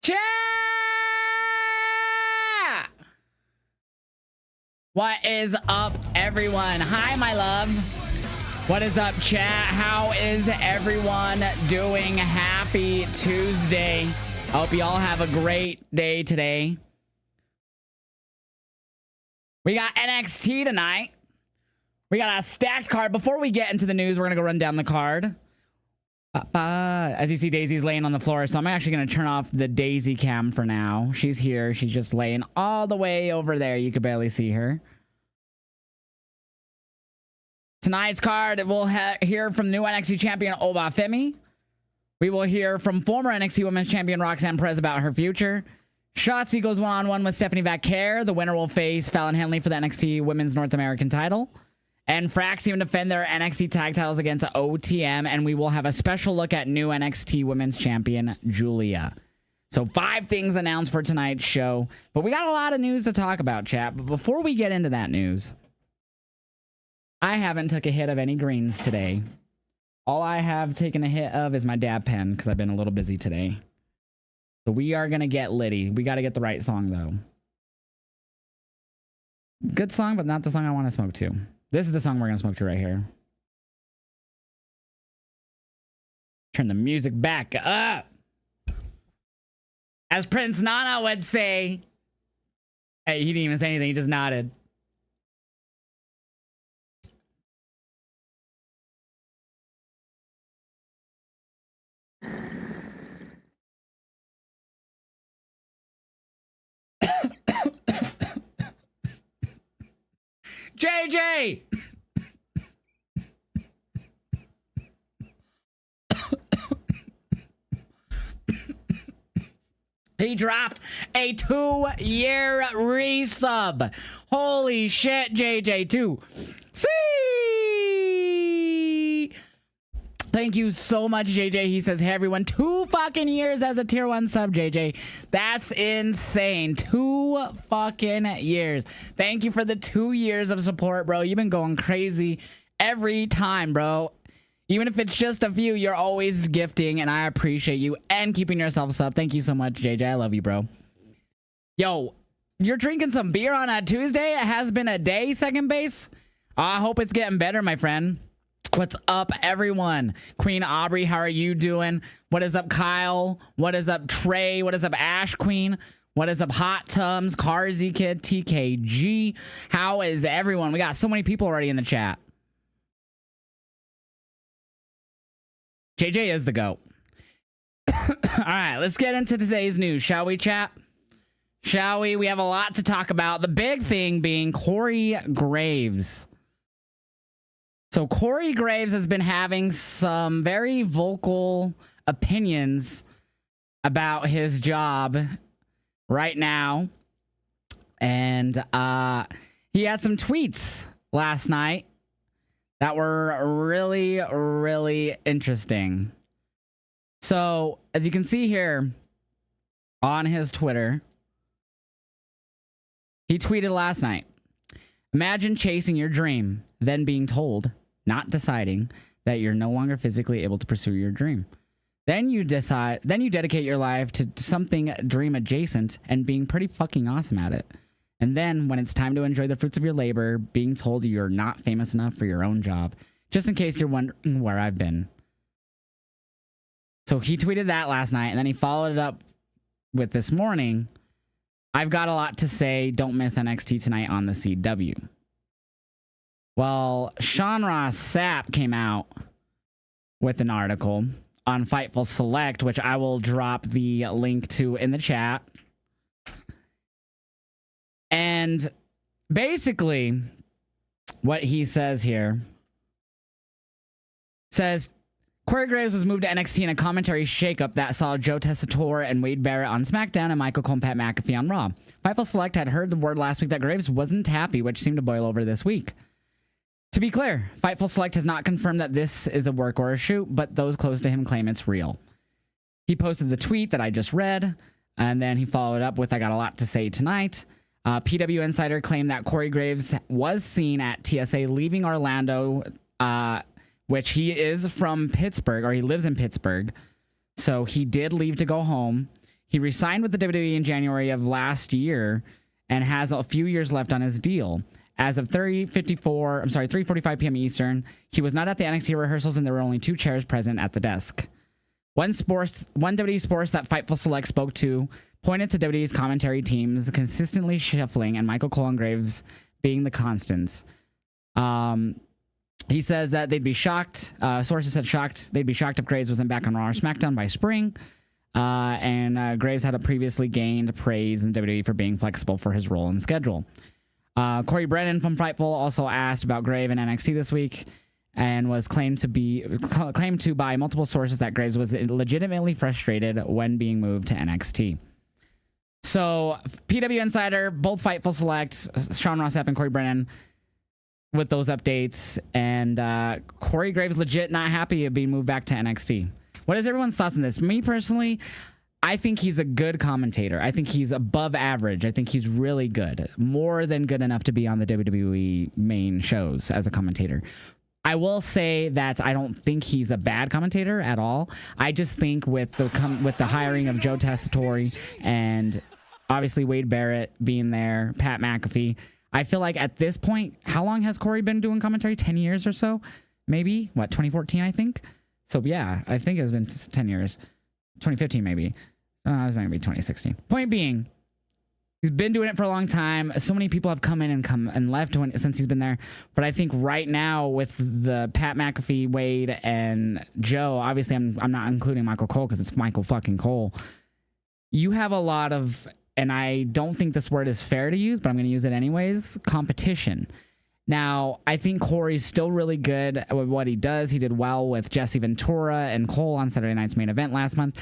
Chat! What is up, everyone? Hi, my love. What is up, chat? How is everyone doing? Happy Tuesday. I hope you all have a great day today. We got NXT tonight. We got a stacked card. Before we get into the news, we're going to go run down the card. As you see, Daisy's laying on the floor, so I'm actually going to turn off the Daisy cam for now. She's here. She's just laying all the way over there. You can barely see her. Tonight's card, we'll hear from new NXT champion Obafemi. We will hear from former NXT Women's Champion Roxanne Perez about her future. Shotzi goes one-on-one with Stephanie Vaquer. The winner will face Fallon Henley for the NXT Women's North American title. And Frax even defend their NXT tag titles against OTM. And we will have a special look at new NXT Women's Champion Julia. So 5 things announced for tonight's show. But we got a lot of news to talk about, chat. But before we get into that news, I haven't took a hit of any greens today. All I have taken a hit of is my dab pen because I've been a little busy today. So we are going to get litty. We got to get the right song, though. Good song, but not the song I want to smoke to. This is the song we're going to smoke to right here. Turn the music back up. As Prince Nana would say. Hey, he didn't even say anything. He just nodded. JJ! He dropped a 2-year resub. Holy shit, JJ, too. See! Thank you so much, JJ. He says, hey, everyone, 2 fucking years as a tier 1 sub, JJ. That's insane. 2 fucking years. Thank you for the 2 years of support, bro. You've been going crazy every time, bro. Even if it's just a few, you're always gifting, and I appreciate you and keeping yourself sub. Thank you so much, JJ. I love you, bro. Yo, you're drinking some beer on a Tuesday? It has been a day, second base. I hope it's getting better, my friend. What's up, everyone? Queen Aubrey, how are you doing? What is up, Kyle? What is up, Trey? What is up, Ash Queen? What is up, Hot Tums, Carzy Kid, TKG? How is everyone? We got so many people already in the chat. JJ is the GOAT. All right, let's get into today's news, shall we, chat? Shall we? We have a lot to talk about. The big thing being Corey Graves. So Corey Graves has been having some very vocal opinions about his job right now. And he had some tweets last night that were really, really interesting. So as you can see here on his Twitter, he tweeted last night, imagine chasing your dream, then being told, not deciding, that you're no longer physically able to pursue your dream. Then you dedicate your life to something dream adjacent and being pretty fucking awesome at it. And then when it's time to enjoy the fruits of your labor, being told you're not famous enough for your own job. Just in case you're wondering where I've been. So he tweeted that last night, and then he followed it up with this morning. I've got a lot to say. Don't miss NXT tonight on the CW. Well, Sean Ross Sapp came out with an article on Fightful Select, which I will drop the link to in the chat. And basically, what he says here says, Corey Graves was moved to NXT in a commentary shakeup that saw Joe Tessitore and Wade Barrett on SmackDown and Michael Cole and Pat McAfee on Raw. Fightful Select had heard the word last week that Graves wasn't happy, which seemed to boil over this week. To be clear, Fightful Select has not confirmed that this is a work or a shoot, but those close to him claim it's real. He posted the tweet that I just read, and then he followed up with, I got a lot to say tonight. PW Insider claimed that Corey Graves was seen at TSA leaving Orlando, which he is from Pittsburgh, or he lives in Pittsburgh. So he did leave to go home. He resigned with the WWE in January of last year and has a few years left on his deal. As of 3:45 p.m. Eastern, he was not at the NXT rehearsals and there were only 2 chairs present at the desk. One WWE Sports that Fightful Select spoke to pointed to WWE's commentary teams consistently shuffling and Michael Cole and Graves being the constants. He says that they'd be shocked. Sources said they'd be shocked if Graves wasn't back on Raw or SmackDown by spring. And Graves had previously gained praise in WWE for being flexible for his role and schedule. Corey Brennan from Fightful also asked about Graves in NXT this week and was claimed to by multiple sources that Graves was legitimately frustrated when being moved to NXT. So PW Insider, both Fightful Select, Sean Ross Sapp and Corey Brennan with those updates, and Corey Graves legit not happy of being moved back to NXT. What is everyone's thoughts on this? Me personally, I think he's a good commentator. I think he's above average. I think he's really good. More than good enough to be on the WWE main shows as a commentator. I will say that I don't think he's a bad commentator at all. I just think with the hiring of Joe Tessitore and obviously Wade Barrett being there, Pat McAfee, I feel like at this point, how long has Corey been doing commentary? 10 years or so? Maybe? What, 2014, I think? So, yeah, I think it's been 10 years. 2015, maybe. It was maybe 2016. Point being, he's been doing it for a long time. So many people have come in and left since he's been there. But I think right now with the Pat McAfee, Wade, and Joe, obviously I'm not including Michael Cole because it's Michael fucking Cole. You have a lot of, and I don't think this word is fair to use, but I'm going to use it anyways, competition. Now, I think Corey's still really good at what he does. He did well with Jesse Ventura and Cole on Saturday Night's Main Event last month.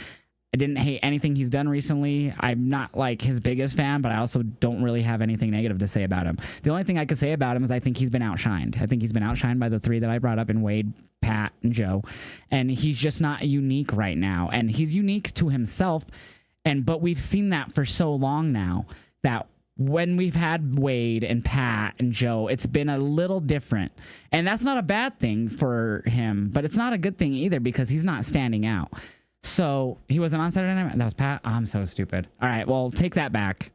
I didn't hate anything he's done recently. I'm not like his biggest fan, but I also don't really have anything negative to say about him. The only thing I could say about him is I think he's been outshined. I think he's been outshined by the 3 that I brought up in Wade, Pat, and Joe. And he's just not unique right now. And he's unique to himself. But we've seen that for so long now that when we've had Wade and Pat and Joe, it's been a little different. And that's not a bad thing for him, but it's not a good thing either because he's not standing out. So he wasn't on Saturday Night. That was Pat. Oh, I'm so stupid. All right, well, take that back.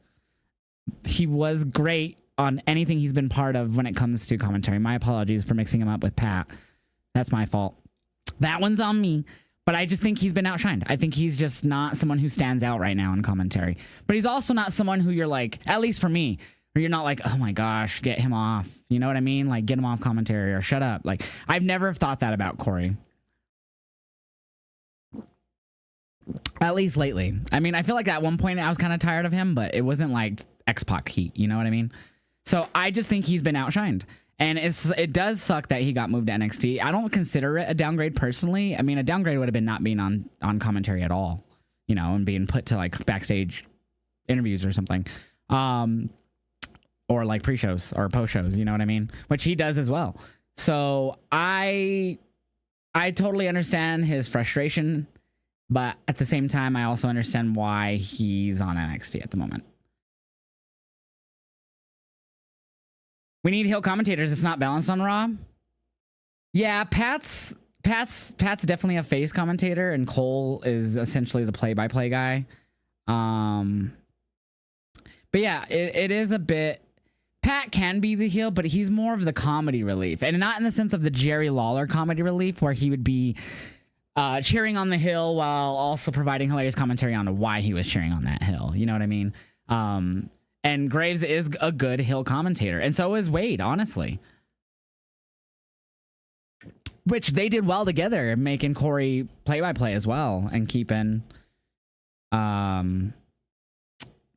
He was great on anything he's been part of when it comes to commentary. My apologies for mixing him up with Pat. That's my fault. That one's on me. But I just think he's been outshined. I think he's just not someone who stands out right now in commentary. But he's also not someone who you're like, at least for me, where you're not like, oh my gosh, get him off. You know what I mean? Like, get him off commentary or shut up. Like, I've never thought that about Corey. At least lately. I mean, I feel like at one point I was kind of tired of him, but it wasn't like X-Pac heat. You know what I mean? So I just think he's been outshined. And it does suck that he got moved to NXT. I don't consider it a downgrade personally. I mean, a downgrade would have been not being on commentary at all, you know, and being put to like backstage interviews or something. Or like pre-shows or post-shows, you know what I mean? Which he does as well. So I totally understand his frustration. But at the same time, I also understand why he's on NXT at the moment. We need heel commentators. It's not balanced on Raw. Yeah, Pat's definitely a face commentator, and Cole is essentially the play-by-play guy. But yeah, it is a bit. Pat can be the heel, but he's more of the comedy relief, and not in the sense of the Jerry Lawler comedy relief, where he would be cheering on the hill while also providing hilarious commentary on why he was cheering on that hill. You know what I mean? And Graves is a good hill commentator, and so is Wade, honestly. Which they did well together, making Corey play-by-play as well, and keeping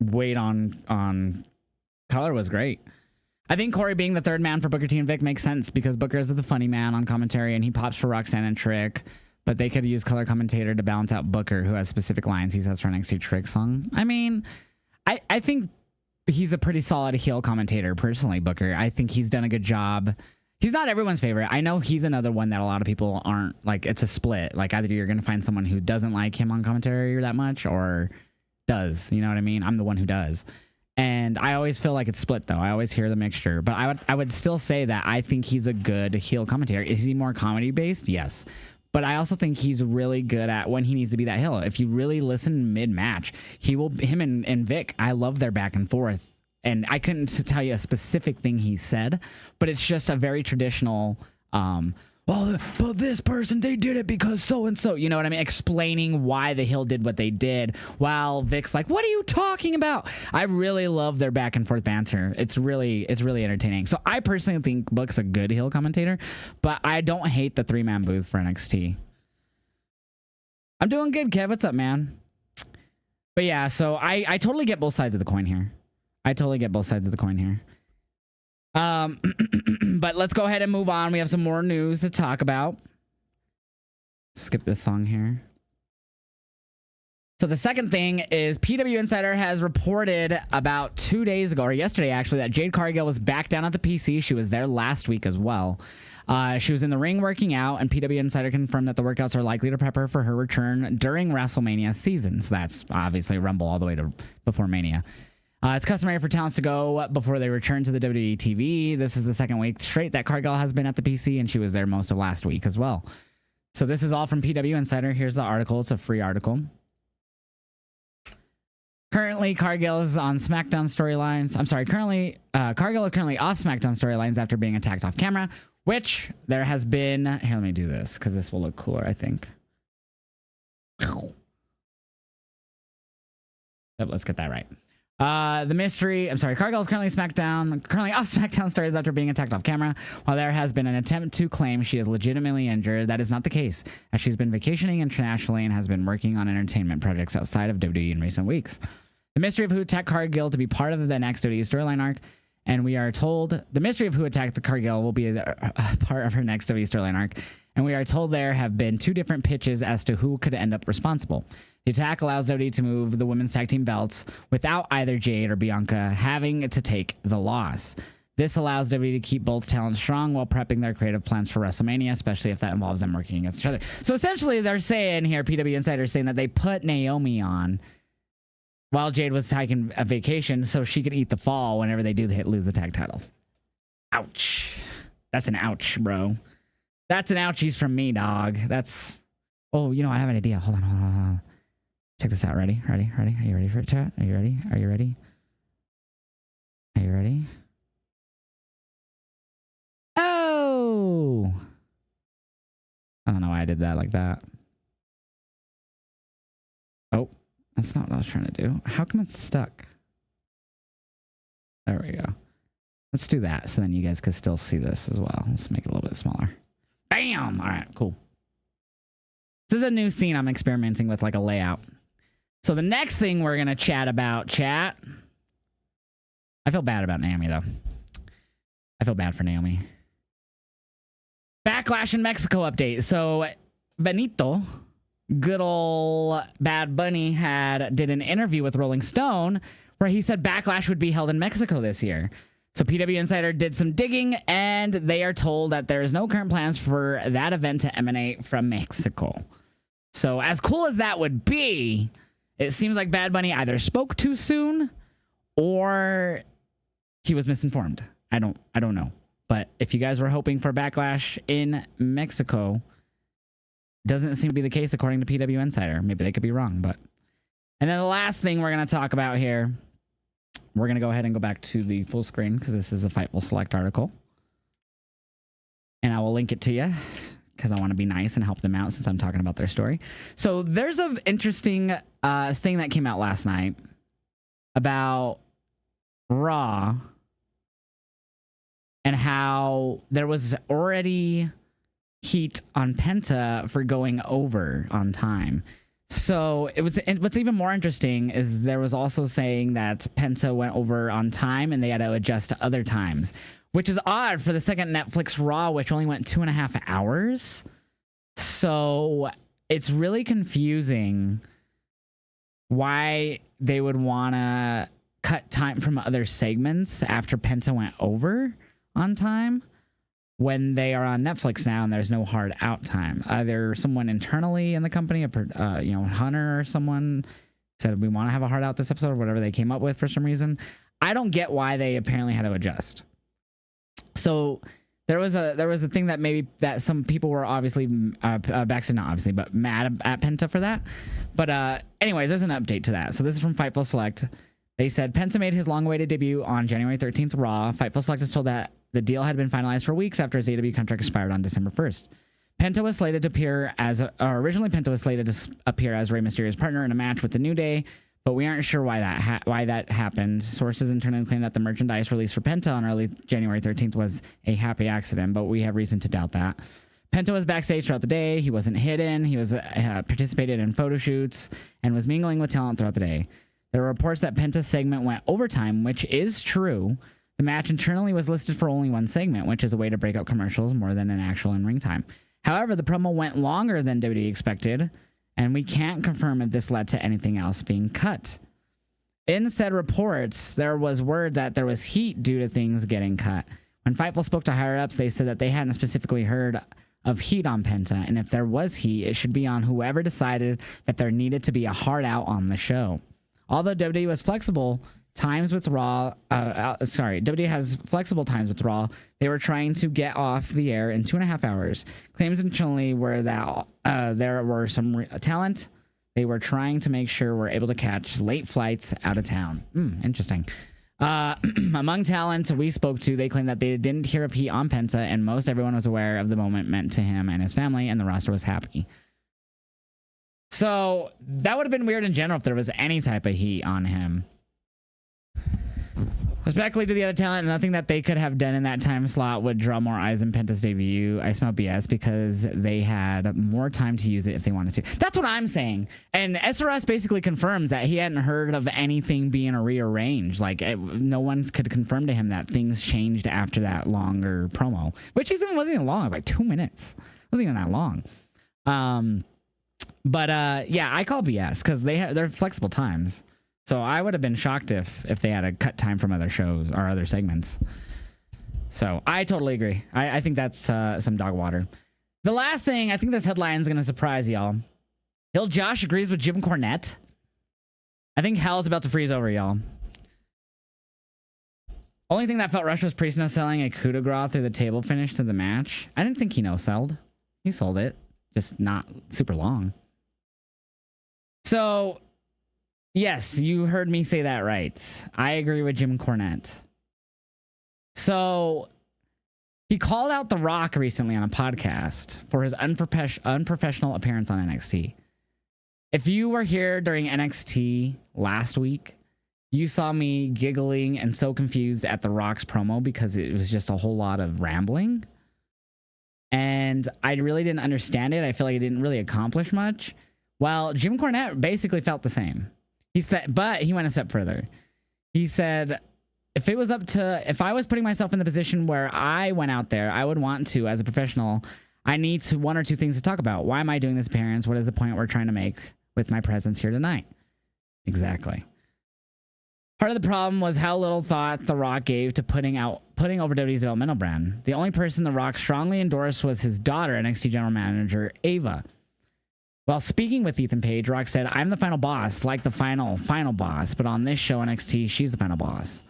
Wade on color was great. I think Corey being the third man for Booker T and Vic makes sense because Booker is the funny man on commentary, and he pops for Roxanne and Trick. But they could use color commentator to balance out Booker, who has specific lines he says for NXT Trick song. I mean, I think he's a pretty solid heel commentator, personally, Booker. I think he's done a good job. He's not everyone's favorite. I know he's another one that a lot of people aren't, like, it's a split. Like, either you're going to find someone who doesn't like him on commentary that much, or does. You know what I mean? I'm the one who does. And I always feel like it's split, though. I always hear the mixture. But I would still say that I think he's a good heel commentator. Is he more comedy-based? Yes. But I also think he's really good at when he needs to be that heel. If you really listen mid-match, him and Vic, I love their back and forth. And I couldn't tell you a specific thing he said, but it's just a very traditional, well, but this person, they did it because so-and-so, you know what I mean? Explaining why the heel did what they did, while Vic's like, what are you talking about? I really love their back and forth banter. It's really entertaining. So I personally think Book's a good heel commentator, but I don't hate the 3-man booth for NXT. I'm doing good, Kev. What's up, man? But yeah, so I totally get both sides of the coin here. But let's go ahead and move on. We have some more news to talk about. Skip this song here. So the second thing is PW Insider has reported about 2 days ago, or yesterday actually, that Jade Cargill was back down at the PC. She was there last week as well. She was in the ring working out, and PW Insider confirmed that the workouts are likely to prep her for her return during WrestleMania season. So that's obviously Rumble all the way to before Mania. It's customary for talents to go before they return to the WWE TV. This is the second week straight that Cargill has been at the PC, and she was there most of last week as well. So this is all from PW Insider. Here's the article. It's a free article. Currently, Cargill is on SmackDown storylines. I'm sorry, Cargill is currently off SmackDown storylines after being attacked off camera, which there has been... Here, let me do this, because this will look cooler, I think. Yep, let's get that right. The mystery... I'm sorry, Cargill is currently off SmackDown stories after being attacked off camera. While there has been an attempt to claim she is legitimately injured, that is not the case, as she's been vacationing internationally and has been working on entertainment projects outside of WWE in recent weeks. The mystery of who attacked Cargill to be part of the next WWE storyline arc, and we are told... The mystery of who attacked the Cargill will be part of her next WWE storyline arc, and we are told there have been 2 different pitches as to who could end up responsible. The attack allows WWE to move the women's tag team belts without either Jade or Bianca having to take the loss. This allows WWE to keep both talents strong while prepping their creative plans for WrestleMania, especially if that involves them working against each other. So essentially, they're saying here, PW Insider is saying that they put Naomi on while Jade was taking a vacation so she could eat the fall whenever they do lose the tag titles. Ouch. That's an ouch, bro. That's an ouchies from me, dog. That's... Oh, you know, I have an idea. Hold on. Check this out. Ready? Are you ready for it, chat? Are you ready? Are you ready? Oh! I don't know why I did that like that. Oh, that's not what I was trying to do. How come it's stuck? There we go. Let's do that so then you guys can still see this as well. Let's make it a little bit smaller. Bam! All right, cool. This is a new scene I'm experimenting with, like a layout. So the next thing we're going to chat about, chat. I feel bad about Naomi, though. I feel bad for Naomi. Backlash in Mexico update. So Benito, good old Bad Bunny, did an interview with Rolling Stone where he said Backlash would be held in Mexico this year. So PW Insider did some digging, and they are told that there is no current plans for that event to emanate from Mexico. So as cool as that would be... It seems like Bad Bunny either spoke too soon or he was misinformed. I don't know. But if you guys were hoping for Backlash in Mexico, doesn't seem to be the case according to PW Insider. Maybe they could be wrong, but... And then the last thing we're going to talk about here, we're going to go ahead and go back to the full screen because this is a Fightful Select article. And I will link it to you, because I want to be nice and help them out since I'm talking about their story. So there's an interesting thing that came out last night about Raw and how there was already heat on Penta for going over on time. So what's even more interesting is there was also saying that Penta went over on time and they had to adjust to other times, which is odd for the second Netflix Raw, which only went 2.5 hours. So it's really confusing why they would want to cut time from other segments after Penta went over on time when they are on Netflix now and there's no hard out time. Either someone internally in the company, Hunter or someone said we want to have a hard out this episode or whatever they came up with for some reason. I don't get why they apparently had to adjust. So there was a thing that maybe that some people were obviously backstage, not obviously, but mad at Penta for that. But anyways, there's an update to that. So this is from Fightful Select. They said Penta made his long-awaited debut on January 13th Raw. Fightful Select is told that the deal had been finalized for weeks after his AEW contract expired on December 1st. Penta was slated to appear originally Penta was slated to appear as Rey Mysterio's partner in a match with the New Day, but we aren't sure why that happened. Sources internally claim that the merchandise released for Penta on early January 13th was a happy accident, but we have reason to doubt that. Penta was backstage throughout the day. He wasn't hidden. He was participated in photo shoots and was mingling with talent throughout the day. There were reports that Penta's segment went overtime, which is true. The match internally was listed for only one segment, which is a way to break up commercials more than an actual in-ring time. However, the promo went longer than WWE expected, and we can't confirm if this led to anything else being cut. In said reports, there was word that there was heat due to things getting cut. When Fightful spoke to higher-ups, they said that they hadn't specifically heard of heat on Penta, and if there was heat, it should be on whoever decided that there needed to be a hard-out on the show. Although WWE was flexible times with Raw, WWE has flexible times with Raw, they were trying to get off the air in 2.5 hours. Claims internally were that there were some talent they were trying to make sure we're able to catch late flights out of town. Interesting. Among talent we spoke to, they claimed that they didn't hear of heat on Penta, and most everyone was aware of the moment meant to him and his family, and the roster was happy. So that would have been weird in general if there was any type of heat on him. Respectfully to the other talent, nothing that they could have done in that time slot would draw more eyes than Penta's debut. I smell BS because they had more time to use it if they wanted to. That's what I'm saying. And SRS basically confirms that he hadn't heard of anything being rearranged. Like, no one could confirm to him that things changed after that longer promo, which wasn't even long. It was like 2 minutes. It wasn't even that long. But yeah, I call BS because they're flexible times. So I would have been shocked if they had a cut time from other shows or other segments. So I totally agree. I think that's some dog water. The last thing, I think this headline is going to surprise y'all. Heeljosh agrees with Jim Cornette. I think hell is about to freeze over, y'all. Only thing that felt rushed was Priest no-selling a coup de grace through the table finish to the match. I didn't think he no-sold. He sold it. Just not super long. So... yes, you heard me say that right. I agree with Jim Cornette. So, he called out The Rock recently on a podcast for his unprofessional appearance on NXT. If you were here during NXT last week, you saw me giggling and so confused at The Rock's promo because it was just a whole lot of rambling. And I really didn't understand it. I feel like it didn't really accomplish much. Well, Jim Cornette basically felt the same. But he went a step further. He said, if I was putting myself in the position where I went out there, I would want to, as a professional, I need one or two things to talk about. Why am I doing this appearance? What is the point we're trying to make with my presence here tonight? Exactly. Part of the problem was how little thought The Rock gave to putting over WWE's developmental brand. The only person The Rock strongly endorsed was his daughter, NXT General Manager Ava. While speaking with Ethan Page, Rock said, I'm the final boss, like the final boss, but on this show, NXT, she's the final boss.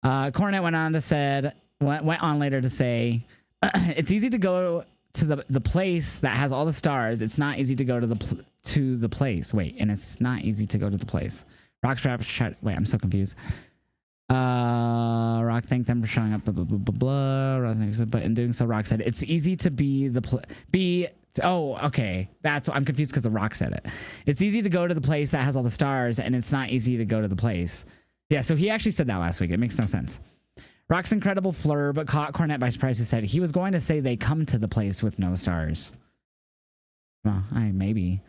Cornette went on later to say, it's easy to go to the place that has all the stars. It's not easy to go to the place. Wait, and it's not easy to go to the place. Wait, I'm so confused. Rock thanked them for showing up, blah, blah, blah, blah, blah. But in doing so, Rock said, it's easy to oh, okay. I'm confused because The Rock said it. It's easy to go to the place that has all the stars, and it's not easy to go to the place. Yeah, so he actually said that last week. It makes no sense. Rock's incredible flurb caught Cornette by surprise, who said he was going to say they come to the place with no stars. Well, maybe.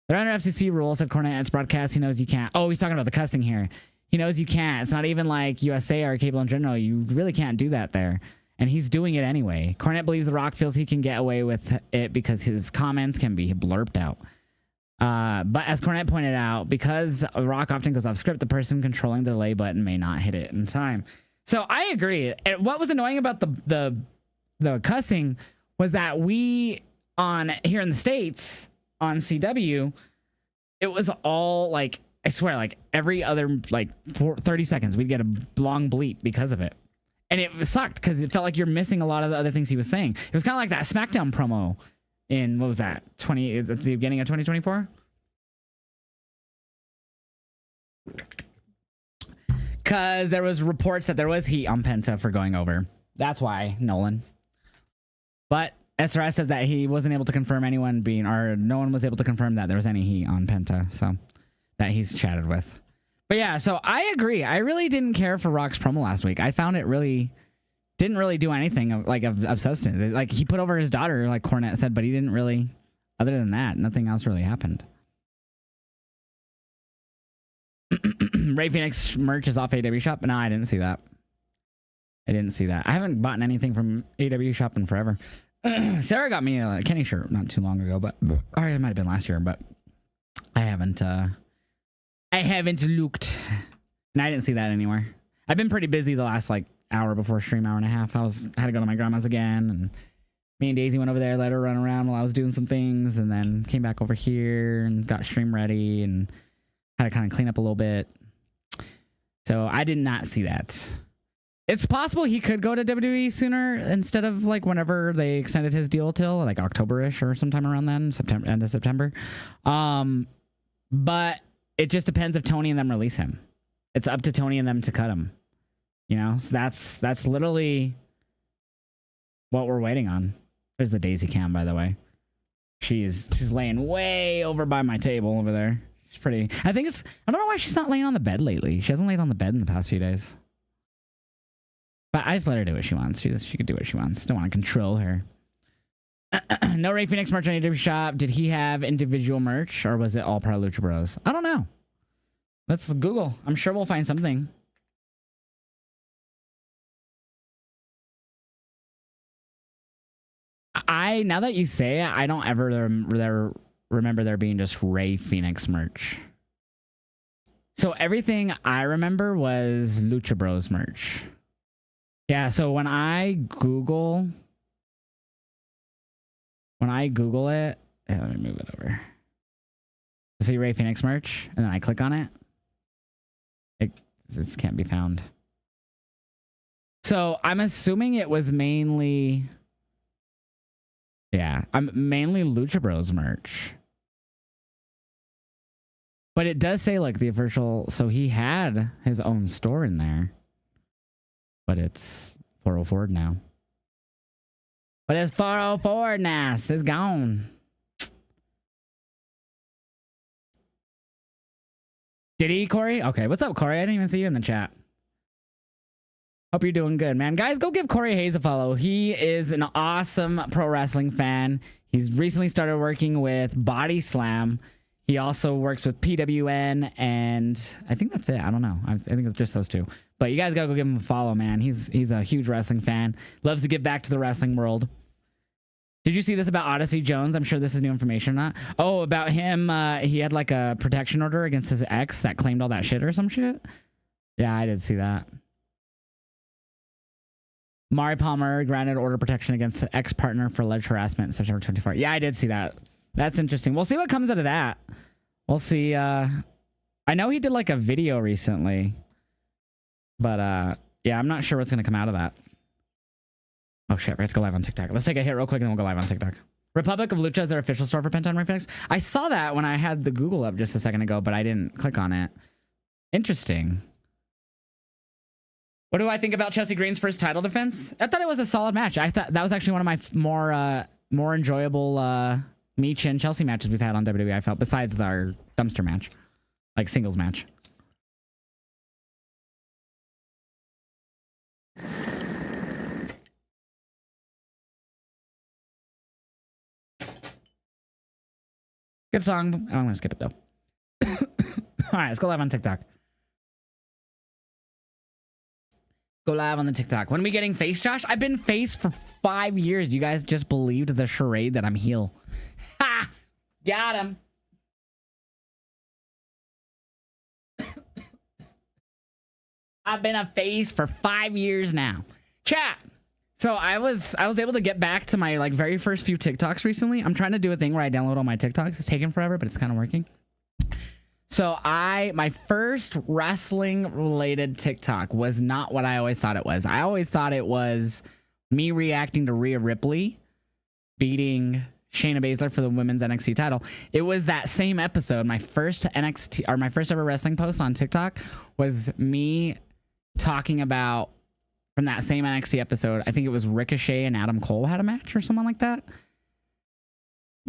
They're under FCC rules, said Cornette in its broadcast. He knows you can't. Oh, he's talking about the cussing here. He knows you can't. It's not even like USA or cable in general. You really can't do that there. And he's doing it anyway. Cornette believes The Rock feels he can get away with it because his comments can be blurped out. But as Cornette pointed out, because Rock often goes off script, the person controlling the delay button may not hit it in time. So I agree. What was annoying about the cussing was that we here in the States on CW, it was all like, I swear, like every other 30 seconds we'd get a long bleep because of it. And it sucked because it felt like you're missing a lot of the other things he was saying. It was kind of like that SmackDown promo in, what was that, at the beginning of 2024? Because there was reports that there was heat on Penta for going over. That's why, Nolan. But SRS says that he wasn't able to confirm anyone being, or no one was able to confirm that there was any heat on Penta, so that he's chatted with. But yeah, so I agree. I really didn't care for Rock's promo last week. I found it didn't really do anything of substance. Like, he put over his daughter, like Cornette said, but he didn't really, other than that, nothing else really happened. Ray Phoenix merch is off AW Shop. No, I didn't see that. I haven't bought anything from AW Shop in forever. Sarah got me a Kenny shirt not too long ago, but or it might have been last year, but I haven't looked, and I didn't see that anywhere. I've been pretty busy the last like hour before stream, hour and a half. I had to go to my grandma's again, and me and Daisy went over there, let her run around while I was doing some things, and then came back over here and got stream ready and had to kind of clean up a little bit. So I did not see that. It's possible he could go to WWE sooner instead of like whenever they extended his deal till like October-ish or sometime around then, end of September. But it just depends if Tony and them release him. It's up to Tony and them to cut him. You know, so that's literally what we're waiting on. There's the Daisy cam, by the way. She's laying way over by my table over there. She's pretty. I don't know why she's not laying on the bed lately. She hasn't laid on the bed in the past few days. But I just let her do what she wants. She could do what she wants. Don't want to control her. No Ray Phoenix merch on AW Shop. Did he have individual merch, or was it all Pro Lucha Bros? I don't know. Let's Google. I'm sure we'll find something. Now that you say it, I don't ever remember there being just Ray Phoenix merch. So everything I remember was Lucha Bros merch. Yeah, so when I Google it, let me move it over. See Ray Phoenix merch, and then I click on it. This can't be found. So I'm assuming it was mainly, mainly Lucha Bros merch. But it does say like the official, so he had his own store in there. But it's 404 now. But it's 404 now. It's gone. Did he, Corey? Okay, what's up, Corey? I didn't even see you in the chat. Hope you're doing good, man. Guys, go give Corey Hayes a follow. He is an awesome pro wrestling fan. He's recently started working with Body Slam. He also works with PWN, and I think that's it. I don't know. I think it's just those two. But you guys gotta go give him a follow, man. He's a huge wrestling fan. Loves to give back to the wrestling world. Did you see this about Odyssey Jones? I'm sure this is new information or not. Oh, about him, he had like a protection order against his ex that claimed all that shit or some shit? Yeah, I did see that. Mari Palmer granted order protection against ex-partner for alleged harassment in September 24. Yeah, I did see that. That's interesting. We'll see what comes out of that. We'll see. I know he did like a video recently. But yeah, I'm not sure what's going to come out of that. Oh shit, we have to go live on TikTok. Let's take a hit real quick and then we'll go live on TikTok. Republic of Lucha is their official store for Penta and Ray Phoenix. I saw that when I had the Google up just a second ago, but I didn't click on it. Interesting. What do I think about Chelsea Green's first title defense? I thought it was a solid match. I thought that was actually one of my more enjoyable Meech and Chelsea matches we've had on WWE, I felt, besides our dumpster match. Like singles match. Good song. I'm going to skip it, though. All right, let's go live on TikTok. Go live on the TikTok. When are we getting face, Josh? I've been face for 5 years. You guys just believed the charade that I'm heel. Ha! Got him. I've been a face for 5 years now. Chat. So I was able to get back to my like very first few TikToks recently. I'm trying to do a thing where I download all my TikToks. It's taking forever, but it's kind of working. So my first wrestling related TikTok was not what I always thought it was. I always thought it was me reacting to Rhea Ripley beating Shayna Baszler for the women's NXT title. It was that same episode. My first NXT, or my first ever wrestling post on TikTok was me talking about, from that same NXT episode, I think it was Ricochet and Adam Cole had a match or someone like that.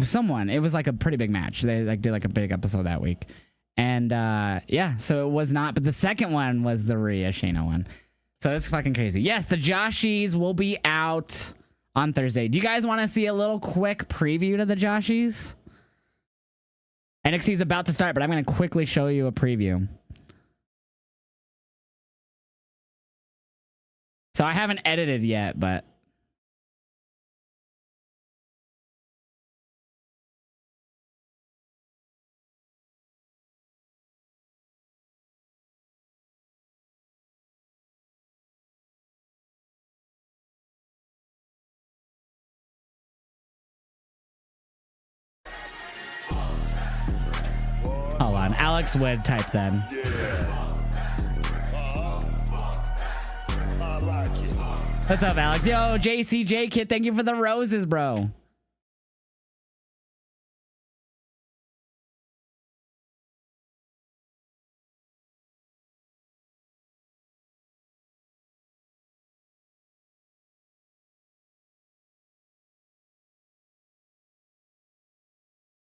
Someone. It was like a pretty big match. They like did like a big episode that week. And yeah, so it was not, but the second one was the Rhea Shayna one. So it's fucking crazy. Yes, the Joshies will be out on Thursday. Do you guys want to see a little quick preview to the Joshies? NXT is about to start, but I'm going to quickly show you a preview. So I haven't edited yet, but hold on. Alex Wood type then. What's up, Alex? Yo, JCJ Kid, thank you for the roses, bro.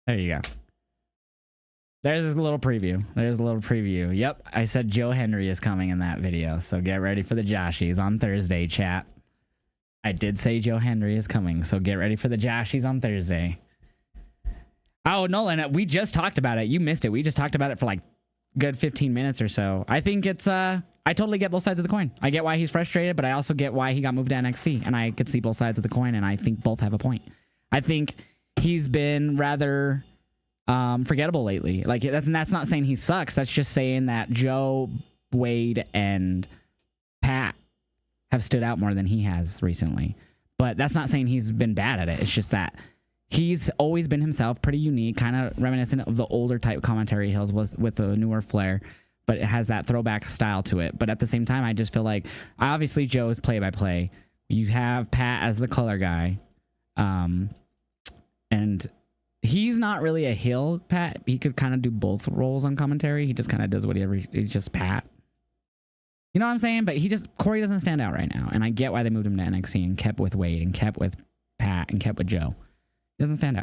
There you go. There's a little preview. There's a little preview. Yep, I said Joe Henry is coming in that video, so get ready for the Joshies on Thursday, chat. I did say Joe Henry is coming, so get ready for the Joshies on Thursday. Oh, Nolan, we just talked about it. You missed it. We just talked about it for like good 15 minutes or so. I think it's, I totally get both sides of the coin. I get why he's frustrated, but I also get why he got moved to NXT, and I could see both sides of the coin, and I think both have a point. I think he's been rather forgettable lately. Like, that's not saying he sucks. That's just saying that Joe, Wade, and Pat have stood out more than he has recently. But that's not saying he's been bad at it. It's just that he's always been himself, pretty unique, kind of reminiscent of the older type commentary hills with a newer flair, but it has that throwback style to it. But at the same time, I just feel like, obviously Joe's play-by-play. You have Pat as the color guy. And he's not really a heel, Pat. He could kind of do both roles on commentary. He just kind of does whatever. He's just Pat. You know what I'm saying? But Corey doesn't stand out right now. And I get why they moved him to NXT and kept with Wade and kept with Pat and kept with Joe. He doesn't stand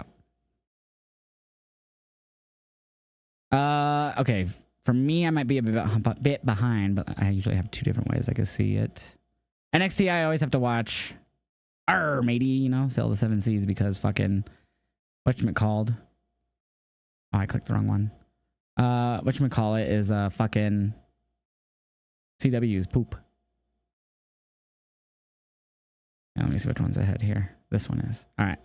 out. Okay. For me, I might be a bit behind, but I usually have two different ways I can see it. NXT, I always have to watch, matey, you know, Sail the Seven Seas, because fucking, whatchamacalled. Oh, I clicked the wrong one. Whatchamacallit is fucking CW's poop. Now, let me see which one's ahead here. This one is. All right.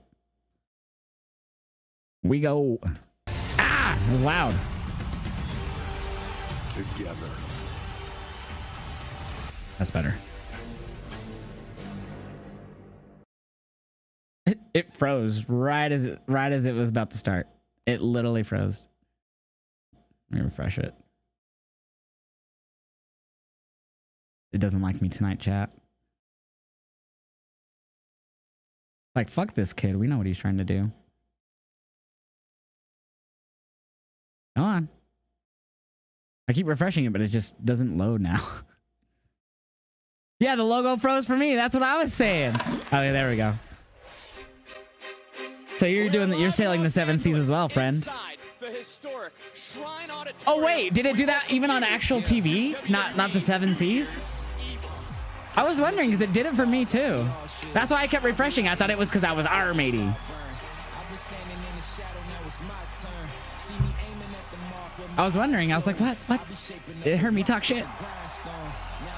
We go. Ah! It was loud. Together. That's better. It froze right as it was about to start. It literally froze. Let me refresh it. It doesn't like me tonight, chat. Like, fuck this kid. We know what he's trying to do. Come on. I keep refreshing it, but it just doesn't load now. Yeah, the logo froze for me. That's what I was saying. Okay, there we go. So you're sailing the Seven Seas as well, friend. Oh wait, did it do that even on actual TV? Not the Seven Seas? I was wondering because it did it for me too. That's why I kept refreshing. I thought it was because I was matey. I was wondering. I was like, what? It heard me talk shit.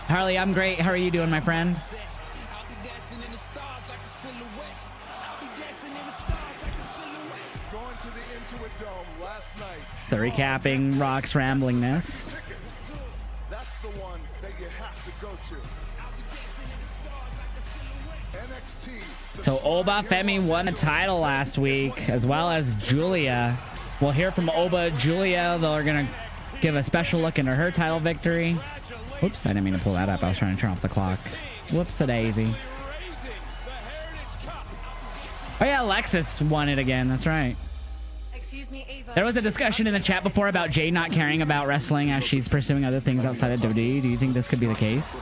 Harley, I'm great. How are you doing, my friend? So recapping Rock's ramblingness. That's the one that you have to go to. NXT. So Oba Femi won a title last week, as well as Julia. We'll hear from Oba, Julia. They're gonna give a special look into her title victory. Oops, I didn't mean to pull that up. I was trying to turn off the clock. Whoops-a-daisy. Oh yeah, Alexis won it again. That's right. Excuse me, Ava. There was a discussion in the chat before about Jade not caring about wrestling as she's pursuing other things outside of WWE. Do you think this could be the case?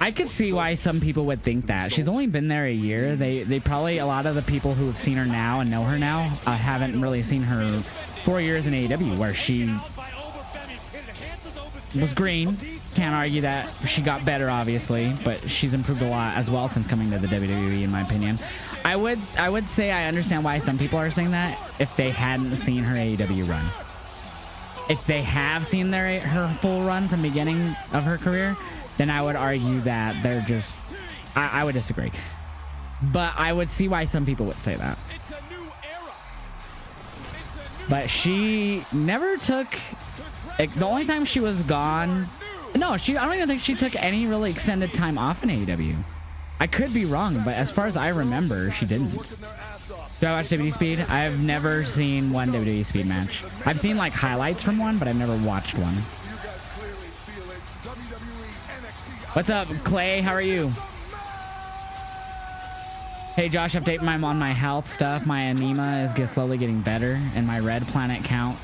I could see why some people would think that. She's only been there a year. They probably, a lot of the people who have seen her now and know her now haven't really seen her 4 years in AEW, where she was green. Can't argue that she got better, obviously, but she's improved a lot as well since coming to the WWE, in my opinion. I would say I understand why some people are saying that if they hadn't seen her AEW run. If they have seen her full run from beginning of her career, then I would argue that they're just... I would disagree. But I would see why some people would say that. But she never took... The only time she was gone... No, I don't even think she took any really extended time off in AEW. I could be wrong, but as far as I remember, she didn't. Do I watch WWE Speed? I've never seen one WWE Speed match. I've seen like highlights from one, but I've never watched one. What's up, Clay? How are you? Hey, Josh, update on my health stuff. My anemia is slowly getting better, and my red palette count,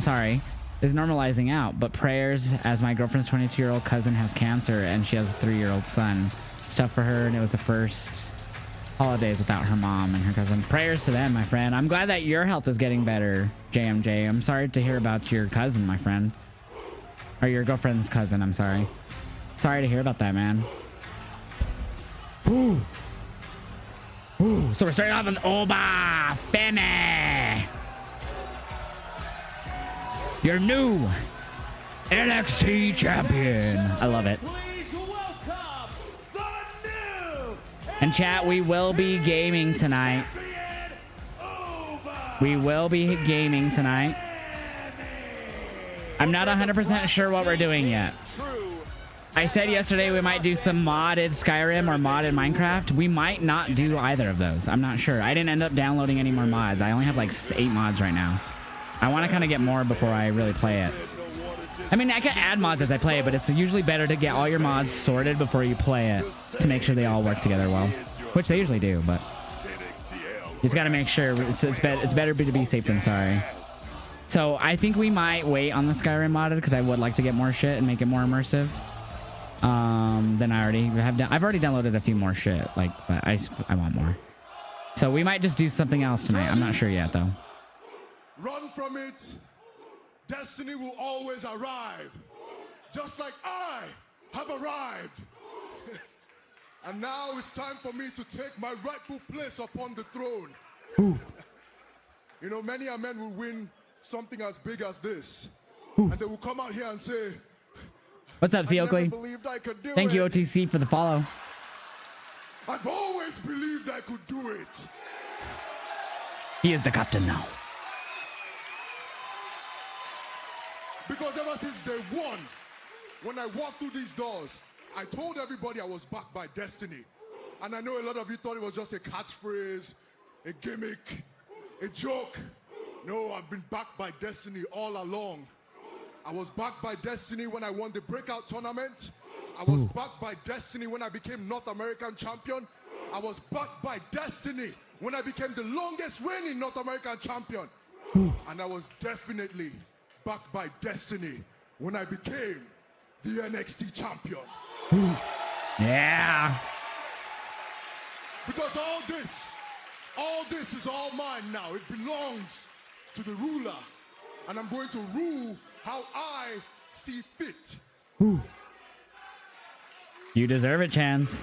sorry, is normalizing out. But prayers, as my girlfriend's 22-year-old cousin has cancer, and she has a 3-year-old son. It's tough for her, and it was the first holidays without her mom and her cousin. Prayers to them, my friend. I'm glad that your health is getting better, JMJ. I'm sorry to hear about your cousin, my friend. Or your girlfriend's cousin, I'm sorry. Sorry to hear about that, man. Ooh. Ooh. So we're starting off with Oba Femi. Your new NXT champion. I love it. And chat, we will be gaming tonight. We will be gaming tonight. I'm not 100% sure what we're doing yet. I said yesterday we might do some modded Skyrim or modded Minecraft. We might not do either of those. I'm not sure. I didn't end up downloading any more mods. I only have like 8 mods right now. I want to kind of get more before I really play it. I mean, I can add mods as I play it, but it's usually better to get all your mods sorted before you play it to make sure they all work together well, which they usually do, but you just got to make sure it's better to be safe than sorry. So I think we might wait on the Skyrim modded because I would like to get more shit and make it more immersive. Than I already have done. I've already downloaded a few more shit, like, but I want more. So we might just do something else tonight. I'm not sure yet, though. Run from it. Destiny will always arrive. Just like I have arrived. And now it's time for me to take my rightful place upon the throne. Ooh. You know, many a man will win something as big as this. Ooh. And they will come out here and say, what's up, C. Oakley? Thank you, OTC, for the follow. I've always believed I could do it. He is the captain now. Because ever since day one, when I walked through these doors, I told everybody I was backed by destiny. And I know a lot of you thought it was just a catchphrase, a gimmick, a joke. No, I've been backed by destiny all along. I was backed by destiny when I won the breakout tournament. I was backed by destiny when I became North American champion. I was backed by destiny when I became the longest reigning North American champion. And I was definitely backed by destiny when I became the NXT champion. Yeah. Because all this is all mine now. It belongs to the ruler. And I'm going to rule how I see fit. Ooh. You deserve it, Chance.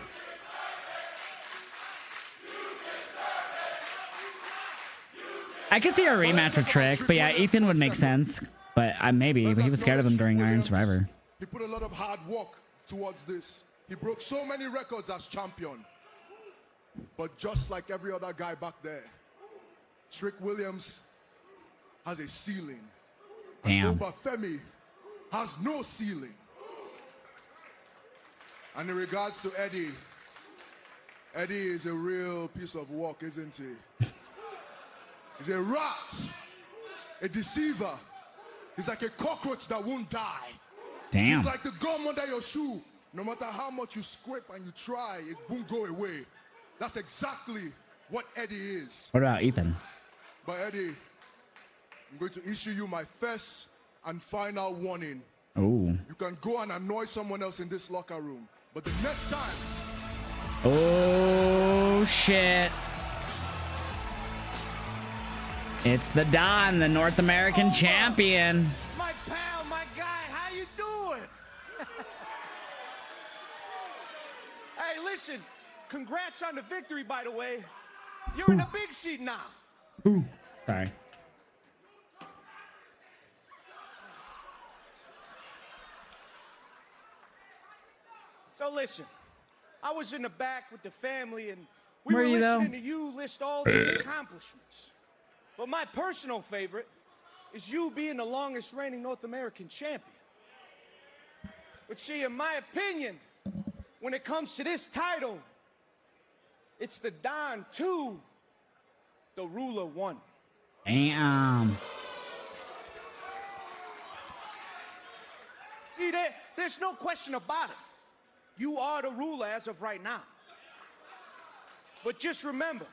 I could see a rematch with Trick, but yeah, Ethan would make sense. But maybe, but he was scared of him during Iron Survivor. He put a lot of hard work towards this. He broke so many records as champion. But just like every other guy back there, Trick Williams has a ceiling. Damn. Femi has no ceiling. And in regards to Eddie, Eddie is a real piece of work, isn't he? He's a rat, a deceiver. He's like a cockroach that won't die. Damn. He's like the gum under your shoe. No matter how much you scrape and you try, it won't go away. That's exactly what Eddie is. What about Ethan? But Eddie, I'm going to issue you my first and final warning. Oh. You can go and annoy someone else in this locker room, but the next time... Oh, shit. It's the Don, the North American champion. My pal, my guy, how you doing? Hey, listen, congrats on the victory, by the way. You're in the big seat now. Ooh. Sorry. So listen, I was in the back with the family, and we Were were you, listening though? to you list all these accomplishments. But my personal favorite is you being the longest reigning North American champion. But see, in my opinion, when it comes to this title, it's the Don 2, the Ruler 1. Damn. See, there's no question about it. You are the ruler as of right now. But just remember,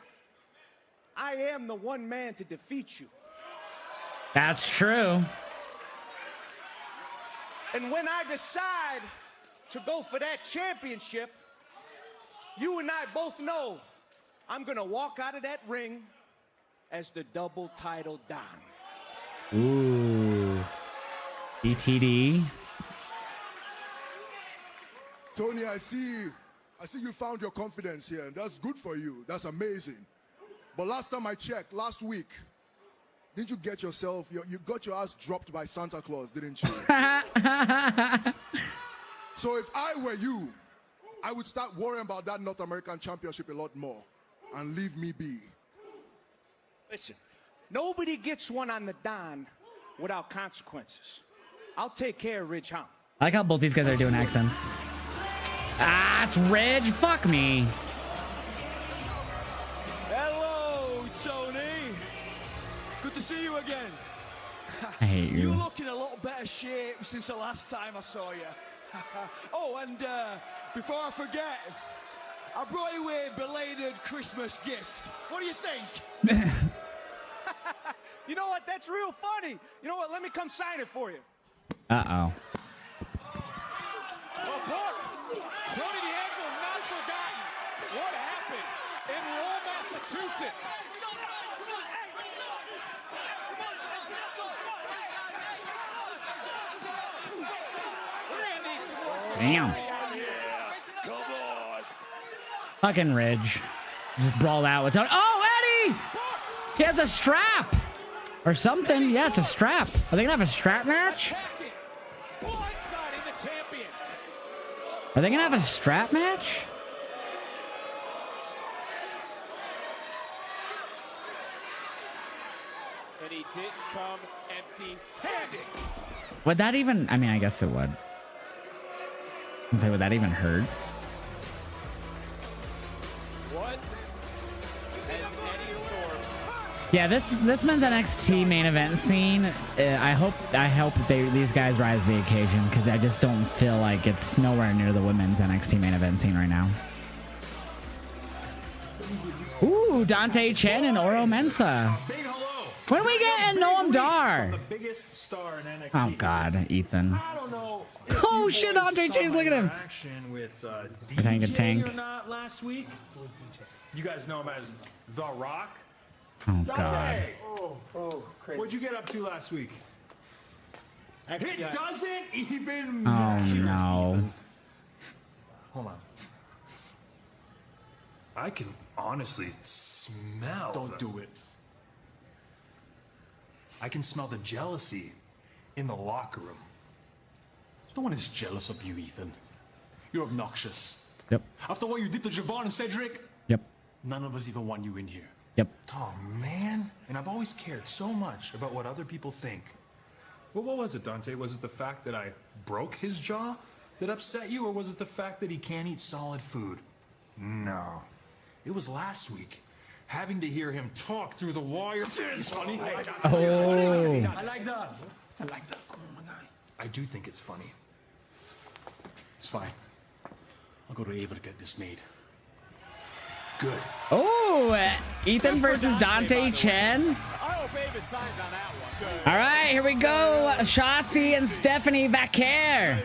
I am the one man to defeat you. That's true. And when I decide to go for that championship, you and I both know I'm going to walk out of that ring as the double title Don. Ooh. ETD. Tony, I see you found your confidence here, and that's good for you. That's amazing. But last time I checked, last week, didn't you get yourself, you got your ass dropped by Santa Claus, didn't you? So if I were you, I would start worrying about that North American Championship a lot more and leave me be. Listen, nobody gets one on the Don without consequences. I'll take care of Ridge Hound. I like how both these guys are doing accents. Ah, it's Ridge. Fuck me. Hello, Tony. Good to see you again. I hate you. You look in a lot better shape since the last time I saw you. Oh, and before I forget, I brought you a belated Christmas gift. What do you think? You know what? That's real funny. You know what? Let me come sign it for you. Uh-oh. Report. Tony D'Angelo is not forgotten. What happened in Lowell, Massachusetts? Damn. Come on. Fucking Ridge. Just brawl out with Tony. Oh, Eddie! He has a strap! Or something. Yeah, it's a strap. Are they gonna have a strap match? Blindsiding the champion. Are they gonna have a strap match? And he didn't come empty-handed. Would that even... I mean, I guess it would. I say, would that even hurt? What has Eddie Thorpe? Yeah, this men's NXT main event scene. I hope these guys rise to the occasion, because I just don't feel like it's nowhere near the women's NXT main event scene right now. Ooh, Dante Chen and Oro Mensah. Big hello. When we get in Noam Dar? The biggest star in NXT. Oh God, Ethan. I don't know. Oh shit, Dante Chen's look at him. Interaction with Tank and Tank. or not last week. You guys know him as The Rock. Oh God. Crazy. What'd you get up to last week? It doesn't even Oh matter. no. Hold on. I can honestly smell. Don't do it. I can smell the jealousy in the locker room. No one is jealous of you, Ethan. You're obnoxious. Yep. After what you did to Javon and Cedric, Yep. none of us even want you in here. Yep. Oh man, and I've always cared so much about what other people think. Well, what was it, Dante? Was it the fact that I broke his jaw that upset you, or was it the fact that he can't eat solid food? No. It was last week. having to hear him talk through the wire. It's funny. Oh. I like that. I like that. Come on, my guy. I do think it's funny. It's fine. I'll go to Ava to get this made. Good. Oh, Ethan versus Dante Chen. I hope Ava signs on that one. All right, here we go. Shotzi and Stephanie Vaquer.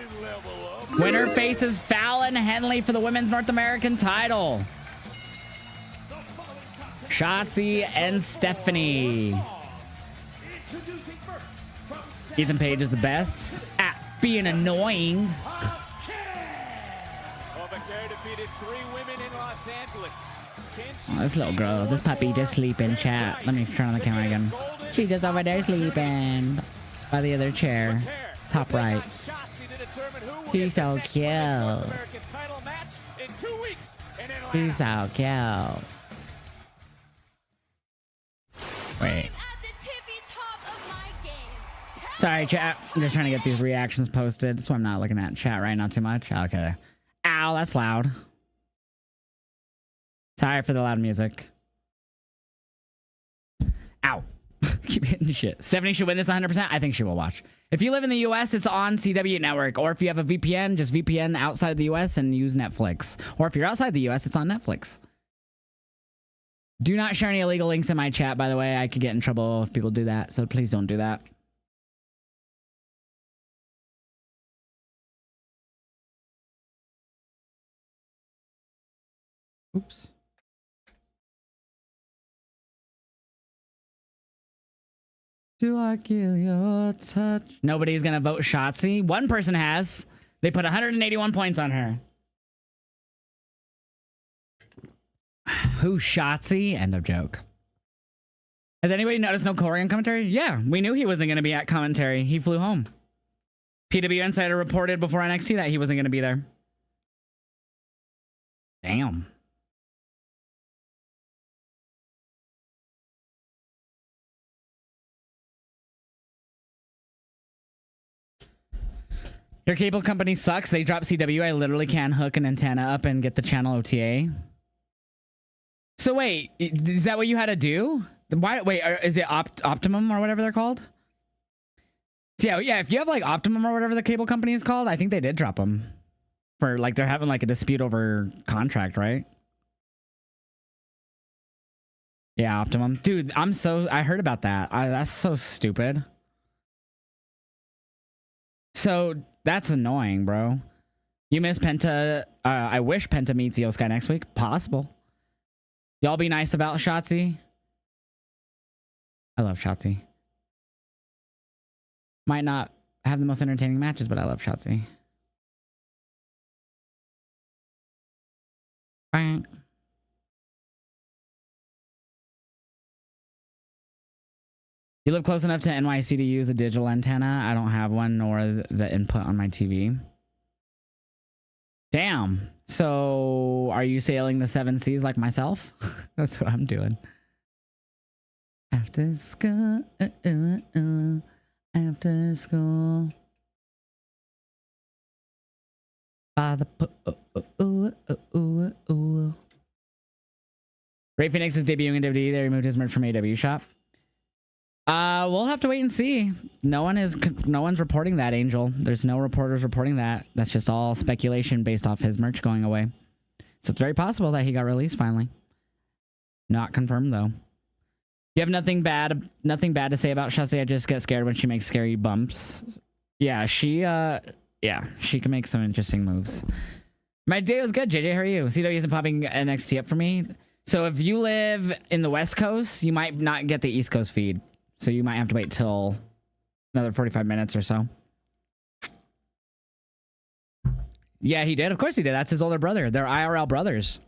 Winner faces Fallon Henley for the Women's North American title. Shotzi and Stephanie. Ethan Page is the best at being annoying. Vaquer defeated 3 women in Los Angeles. Oh, this little girl, this puppy just sleeping, chat. Let me turn on the camera again. She's just over there sleeping by the other chair. Top right. She's so cute. She's so cute. Wait. Sorry, chat. I'm just trying to get these reactions posted, so I'm not looking at chat right now too much. Okay. Ow, that's loud. Sorry for the loud music. Ow. Keep hitting shit. Stephanie should win this 100%. I think she will watch. If you live in the US, it's on CW Network. Or if you have a VPN, just VPN outside the US and use Netflix. Or if you're outside the US, it's on Netflix. Do not share any illegal links in my chat, by the way. I could get in trouble if people do that. So please don't do that. Oops. Do I kill your touch? Nobody's gonna vote Shotzi. One person has. They put 181 points on her. Who's Shotzi? End of joke. Has anybody noticed no Corey on commentary? Yeah, we knew he wasn't gonna be at commentary. He flew home. PW Insider reported before NXT that he wasn't gonna be there. Damn. Your cable company sucks. They drop CW. I literally can't hook an antenna up and get the channel OTA. So wait, is that what you had to do? Why? Wait, is it Optimum or whatever they're called? So yeah. If you have like Optimum or whatever the cable company is called, I think they did drop them for like they're having like a dispute over contract, right? Yeah, Optimum, dude. I heard about that. That's so stupid. So that's annoying, bro. You miss Penta. I wish Penta meets Io Sky next week. Possible. Y'all be nice about Shotzi. I love Shotzi. Might not have the most entertaining matches, but I love Shotzi. Bang. You live close enough to NYC to use a digital antenna. I don't have one, nor the input on my TV. Damn. So, are you sailing the 7 seas like myself? That's what I'm doing. After school, after school. By the Ray Phoenix is debuting in WWE. They removed his merch from AW Shop. We'll have to wait and see. No one's reporting that, Angel. There's no reporters reporting that. That's just all speculation based off his merch going away. So it's very possible that he got released finally. Not confirmed though. You have nothing bad to say about Shotzi. I just get scared when she makes scary bumps. Yeah, she can make some interesting moves. My day was good. JJ, how are you? CW isn't popping NXT up for me. So if you live in the West Coast, you might not get the East Coast feed. So you might have to wait till another 45 minutes or so. Yeah, he did. Of course he did. That's his older brother. They're IRL brothers.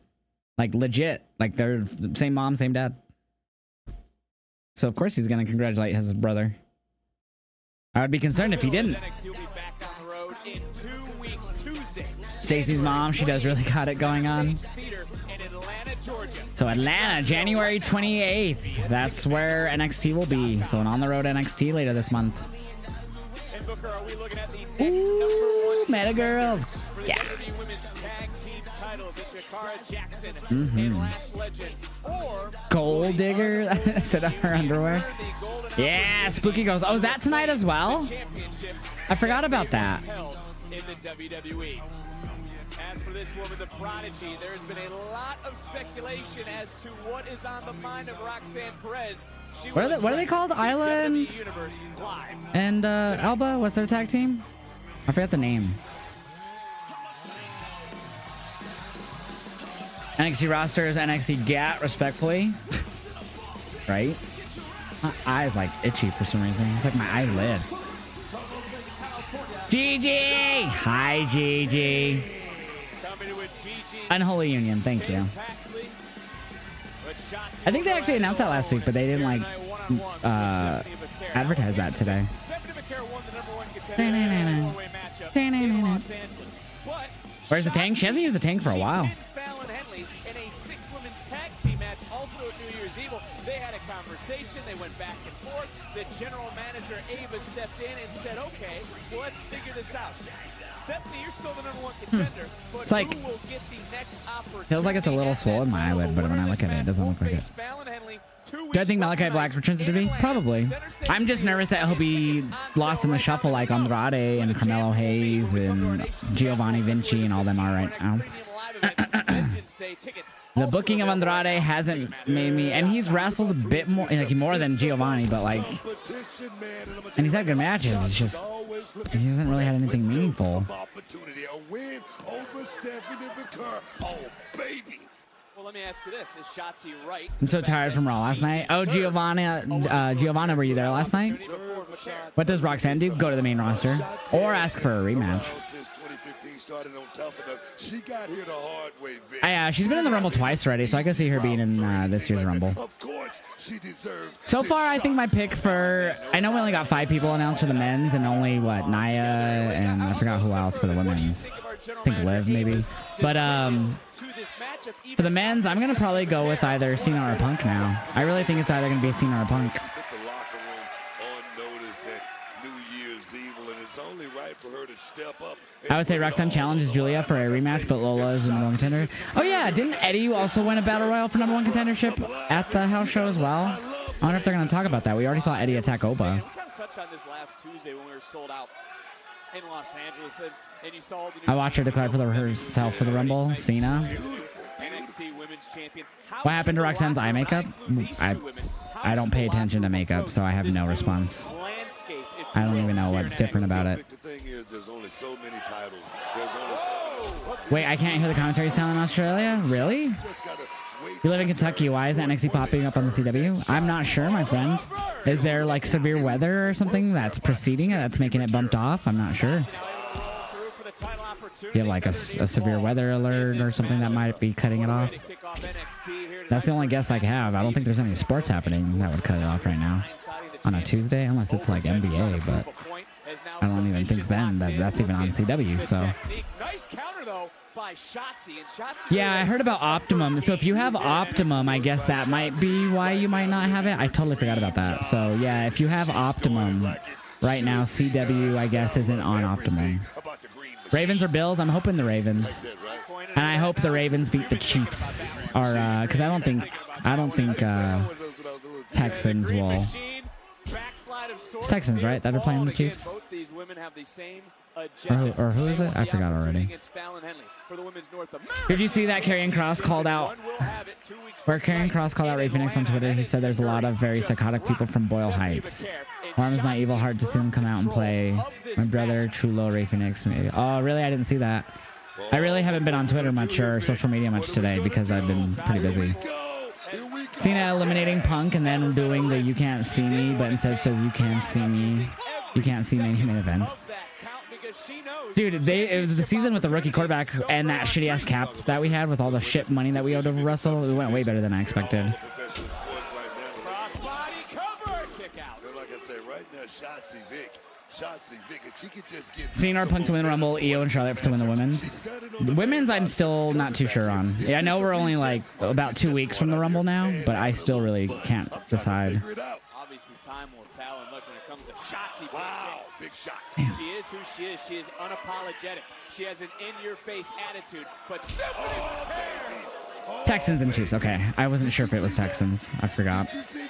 Like, legit. Like, they're same mom, same dad. So, of course he's going to congratulate his brother. I would be concerned if he didn't. Stacey's mom, she does really got it going on. So Atlanta, January 28th. That's where NXT will be. So an on-the-road NXT later this month. Ooh, Meta Girls. Yeah. Jakara Jackson, a Lash legend, or Gold digger. Sit on her underwear. Yeah, spooky girls. Oh, is that tonight as well? I forgot about that. held in the WWE. As for this woman, the Prodigy, there has been a lot of speculation as to what is on the mind of Roxanne Perez. What are they called? Island and Alba. What's their tag team? I forgot the name. NXT roster is NXT GAT, respectfully. Right? My eye's like itchy for some reason. It's like my eyelid. GG! Hi, GG. Unholy Union, thank you. I think they actually announced that last week, but they didn't like advertise that today. Where's the tank? She hasn't used the tank for a while. In a 6-women's tag team match, also at New Year's Evil, they had a conversation. They went back and forth. The general manager Ava stepped in and said, "Okay, well, let's figure this out. Stephanie, you're still the #1 contender, but it's like, who will get the next opportunity?" Feels like it's a little swollen my eyelid, but when I look at it, it doesn't look like it. Do I think Malachi Black's returns to be? Probably. I'm just nervous that he'll be lost in the shuffle like Andrade and Carmelo Hayes and Giovanni Vinci and all them are right now. The booking of Andrade hasn't made me, and he's wrestled a bit more, like more than Giovanni, but like, and he's had good matches. It's just he hasn't really had anything meaningful. Well, let me ask you this: is Shotzi right? I'm so tired from Raw last night. Oh, Giovanna, were you there last night? What does Roxanne do? Go to the main roster or ask for a rematch. She's been in the Rumble twice already, so I can see her being in this year's Rumble. So far, I think my pick for... I know we only got 5 people announced for the men's and only, what, Nia and I forgot who else for the women's. I think Liv, maybe. But for the men's, I'm going to probably go with either Cena or Punk now. I really think it's either going to be Cena or Punk. I would say Roxanne challenges Julia for a rematch, but Lola is the #1 contender. Oh yeah, didn't Eddie also win a battle royal for #1 contendership at the house show as well? I wonder if they're going to talk about that. We already saw Eddie attack Oba. We kind of touched on this last Tuesday when we were sold out in Los Angeles, and you saw the I watched her declare for herself for the Rumble. Cena. NXT Women's Champion. What happened to Roxanne's eye makeup? I don't pay attention to makeup, so I have no response. I don't even know what's different about it. Wait, I can't hear the commentary sound in Australia? Really? You live in Kentucky. Why is NXT popping up on the CW? I'm not sure, my friend. Is there like severe weather or something that's preceding it that's making it bumped off? I'm not sure. You have like a severe weather alert or something that might be cutting it off. That's the only guess I have. I don't think there's any sports happening that would cut it off right now on a Tuesday, unless it's like NBA, but I don't even think then that that's even on CW. So yeah, I heard about Optimum. So if you have Optimum, I guess that might be why you might not have it. I totally forgot about that. So yeah, if you have Optimum right now, CW I guess isn't on Optimum. Ravens or Bills? I'm hoping the Ravens, and I hope the Ravens beat the Chiefs. Or because I don't think Texans will. It's Texans, right? That are playing the Chiefs. Or who is it? I forgot already. Did you see that Karrion Kross called out? Where Karrion Kross called out Ray Phoenix on Twitter, he said there's a lot of very psychotic people from Boyle Heights. Warms my evil heart to see them come out and play. My brother, Chulo, Ray Phoenix. Oh, really? I didn't see that. I really haven't been on Twitter much or social media much today because I've been pretty busy. Cena eliminating Punk and then doing the "You can't see me," but instead says "You can't see me." You can't see me in main event. Dude, it was the season with the rookie quarterback and that shitty ass cap that we had with all the shit money that we owed over Russell. It went way better than I expected. Seeing our Punk to win the Rumble, Io and Charlotte to win the women's. The women's, I'm still not too sure on. Yeah, I know we're only like about 2 weeks from the Rumble now, but I still really can't decide. obviously time will tell. And look, when it comes to shots, he Big shot. She is who she is. She is unapologetic. She has an in-your-face attitude, but Stephanie McMahon. Texans and Chiefs. Okay, I wasn't sure if it was Texans. I forgot. Also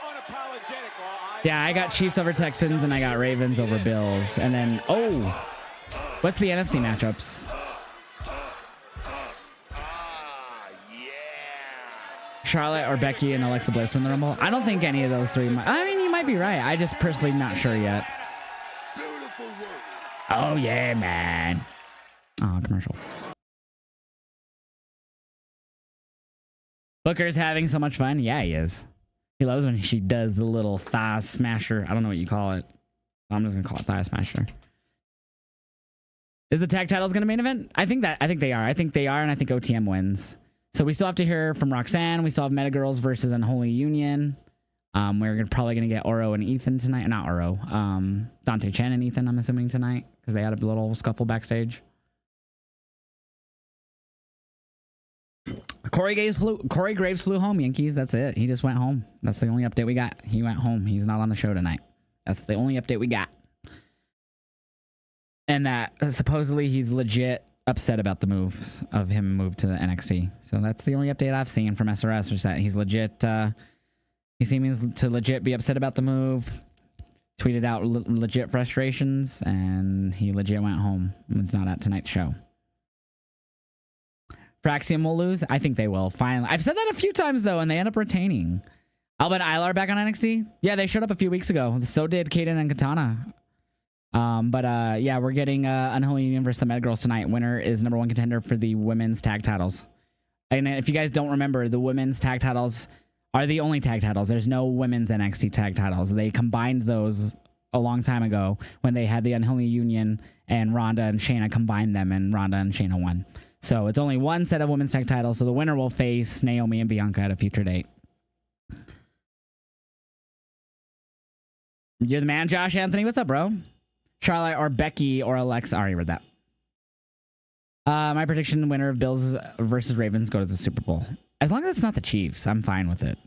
unapologetic. Yeah, I got Chiefs over Texans, and I got Ravens over Bills. And then, what's the NFC matchups? Charlotte or Becky and Alexa Bliss win the Rumble? I don't think any of those three might. I mean, you might be right. I just personally not sure yet. Oh, yeah, man. Oh, commercial. Booker's having so much fun. Yeah, he is. He loves when she does the little thigh smasher. I don't know what you call it. I'm just going to call it thigh smasher. Is the tag titles going to main event? I think they are. I think they are, and I think OTM wins. So we still have to hear from Roxanne. We still have Metagirls versus Unholy Union. We're probably going to get Oro and Ethan tonight. Not Oro. Dante Chen and Ethan, I'm assuming, tonight. Because they had a little scuffle backstage. Corey Graves flew home, Yankees. That's it. He just went home. That's the only update we got. He went home. He's not on the show tonight. That's the only update we got. And that supposedly he's legit upset about the moves of him move to the NXT. So that's the only update I've seen from SRS, is that he's legit. He seems to legit be upset about the move. Tweeted out legit frustrations, and he legit went home. It's not at tonight's show. Fraxium will lose. I think they will. Finally, I've said that a few times though, and they end up retaining. Alba and Ilar back on NXT. Yeah, they showed up a few weeks ago. So did Kaden and Katana. Yeah, we're getting Unholy Union versus the Med Girls tonight. Winner is #1 contender for the women's tag titles. And if you guys don't remember, the women's tag titles are the only tag titles. There's no women's NXT tag titles. They combined those a long time ago when they had the Unholy Union, and Ronda and Shayna combined them, and Ronda and Shayna won. So it's only one set of women's tag titles. So the winner will face Naomi and Bianca at a future date. You're the man, Josh Anthony. What's up, bro? Charlotte or Becky or Alexa. I already read that. My prediction: winner of Bills versus Ravens go to the Super Bowl. As long as it's not the Chiefs, I'm fine with it.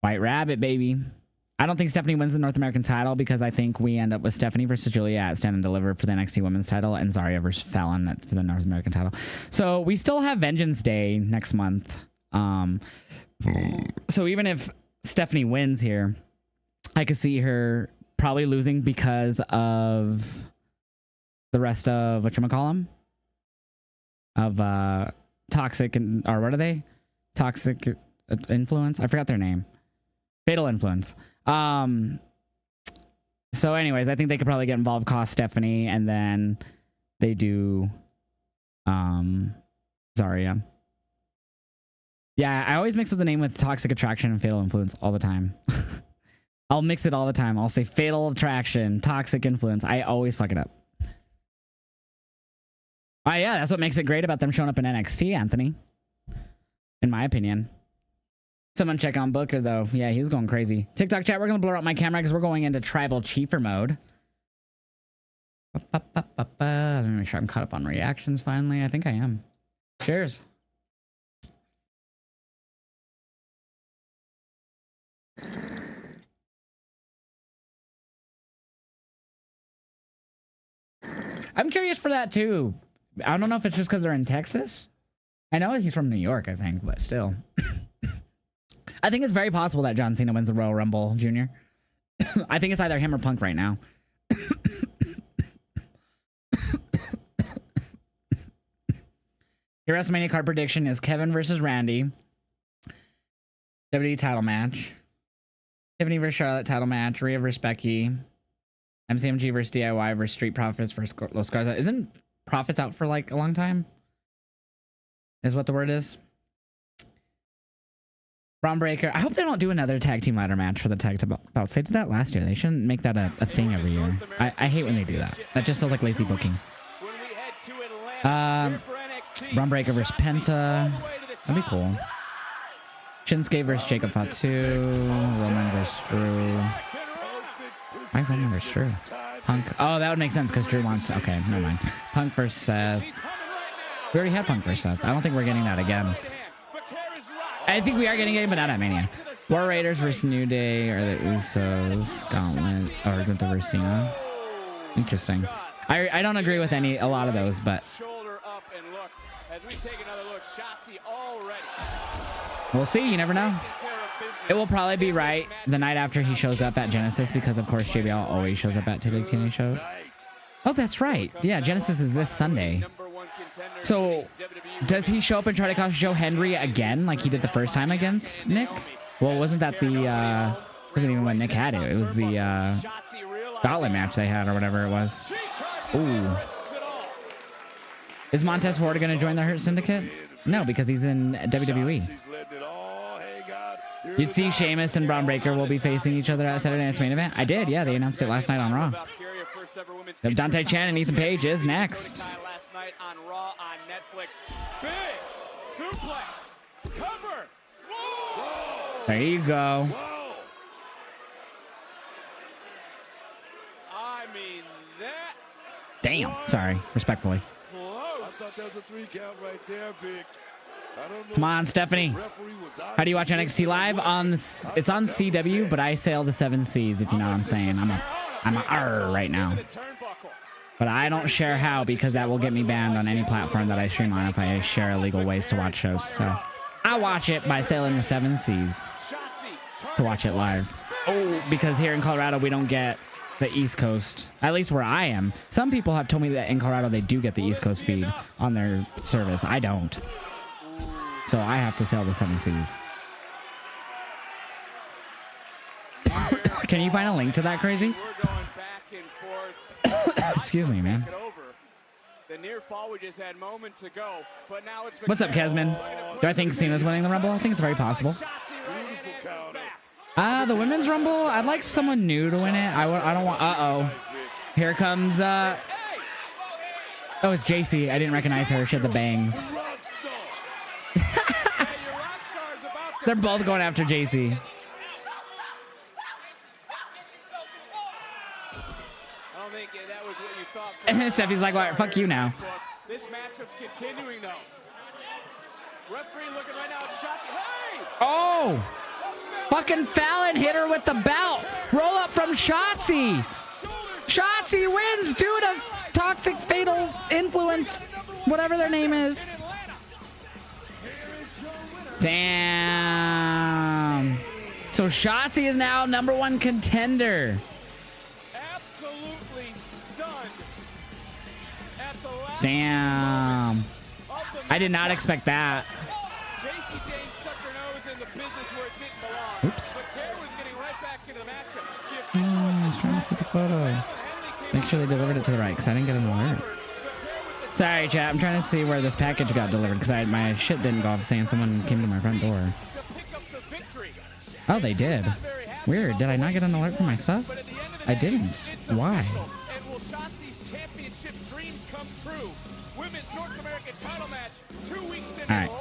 White Rabbit, baby. I don't think Stephanie wins the North American title because I think we end up with Stephanie versus Julia at Stand and Deliver for the NXT Women's title, and Zarya versus Fallon for the North American title. So we still have Vengeance Day next month. So even if Stephanie wins here, I could see her probably losing because of the rest of whatchamacallem of Toxic and, or what are they? Toxic Influence? I forgot their name. Fatal Influence. So anyways, I think they could probably get involved, cost Stephanie, and then they do Zarya. Yeah, I always mix up the name with Toxic Attraction and Fatal Influence all the time. I'll mix it all the time. I'll say Fatal Attraction, Toxic Influence. I always fuck it up. Yeah, that's what makes it great about them showing up in NXT, Anthony. In my opinion. Someone check on Booker, though. Yeah, he was going crazy. TikTok chat, we're going to blur out my camera because we're going into Tribal Chiefer mode. Let me make sure I'm caught up on reactions finally. I think I am. Cheers. I'm curious for that, too. I don't know if it's just because they're in Texas. I know he's from New York, I think, but still. I think it's very possible that John Cena wins the Royal Rumble, Jr. I think it's either him or Punk right now. Your WrestleMania card prediction is Kevin versus Randy. WWE title match. Tiffany versus Charlotte title match. Rhea versus Becky. MCMG versus DIY versus Street Profits versus Los Garza. Isn't Profits out for like a long time? Is what the word is. Braun Breaker. I hope they don't do another tag team ladder match for the tag belts. They did that last year. They shouldn't make that a thing every year. I hate when they do that. That just feels like lazy booking. Braun Breaker versus Penta. That'd be cool. Shinsuke versus Jacob Fatu. Roman versus Drew. Why Roman versus Drew? Punk. Oh, that would make sense because Drew wants. Okay, never mind. Punk versus Seth. We already had Punk versus Seth. I don't think we're getting that again. I think we are getting a, but not at Mania. War Raiders versus New Day or the Usos. Gauntlet or Gunther versus Cena. Interesting. I don't agree with a lot of those, but Shoulder up and look as we take another look. Shotzi already. we'll see. You never know. It will probably be right the night after he shows up at Genesis because, of course, JBL always shows up at Big TNA shows. Oh, that's right. Yeah, Genesis is this Sunday. So, does he show up and try to cost Joe Henry again like he did the first time against Nick? Well, wasn't that the, wasn't even when Nick had it. It was the, gauntlet match they had or whatever it was. Ooh. Is Montez Ford going to join the Hurt Syndicate? No, because he's in WWE. You'd see Sheamus and Braun Breaker will be facing each other at Saturday Night's Main Event. I did, yeah. They announced it last night on Raw. Dante Chen and Ethan Page is next. Last night on Raw on Netflix. Big suplex. Cover. Whoa! There you go. Whoa! I mean that. Damn. Sorry. Respectfully. Close. I thought that was a 3 count right there, Vic. I don't know. Come on, Stephanie. How do you watch NXT Live? It's on CW, but I sail the 7 seas, if you know what I'm saying. I'm a R right now. But I don't share how because that will get me banned on any platform that I stream on if I share illegal ways to watch shows. So I watch it by sailing the 7 seas to watch it live. Oh, because here in Colorado, we don't get the East Coast, at least where I am. Some people have told me that in Colorado, they do get the East Coast feed on their service. I don't. So I have to sail the 7 seas. Can you find a link to that, Crazy? We're going back and forth. Excuse me, man. The near fall we just had moments ago, but now it's What's up, Kesman? Do I think Cena's winning the Rumble? I think it's very possible. The Women's Rumble, I'd like someone new to win it. I don't want... Uh-oh. Here comes... Oh, it's JC. I didn't recognize her. She had the bangs. They're both going after JC. I don't think that was what you thought. And then Steffi's like, well, fuck you now. This matchup's continuing, though. Referee looking right now at Shotzi. Hey! Oh! Fucking Fallon hit her with the belt. Roll up from Shotzi. Shotzi wins due to toxic fatal influence, whatever their name is. Damn. So Shotzi is now #1 contender. Absolutely stunned at the last. Damn. I did not expect that. Casey James stuck her nose in the business where it didn't belong. Oops. But Care was getting right back into the matchup. I was trying to see the photo. Make sure they delivered it to the right, because I didn't get an alert. Sorry, chat. I'm trying to see where this package got delivered, because my shit didn't go off saying someone came to my front door. Oh, they did. Weird. Did I not get an alert for my stuff? I didn't. Why? And will Shotzi's championship dreams come true? Women's North American title match 2 weeks in All right.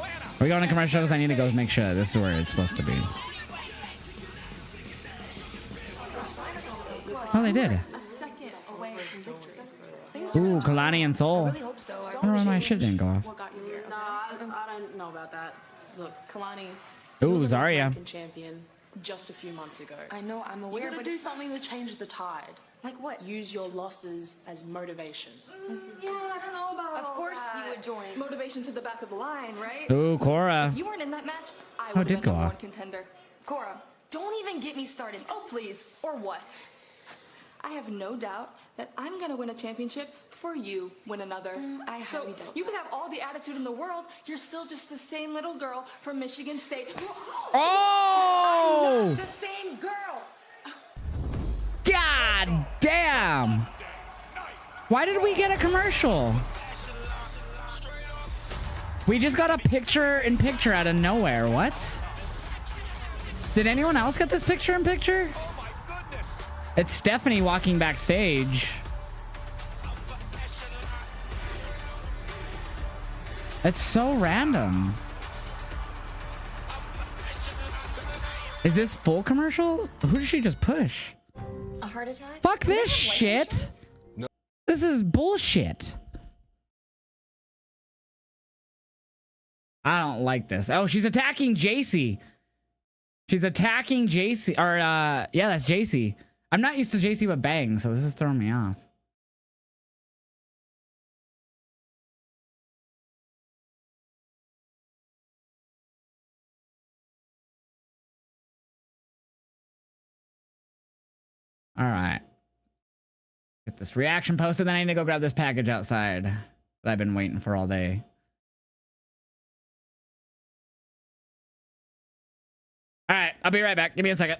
We're going to commercials. I need to go make sure this is where it's supposed to be. Oh, they did. A second away from victory. Ooh, Kalani and Soul. I really hope so. I don't know why my shit didn't go off. What got you here? Nah, I don't know about that. Look, Kalani. Ooh, Zarya. Champion just a few months ago. I know, I'm aware, You gotta but do it's something to change the tide. like what? Use your losses as motivation. Yeah, I don't know about Of all course that. you would join. Motivation to the back of the line, right? Ooh, Cora. If you weren't in that match, I Oh, would it have did been go the off. #1 contender. Cora, don't even get me started. Oh, please. Or what? I have no doubt that I'm going to win a championship before you win another. I so highly doubt you can have all the attitude in the world. You're still just the same little girl from Michigan State. Oh! I'm not the same girl. God damn. Why did we get a commercial? We just got a picture-in-picture out of nowhere. What? Did anyone else get this picture-in-picture? It's Stephanie walking backstage. It's so random. Is this full commercial? Who did she just push? A heart attack? Fuck Do they this have life shit. insurance? This is bullshit. I don't like this. Oh, she's attacking JC. She's attacking JC. Or, yeah, that's JC. I'm not used to JC with bangs, so this is throwing me off. All right. Get this reaction posted, then I need to go grab this package outside that I've been waiting for all day. All right, I'll be right back. Give me a second.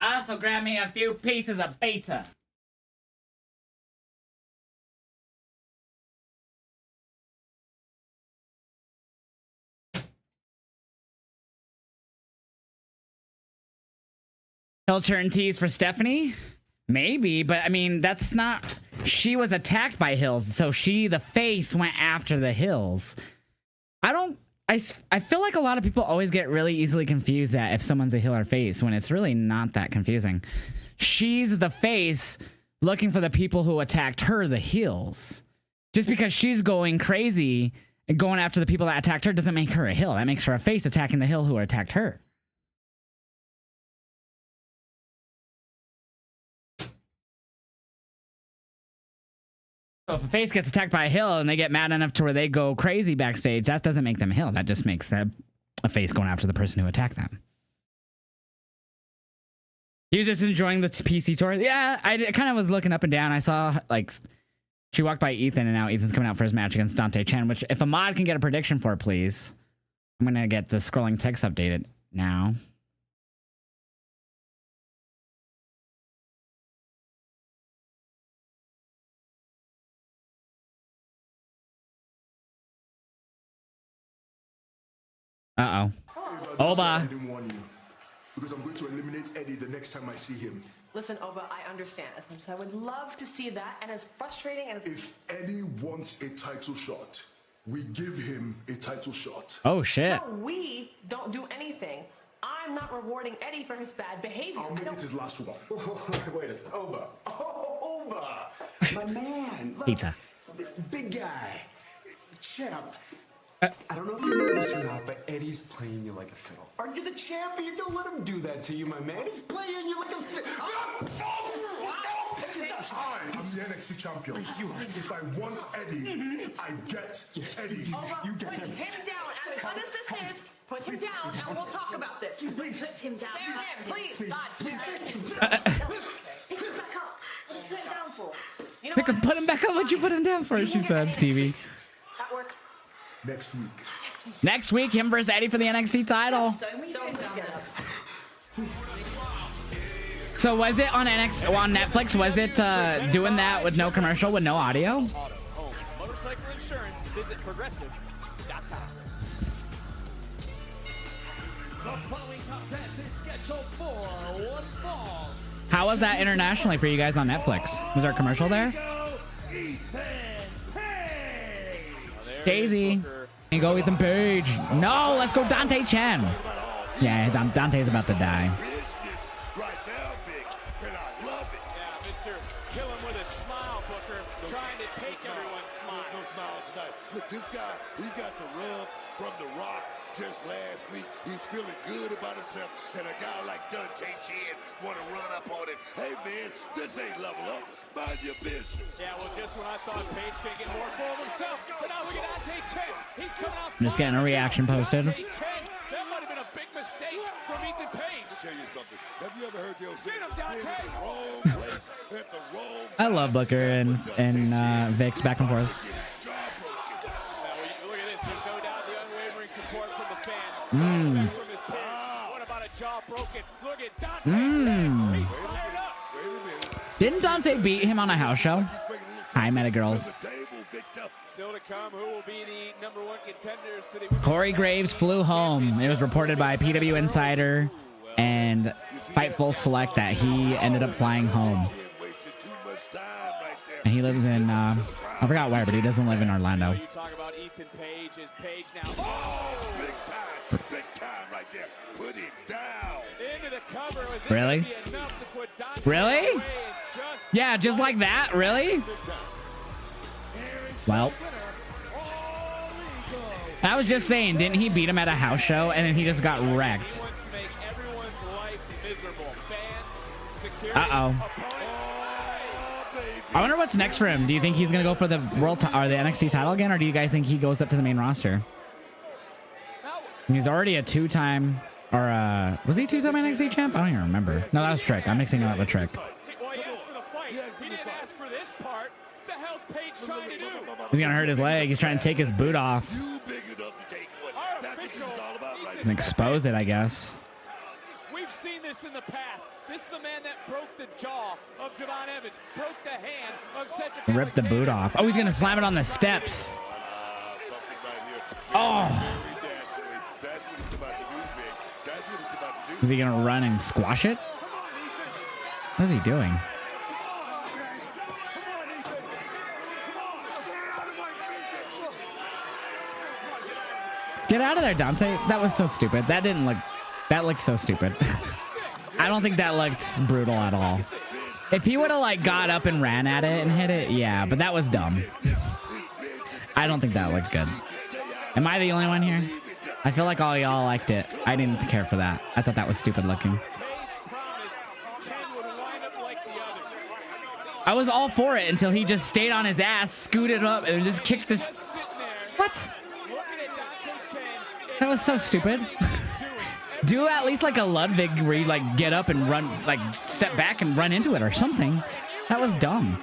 Also grab me a few pieces of pizza. He'll turn tees for Stephanie? Maybe, but I mean, that's not... She was attacked by Hills, so she, the face, went after the Hills. I feel like a lot of people always get really easily confused that if someone's a heel or face, when it's really not that confusing. She's the face looking for the people who attacked her, the heels. Just because she's going crazy and going after the people that attacked her doesn't make her a heel. That makes her a face attacking the heel who attacked her. So if a face gets attacked by a heel and they get mad enough to where they go crazy backstage, that doesn't make them a heel. That just makes them a face going after the person who attacked them. He was just enjoying the PC tour. Yeah, I kind of was looking up and down. I saw, like, she walked by Ethan, and now Ethan's coming out for his match against Dante Chen, which, if a mod can get a prediction for, please. I'm going to get the scrolling text updated now. Uh-oh. Oba. I didn't warn you. Because I'm going to eliminate Eddie the next time I see him. Listen, Oba, I understand. As much as I would love to see that, and as frustrating as... If Eddie wants a title shot, we give him a title shot. Oh, shit. No, we don't do anything. I'm not rewarding Eddie for his bad behavior. I'll make it his last one. Wait a second. Oba. Oh, Oba. My man. Look, Pizza. big guy. Champ. I don't know if you know this or not, but Eddie's playing you like a fiddle. Are you the champion? Don't let him do that to you, my man. He's playing you like a fiddle. I'm the NXT champion. If I want Eddie, I get Eddie. You get him. Put him down. As fun as this is, put him down, and we'll talk about this. Please, put him down. Spare him, please. God, spare him. Pick him back up. Put him down for. You know what? Put him back up. What'd you put him down for? She said, Stevie. That work. Next week. Next week, him versus Eddie for the NXT title. So was it on Netflix? Was it doing that with no commercial, with no audio? Motorcycle insurance. Visit progressive.com. The following contest is scheduled for one fall. How was that internationally for you guys on Netflix? Was there a commercial there? Daisy. And go Ethan Page. No, let's go Dante Chen. Yeah, Dante's about to die. Right now, Vic, and I love it. Yeah, Mr. Kill him with a smile, Booker, trying to take everyone's smile. No smile tonight. Look, this guy, he got the rub from The Rock just last week. He's feeling good about himself, and a guy like Dante Chen want to run up on him. Hey, man, this ain't level up. Mind your business. Yeah, well, just when I thought Page could get more full of himself, but now look at Dante Chen. He's coming out. I'm just getting a reaction posted. Dante Chen, that might have been a big mistake from Ethan Page. I'll tell you something. Have you ever heard those Get him, Dante. at the wrong place at the wrong I love Booker and Vic's back and forth. Now, look at this. There's no doubt the unwavering support from the fans. From his pin. What about a jaw broken? Look at Dante Chen. He's fired up. Wait a minute. Didn't Dante beat him on a house show? Hi, Meta Girls. Still to come, who will be the #1 contenders to the Corey Graves flew home. It was reported by PW Insider and Fightful Select that he ended up flying home. And he lives in, I forgot where, but he doesn't live in Orlando. You talk about Ethan Page, is Page now. Big time right there. Put him down. Into the cover. Was Really? it gonna be enough to put Dante Really? away and just Yeah, just like that? Really? Well, I was just saying, didn't he beat him at a house show and then he just got wrecked? He wants to make everyone's life miserable. Fans, security, Uh-oh. opponent. I wonder what's next for him. Do you think he's going to go for the or the NXT title again, or do you guys think he goes up to the main roster? He's already a two-time, or was he two-time NXT champ? I don't even remember. No, that was Trick. I'm mixing it up with Trick. Well, he asked for the fight. He didn't ask for this part. What the hell's Page trying to do? He's going to hurt his leg. He's trying to take his boot off You big enough to take one. That's what this is all about right and expose it, I guess. We've seen this in the past. This is the man that broke the jaw of Javon Evans, broke the hand of Cedric Rip the boot Alexander. off. Oh, he's going to slam it on the steps. something right here. Oh. Very dastardly. That's what he's about to do, Vic. That's what he's about to do. Is he going to run and squash it? What is he doing? Get out of there, Dante. That was so stupid. That didn't look... That looked so stupid. I don't think that looked brutal at all. If he would have, like, got up and ran at it and hit it, yeah, but that was dumb. I don't think that looked good. Am I the only one here? I feel like all y'all liked it. I didn't care for that. I thought that was stupid looking. I was all for it until he just stayed on his ass, scooted up, and just kicked this... What? That was so stupid. Do at least like a Ludwig where you like get up and run, like step back and run into it or something. That was dumb.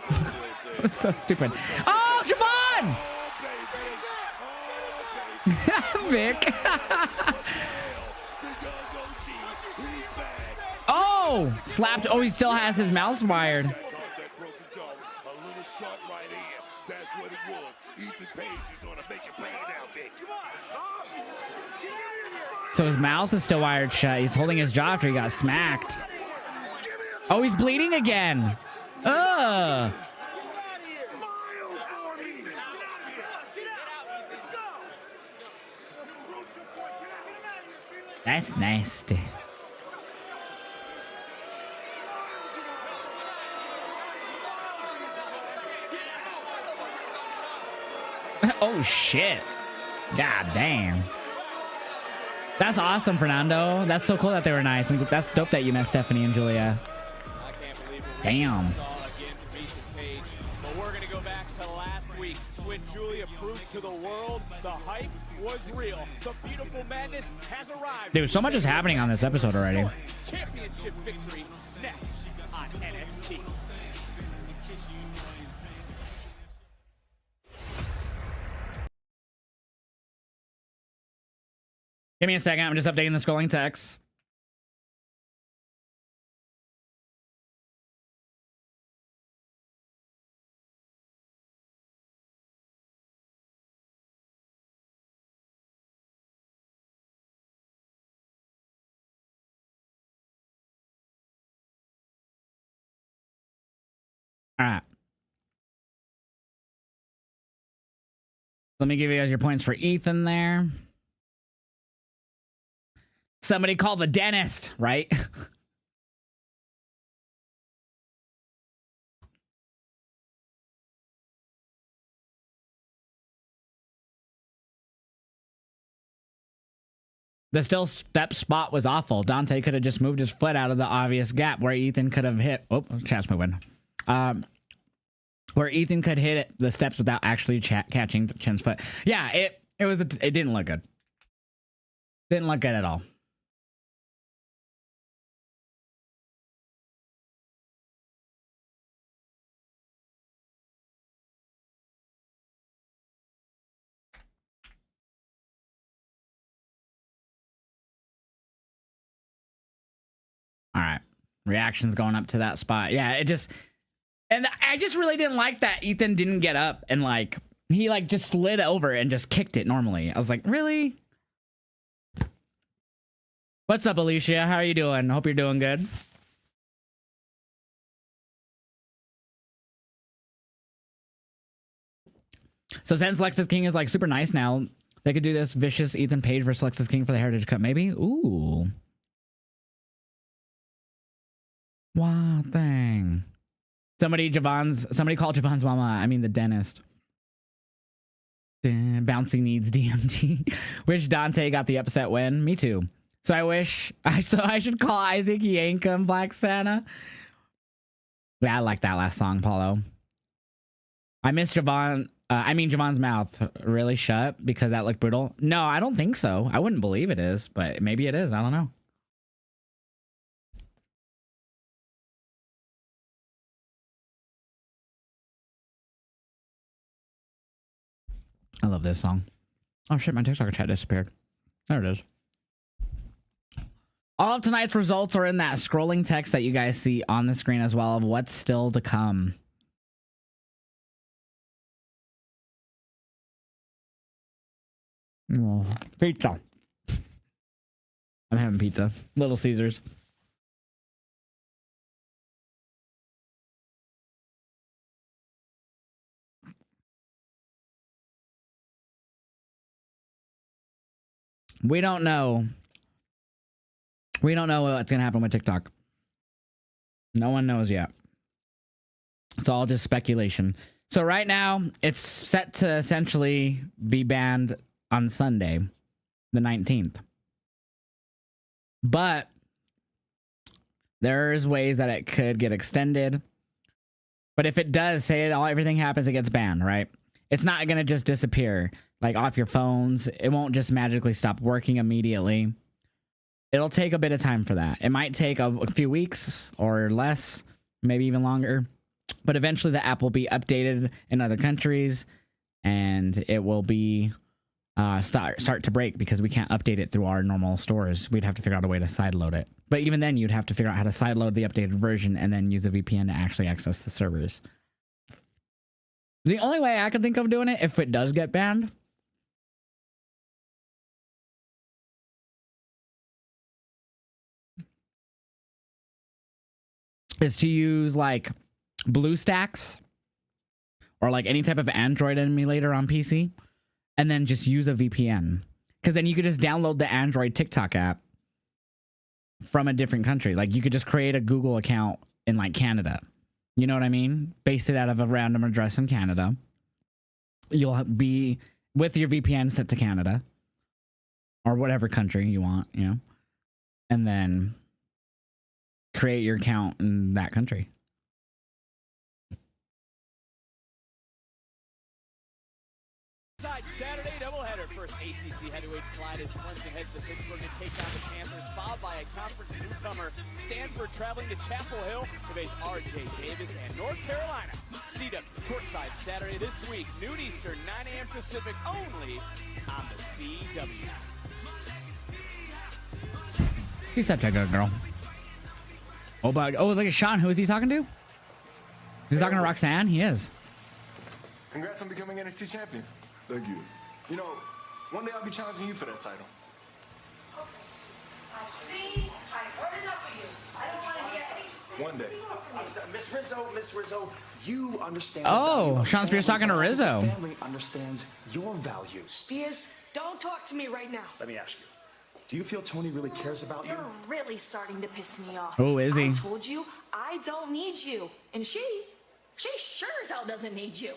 That was so stupid. Oh, Javon! Vic. Oh, slapped. Oh, he still has his mouth wired. That broken jaw, a little short right here. That's what it was. Ethan Page is going to make it pay now, Vic. So his mouth is still wired shut. He's holding his jaw after he got smacked. Oh, he's bleeding again. Ugh. That's nasty. Oh, shit. God damn. That's awesome, Fernando. That's so cool that they were nice. That's dope that you met Stephanie and Julia. I can't believe it. Damn. Again from Ethan Page. But we're going to go back to last week when Julia proved to the world the hype was real. The beautiful madness has arrived. Dude, so much is happening on this episode already. Championship victory next on NXT. Give me a second. I'm just updating the scrolling text. All right. Let me give you guys your points for Ethan there. Somebody call the dentist, right? The still step spot was awful. Dante could have just moved his foot out of the obvious gap where Ethan could have hit. Oh, chat's moving. Where Ethan could hit the steps without actually catching Chen's foot. Yeah, it didn't look good. Didn't look good at all. All right. Reactions going up to that spot. Yeah, it just... And I just really didn't like that Ethan didn't get up and, like, he, like, just slid over and just kicked it normally. I was like, really? What's up, Alicia? How are you doing? Hope you're doing good. So since Lexus King is, like, super nice now, they could do this vicious Ethan Page versus Lexus King for the Heritage Cup, maybe? Ooh. Wow, dang. Somebody called Javon's mama. I mean, the dentist. Bouncy needs DMT. Wish Dante got the upset win. Me too. So I should call Isaac Yankum Black Santa. Yeah, I like that last song, Paulo. I miss Javon. Javon's mouth really shut because that looked brutal. No, I don't think so. I wouldn't believe it is, but maybe it is. I don't know. I love this song. Oh shit, my TikTok chat disappeared. There it is. All of tonight's results are in that scrolling text that you guys see on the screen as well of what's still to come. Oh, pizza. I'm having pizza. Little Caesars. We don't know. We don't know what's going to happen with TikTok. No one knows yet. It's all just speculation. So right now, it's set to essentially be banned on Sunday, the 19th. But there's ways that it could get extended. But if it does, say everything happens, it gets banned, right? It's not going to just disappear. Like off your phones. It won't just magically stop working immediately. It'll take a bit of time for that. It might take a few weeks or less, maybe even longer. But eventually the app will be updated in other countries and it will be start to break because we can't update it through our normal stores. We'd have to figure out a way to sideload it. But even then you'd have to figure out how to sideload the updated version and then use a VPN to actually access the servers. The only way I could think of doing it if it does get banned is to use like BlueStacks or like any type of Android emulator on PC and then just use a VPN. Because then you could just download the Android TikTok app from a different country. Like you could just create a Google account in like Canada. You know what I mean? Base it out of a random address in Canada. You'll be with your VPN set to Canada or whatever country you want, you know, and then create your account in that country. Saturday doubleheader. First ACC heavyweights collide as Clemson heads to Pittsburgh to take down the Panthers, followed by a conference newcomer, Stanford traveling to Chapel Hill to face R.J. Davis and North Carolina. CW courtside Saturday this week, noon Eastern, 9 a.m. Pacific, only on the CW. He's such a good girl. Oh, but look at Sean. Who is he talking to? He's talking to Roxanne? He is. Congrats on becoming NXT champion. Thank you. You know, one day I'll be challenging you for that title. Okay, see, I've heard enough of you. I don't want to hear any... One day. Miss Rizzo, you understand. Oh, Sean Spears talking to Rizzo. Family understands your values. Spears, don't talk to me right now. Let me ask you. Do you feel Tony really cares about you? You're really starting to piss me off. Oh, is he? I told you I don't need you. And she sure as hell doesn't need you.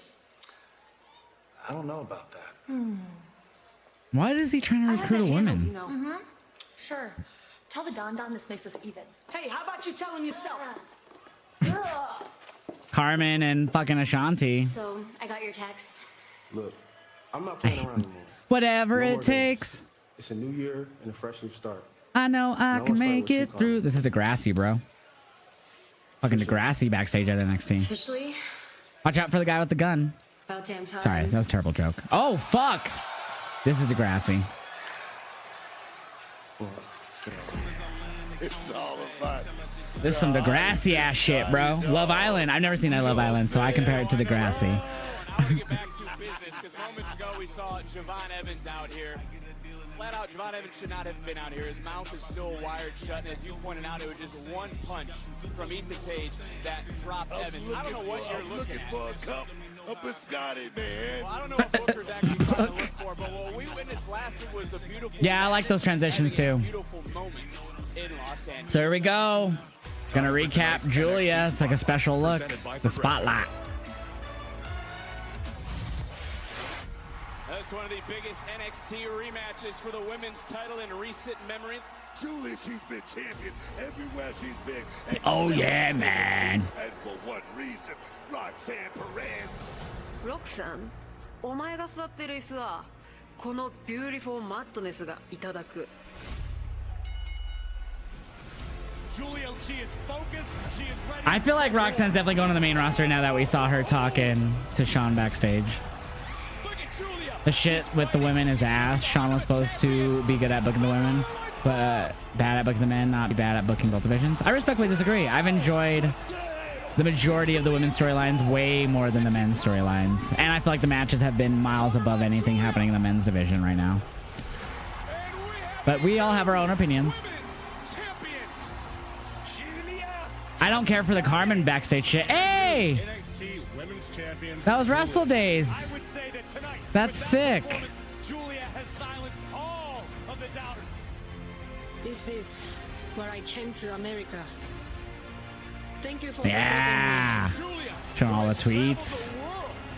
I don't know about that. Why is he trying to recruit a woman? You know. Sure. Tell the Don Don this makes us even. Hey, how about you tell him yourself? Carmen and fucking Ashanti. So, I got your text. Look, I'm not playing around anymore. Whatever No more it takes. games. It's a new year and a fresh new start. I know I Now can let's start make with you, it through. This is Degrassi, bro. Fucking Degrassi backstage at NXT. Officially, Watch out for the guy with the gun. about damn time. Sorry, that was a terrible joke. Oh, fuck. This is Degrassi. It's all about. This is some Degrassi ass shit, bro. Love Island. I've never seen that Love Island, so I compare it to Degrassi. I want to get back to business because moments ago we saw Javon Evans out here. Flat out, Javon Evans should not have been out here. His mouth is still wired shut, and as you pointed out, it was just one punch from Ethan Page that dropped Evans. I don't know what you're looking at. For a cup of biscotti, man. Well, I don't know what Booker's actually trying to look for, but what we witnessed last week was the beautiful. Yeah, I like those transitions too. Beautiful moments in Los Angeles. So here we go. Gonna recap Julia. It's like a special look. The spotlight. That's one of the biggest NXT rematches for the women's title in recent memory. Julia, she's been champion everywhere she's been. Oh yeah, man. And for one reason, Roxanne Perez. ロクさん、お前が座ってる椅子はこのビューティフルマットネスがいただく。 Julia, she is focused. She is ready. I feel like Roxanne's definitely going to the main roster now that we saw her talking to Sean backstage. Look at Julia. The shit with the women is ass. Sean was supposed to be good at booking the women, but bad at booking the men, not be bad at booking both divisions. I respectfully disagree. I've enjoyed the majority of the women's storylines way more than the men's storylines. And I feel like the matches have been miles above anything happening in the men's division right now. But we all have our own opinions. I don't care for the Carmen backstage shit. Hey! That was Wrestle Days. That's sick. Julia has silenced all of the doubters. This is where I came to America. Thank you for Yeah. Showing all the tweets.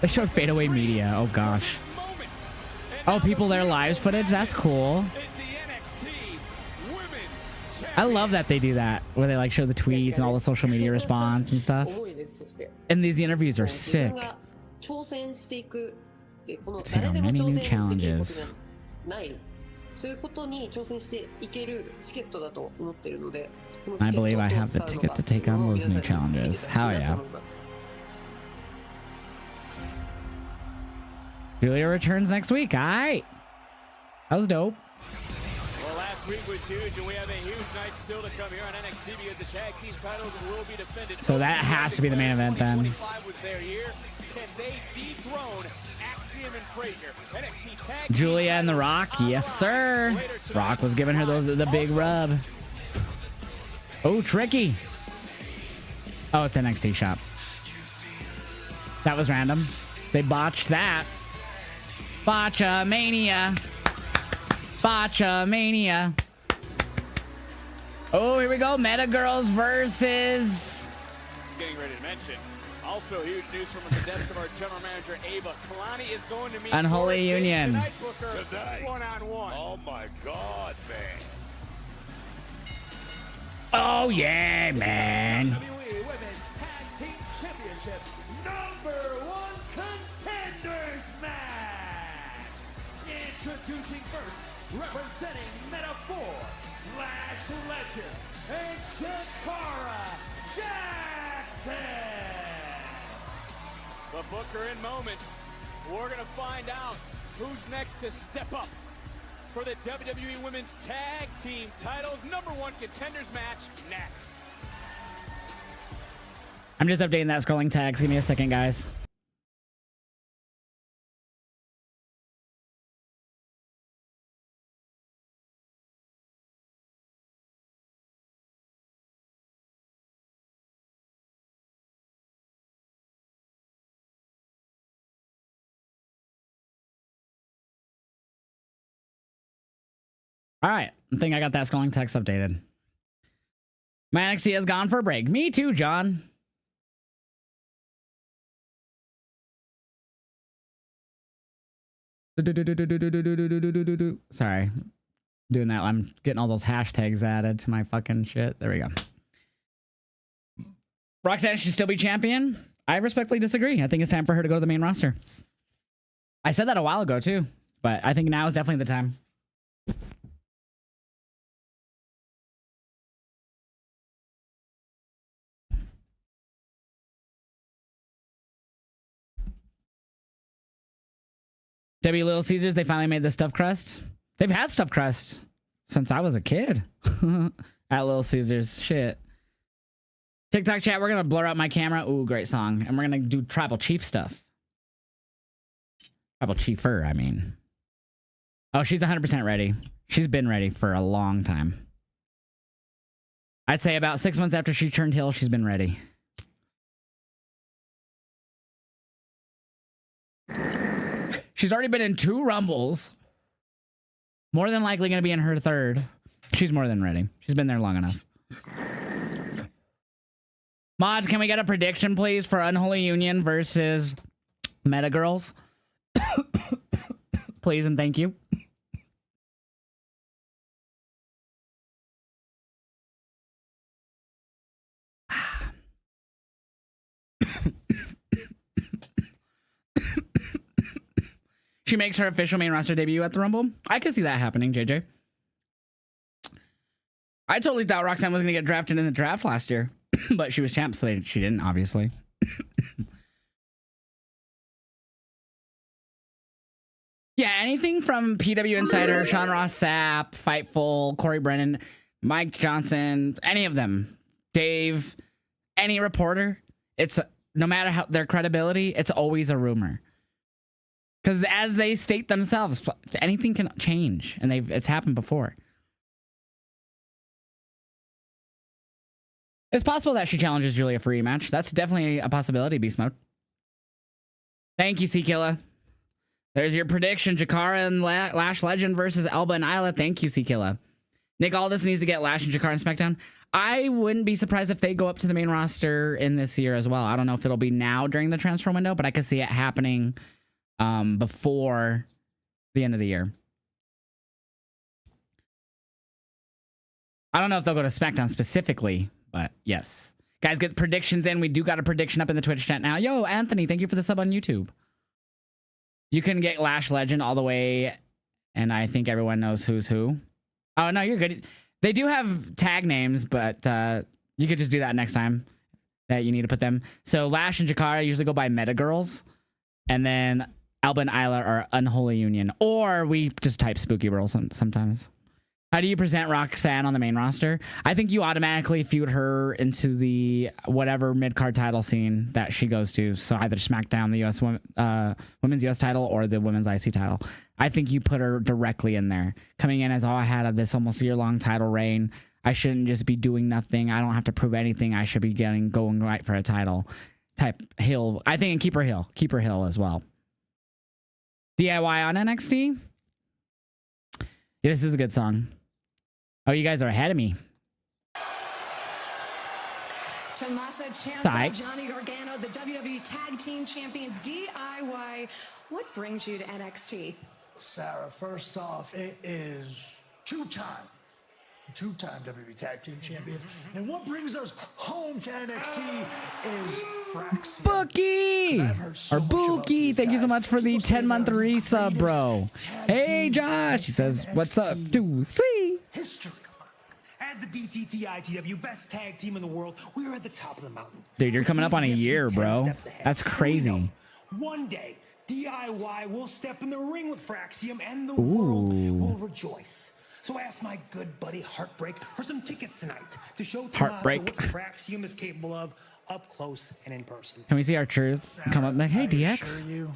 They showed fadeaway media. Oh gosh. Oh, people their lives footage. That's cool. I love that they do that, where they like show the tweets and all the social media response and stuff. And these interviews are sick. Take on many new challenges. I believe I have the ticket to take on those new challenges. Hell yeah. Julia returns next week. Aight. That was dope. Well, last week was huge, and we have a huge night still to come here on NXT because the tag team titles will be defended. So that has to be the main event then. 2025 was their year. Can they dethrone Axiom and Frazier? NXT tag Julia and The Rock. Yes, sir. Rock was giving her the big rub. Oh, tricky. Oh, it's NXT shop. That was random. They botched that. Botchamania. Botchamania. Oh, here we go. Meta Girls versus... Just getting ready to mention. Also, huge news from the desk of our general manager, Ava. Kalani is going to meet Unholy Union. Tonight, Booker, one-on-one. Oh my God, man. Oh, yeah, man. WWE Women's Tag Team Championship #1 Contenders match. Introducing first, representing Metaphor, Lash Legend, and Chikara Jackson. But Booker, in moments, we're going to find out who's next to step up for the WWE Women's Tag Team titles. #1 Contenders match next. I'm just updating that scrolling text. Give me a second, guys. All right, I think I got that scrolling text updated. My NXT has gone for a break. Me too, John. Sorry. Doing that. I'm getting all those hashtags added to my fucking shit. There we go. Roxanne should still be champion. I respectfully disagree. I think it's time for her to go to the main roster. I said that a while ago too, but I think now is definitely the time. Little Caesars, they finally made the stuffed crust. They've had stuffed crust since I was a kid at Little Caesars. Shit. TikTok chat, we're going to blur out my camera. Ooh, great song. And we're going to do Tribal Chief stuff. Tribal Chiefer, I mean. Oh, she's 100% ready. She's been ready for a long time. I'd say about 6 months after she turned heel, she's been ready. She's already been in 2 Rumbles. More than likely going to be in her 3rd. She's more than ready. She's been there long enough. Mods, can we get a prediction, please, for Unholy Union versus Meta Girls? Please and thank you. She makes her official main roster debut at the Rumble. I could see that happening, JJ. I totally thought Roxanne was going to get drafted in the draft last year, but she was champ, so she didn't, obviously. Yeah, anything from PW Insider, Sean Ross Sapp, Fightful, Corey Brennan, Mike Johnson, any of them, Dave, any reporter, it's no matter how their credibility, it's always a rumor. Because as they state themselves, anything can change, and it's happened before. It's possible that she challenges Julia for a rematch. That's definitely a possibility, Beast Mode. Thank you, C-Killa. There's your prediction. Jakara and Lash Legend versus Elba and Isla. Thank you, C-Killa. Nick Aldis needs to get Lash and Jakara in SmackDown. I wouldn't be surprised if they go up to the main roster in this year as well. I don't know if it'll be now during the transfer window, but I could see it happening before the end of the year. I don't know if they'll go to SmackDown specifically, but yes. Guys, get predictions in. We do got a prediction up in the Twitch chat now. Yo, Anthony, thank you for the sub on YouTube. You can get Lash Legend all the way, and I think everyone knows who's who. Oh, no, you're good. They do have tag names, but you could just do that next time that you need to put them. So Lash and Jakara usually go by Meta Girls, and then Alba and Isla are Unholy Union, or we just type Spooky Girl sometimes. How do you present Roxanne on the main roster? I think you automatically feud her into the whatever mid-card title scene that she goes to. So either SmackDown, the US Women's US title, or the Women's IC title. I think you put her directly in there. Coming in as, oh, I had this almost year-long title reign. I shouldn't just be doing nothing. I don't have to prove anything. I should be going right for a title. Type heel. I think, and keep her heel. Keep her heel as well. DIY on NXT? Yeah, this is a good song. Oh, you guys are ahead of me. Tommaso Ciampa, Johnny Gargano, the WWE Tag Team Champions, DIY. What brings you to NXT? Sarah, first off, it is two-time WWE Tag Team Champions. And what brings us home to NXT is Fraxia. Bookie! Or Bookie, thank you so much for the 10-month resub, bro. Hey, Josh! He says, what's up? 2-3. History. As the BTT ITW best tag team in the world, we are at the top of the mountain. Dude, you're coming up on a year, bro. That's crazy. One day, DIY will step in the ring with Fraxium and the world will rejoice. So I asked my good buddy Heartbreak for some tickets tonight to show Tommaso what Fraxium is capable of up close and in person. Can we see our truths come up like, hey, DX? Assure you,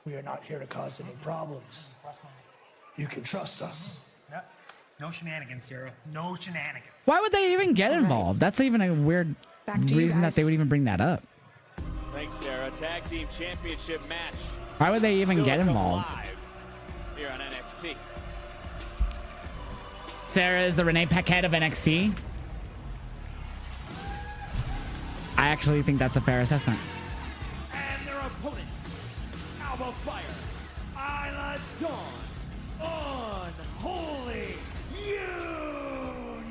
we are not here to cause any problems. You can trust us. No shenanigans, Sarah. No shenanigans. Why would they even get involved? That's even a weird reason that they would even bring that up. Thanks, Sarah. Tag Team Championship match. Why would they even get involved? Live here on NXT. Sarah is the Renee Paquette of NXT. I actually think that's a fair assessment. And their opponent, Alba Fire, Isla Dawn, Unholy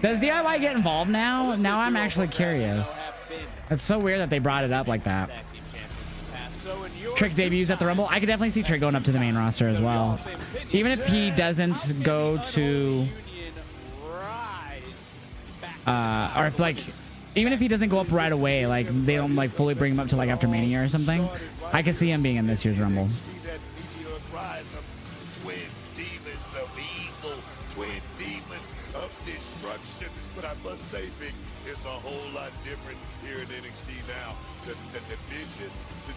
Does DIY get involved now? Now I'm actually curious. It's so weird that they brought it up like that. Trick debuts at the Rumble. I could definitely see Trick going up to the main roster as well. Even if he doesn't go to... or if like... Even if he doesn't go up right away, like they don't like fully bring him up to like after Mania or something, I could see him being in this year's Rumble. But I must say, Vic, it's a whole lot different here in NXT now. The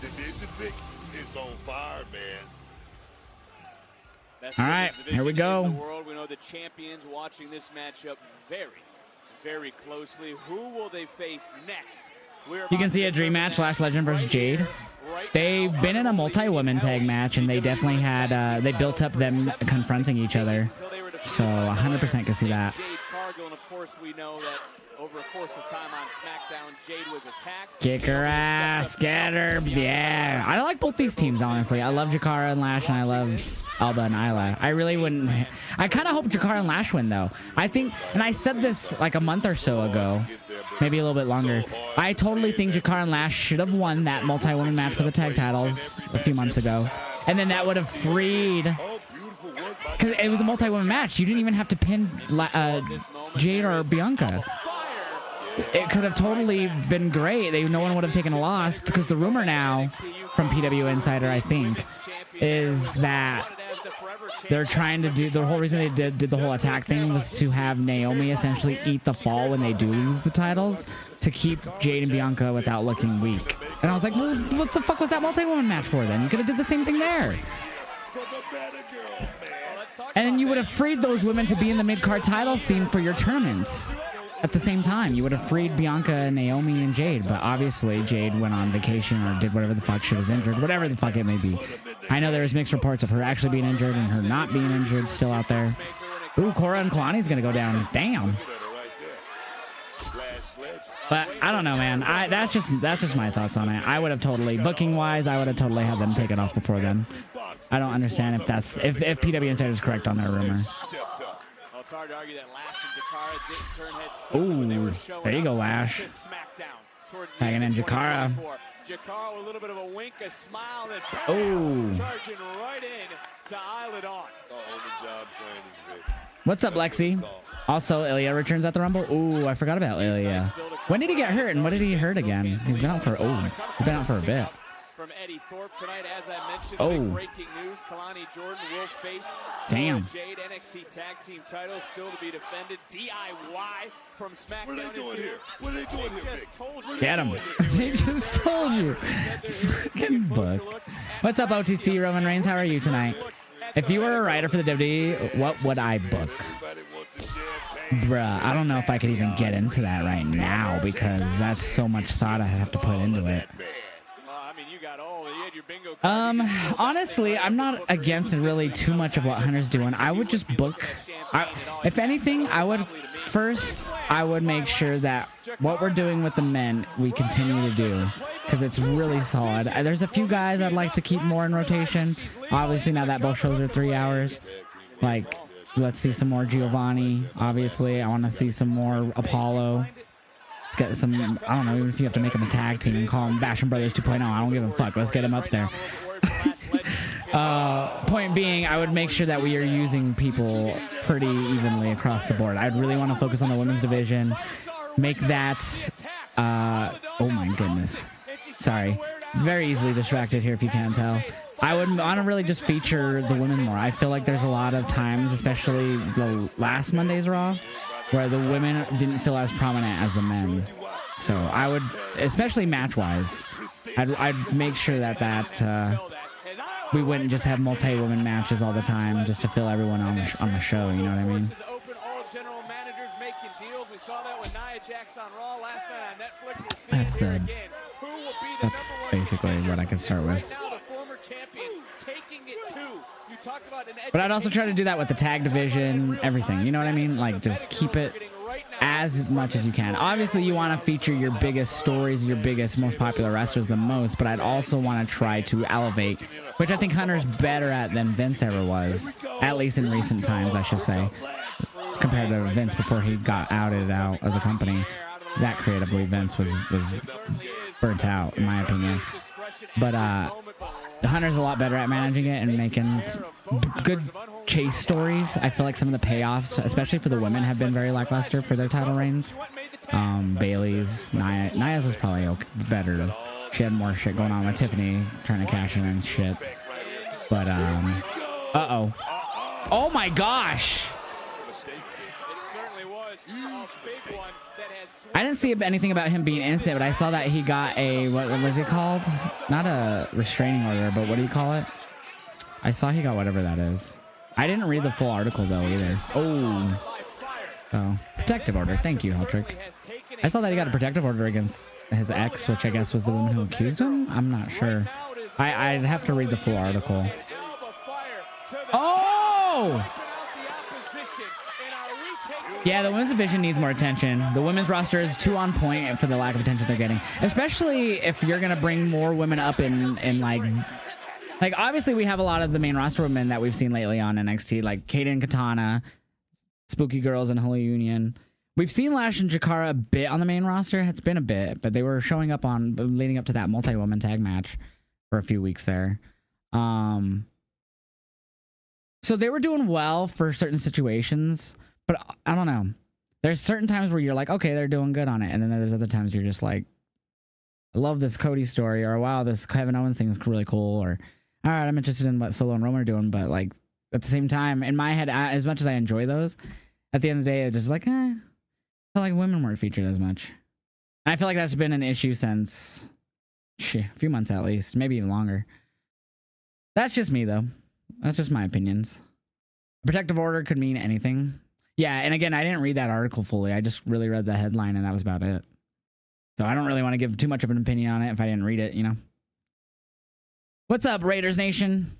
division, Vic, is on fire, man. All right, here we go. We know the champions watching this matchup very closely. Who will they face next? You can see a dream match, Lash Legend versus Jade. They've been in a multi-woman tag match, and they definitely had, they built up them confronting each other. So 100% can see that. Jade Cargill, and of course we know that over a course of time on SmackDown, Jade was attacked. Kick her ass, get her, yeah. I like both these teams, honestly. I love Jakara and Lash, and I love Alba and Isla. I really wouldn't... I kind of hope Jakara and Lash win, though. I think, and I said this like a month or so ago, maybe a little bit longer. I totally think Jakara and Lash should have won that multi-woman match for the tag titles a few months ago. And then that would have freed... Because it was a multi-woman match. You didn't even have to pin Jade or Bianca. It could have totally been great. No one would have taken a loss, because the rumor now from PW Insider, I think, is that they're trying to do... The whole reason they did the whole attack thing was to have Naomi essentially eat the fall when they do lose the titles, to keep Jade and Bianca without looking weak. And I was like, well, what the fuck was that multi-woman match for then? You could have did the same thing there. And then you would have freed those women to be in the mid-card title scene for your tournaments at the same time. You would have freed Bianca, Naomi, and Jade. But obviously, Jade went on vacation or did whatever the fuck. She was injured. Whatever the fuck it may be. I know there was mixed reports of her actually being injured and her not being injured still out there. Ooh, Cora and Kalani's going to go down. Damn. But I don't know, man. That's just my thoughts on it. I would have totally, booking-wise, I would have totally had them take it off before then. I don't understand if that's if PW Insider is correct on their rumor. It's hard to argue that Lash and Jakara didn't turn heads quick when they were showing there you go, up Lash. to SmackDown towards the Tagging in end of Jakara. 2024. Jakara with a little bit of a wink, a smile, and Oh. charging right in to Isla Dawn. What's up, Lexi? Also, Ilya returns at the Rumble. Ooh, I forgot about Ilya. When did he get hurt, and what did he hurt again? He's been out for a bit. From Eddie Thorpe tonight, as I mentioned, big breaking news. Kalani Jordan will face Damn. Jade NXT Tag Team titles still to be defended. DIY from SmackDown. What are they doing here? What are they doing here, Vic? Get him. They just told you. Fucking book. What's up, OTC Roman Reigns? How are you tonight? If you were a writer for the WWE, what would I book? Bruh, I don't know if I could even get into that right now, because that's so much thought I have to put into it. Honestly, I'm not against really too much of what Hunter's doing. I would just book... if anything, I would make sure that what we're doing with the men, we continue to do, because it's really solid. There's a few guys I'd like to keep more in rotation. Obviously, now that both shows are 3 hours. Like, let's see some more Giovanni. Obviously, I want to see some more Apollo. Let's get some, I don't know, even if you have to make them a tag team and call them Basham Brothers 2.0, I don't give a fuck. Let's get them up there. Point being, I would make sure that we are using people pretty evenly across the board. I'd really want to focus on the women's division. Make that, oh my goodness. Sorry. Very easily distracted here, if you can't tell. I would want to really just feature the women more. I feel like there's a lot of times, especially the last Monday's Raw, where the women didn't feel as prominent as the men. So I would, especially match-wise, I'd make sure that we wouldn't just have multi-women matches all the time just to fill everyone on the show, you know what I mean? That's basically what I could start with. But I'd also try to do that with the tag division, everything, you know what I mean? Like, just keep it as much as you can. Obviously, you want to feature your biggest stories, your biggest, most popular wrestlers the most, but I'd also want to try to elevate, which I think Hunter's better at than Vince ever was, at least in recent times, I should say. compared to Vince before he got outed out of the company. That creatively, Vince was burnt out, in my opinion. But Hunter's a lot better at managing it and making good chase stories. I feel like some of the payoffs, especially for the women, have been very lackluster for their title reigns. Bailey's, Nia's was probably better. She had more shit going on with Tiffany trying to cash in and shit. But uh-oh. Oh my gosh. I didn't see anything about him being innocent, but I saw that he got a, what was it called? Not a restraining order, but what do you call it? I saw he got whatever that is. I didn't read the full article though either. Oh, protective order. Thank you, Heltrick. I saw that he got a protective order against his ex, which I guess was the woman who accused him. I'm not sure. I'd have to read the full article. Oh! Yeah, the women's division needs more attention. The women's roster is too on point for the lack of attention they're getting. Especially if you're going to bring more women up in like obviously we have a lot of the main roster women that we've seen lately on NXT, like Kaden Katana, Spooky Girls, and Holy Union. We've seen Lash and Jakara a bit on the main roster. It's been a bit, but they were showing up on leading up to that multi-woman tag match for a few weeks there. So they were doing well for certain situations, but I don't know. There's certain times where you're like, okay, they're doing good on it. And then there's other times you're just like, I love this Cody story, or wow, this Kevin Owens thing is really cool, or all right, I'm interested in what Solo and Roman are doing. But like at the same time, in my head, as much as I enjoy those, at the end of the day, it's just like, I feel like women weren't featured as much. And I feel like that's been an issue since a few months at least, maybe even longer. That's just me though. That's just my opinions. A protective order could mean anything. Yeah, and again, I didn't read that article fully. I just really read the headline and that was about it. So I don't really want to give too much of an opinion on it if I didn't read it, you know. What's up, Raiders Nation?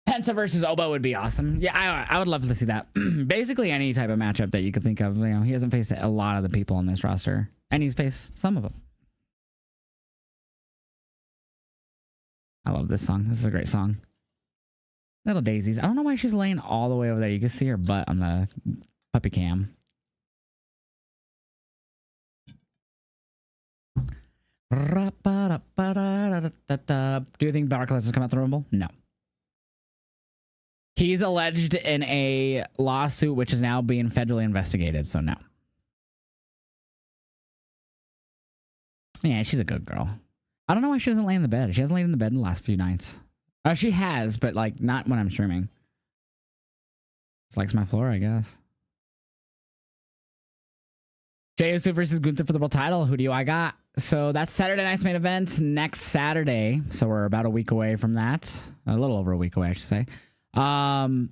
Penta versus Oba would be awesome. Yeah, I would love to see that. Basically any type of matchup that you could think of. You know, he hasn't faced a lot of the people on this roster, and he's faced some of them. I love this song. This is a great song. Little Daisies. I don't know why she's laying all the way over there. You can see her butt on the puppy cam. Do you think Brock Lesnar's come out the Rumble? No. He's alleged in a lawsuit which is now being federally investigated, so no. Yeah, she's a good girl. I don't know why she doesn't lay in the bed. She hasn't laid in the bed in the last few nights. She has, but like not when I'm streaming. It's likes my floor, I guess. Jey Uso versus Gunther for the world title. Who do I got? So that's Saturday night's main event next Saturday. So we're about a week away from that. A little over a week away, I should say. I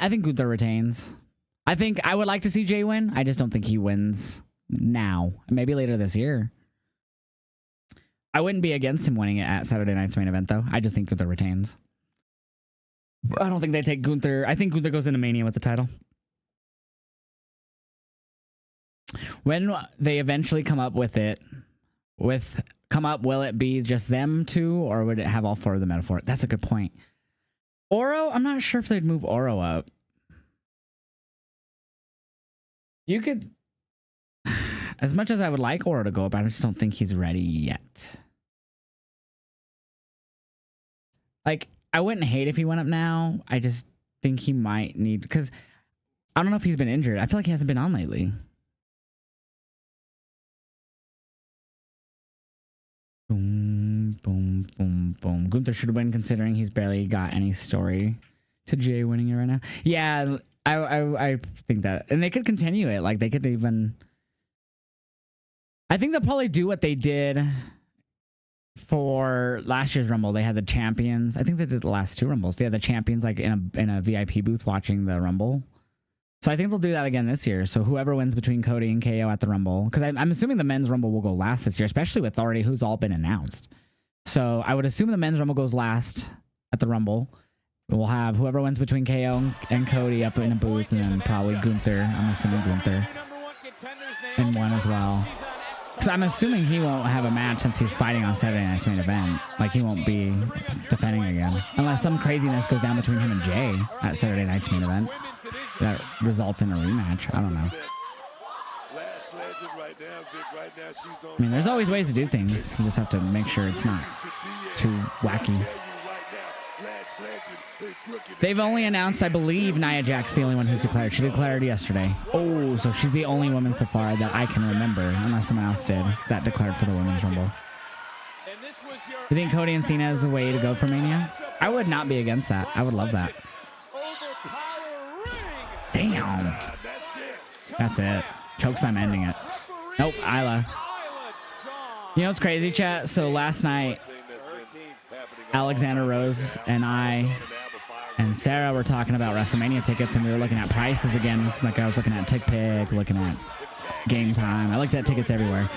think Gunther retains. I think I would like to see Jey win. I just don't think he wins now. Maybe later this year. I wouldn't be against him winning it at Saturday night's main event, though. I just think Gunther retains. I don't think they take Gunther. I think Gunther goes into Mania with the title. When they eventually come up with it, will it be just them two, or would it have all four of the metaphor? That's a good point. Oro, I'm not sure if they'd move Oro up. You could, as much as I would like Oro to go up, I just don't think he's ready yet. Like, I wouldn't hate if he went up now. I just think he might need, because I don't know if he's been injured. I feel like he hasn't been on lately. Boom, boom, boom, boom. Gunther should win considering he's barely got any story to Jey winning it right now. Yeah, I think that. And they could continue it. Like, they could even... I think they'll probably do what they did for last year's Rumble. They had the champions. I think they did the last two Rumbles. They had the champions like in a VIP booth watching the Rumble. So I think they'll do that again this year. So whoever wins between Cody and KO at the Rumble, because I'm assuming the men's Rumble will go last this year, especially with already who's all been announced. So I would assume the men's Rumble goes last at the Rumble. We'll have whoever wins between KO and Cody up in a booth, and then probably Gunther. I'm assuming Gunther in one as well. Because I'm assuming he won't have a match since he's fighting on Saturday Night's Main Event. Like, he won't be defending again. Unless some craziness goes down between him and Jay at Saturday Night's Main Event. That results in a rematch. I don't know. I mean, there's always ways to do things. You just have to make sure it's not too wacky. They've only announced, I believe, Nia Jax the only one who's declared. She declared yesterday. Oh, so she's the only woman so far that I can remember, unless someone else did, that declared for the Women's Rumble. You think Cody and Cena is a way to go for Mania? I would not be against that. I would love that. Damn. That's it. Chokeslam ending it. Nope, Isla. You know what's crazy, chat? So last night, Alexander Rose and I and Sarah were talking about WrestleMania tickets, and we were looking at prices again. Like, I was looking at TickPick, looking at Game Time. I looked at tickets everywhere.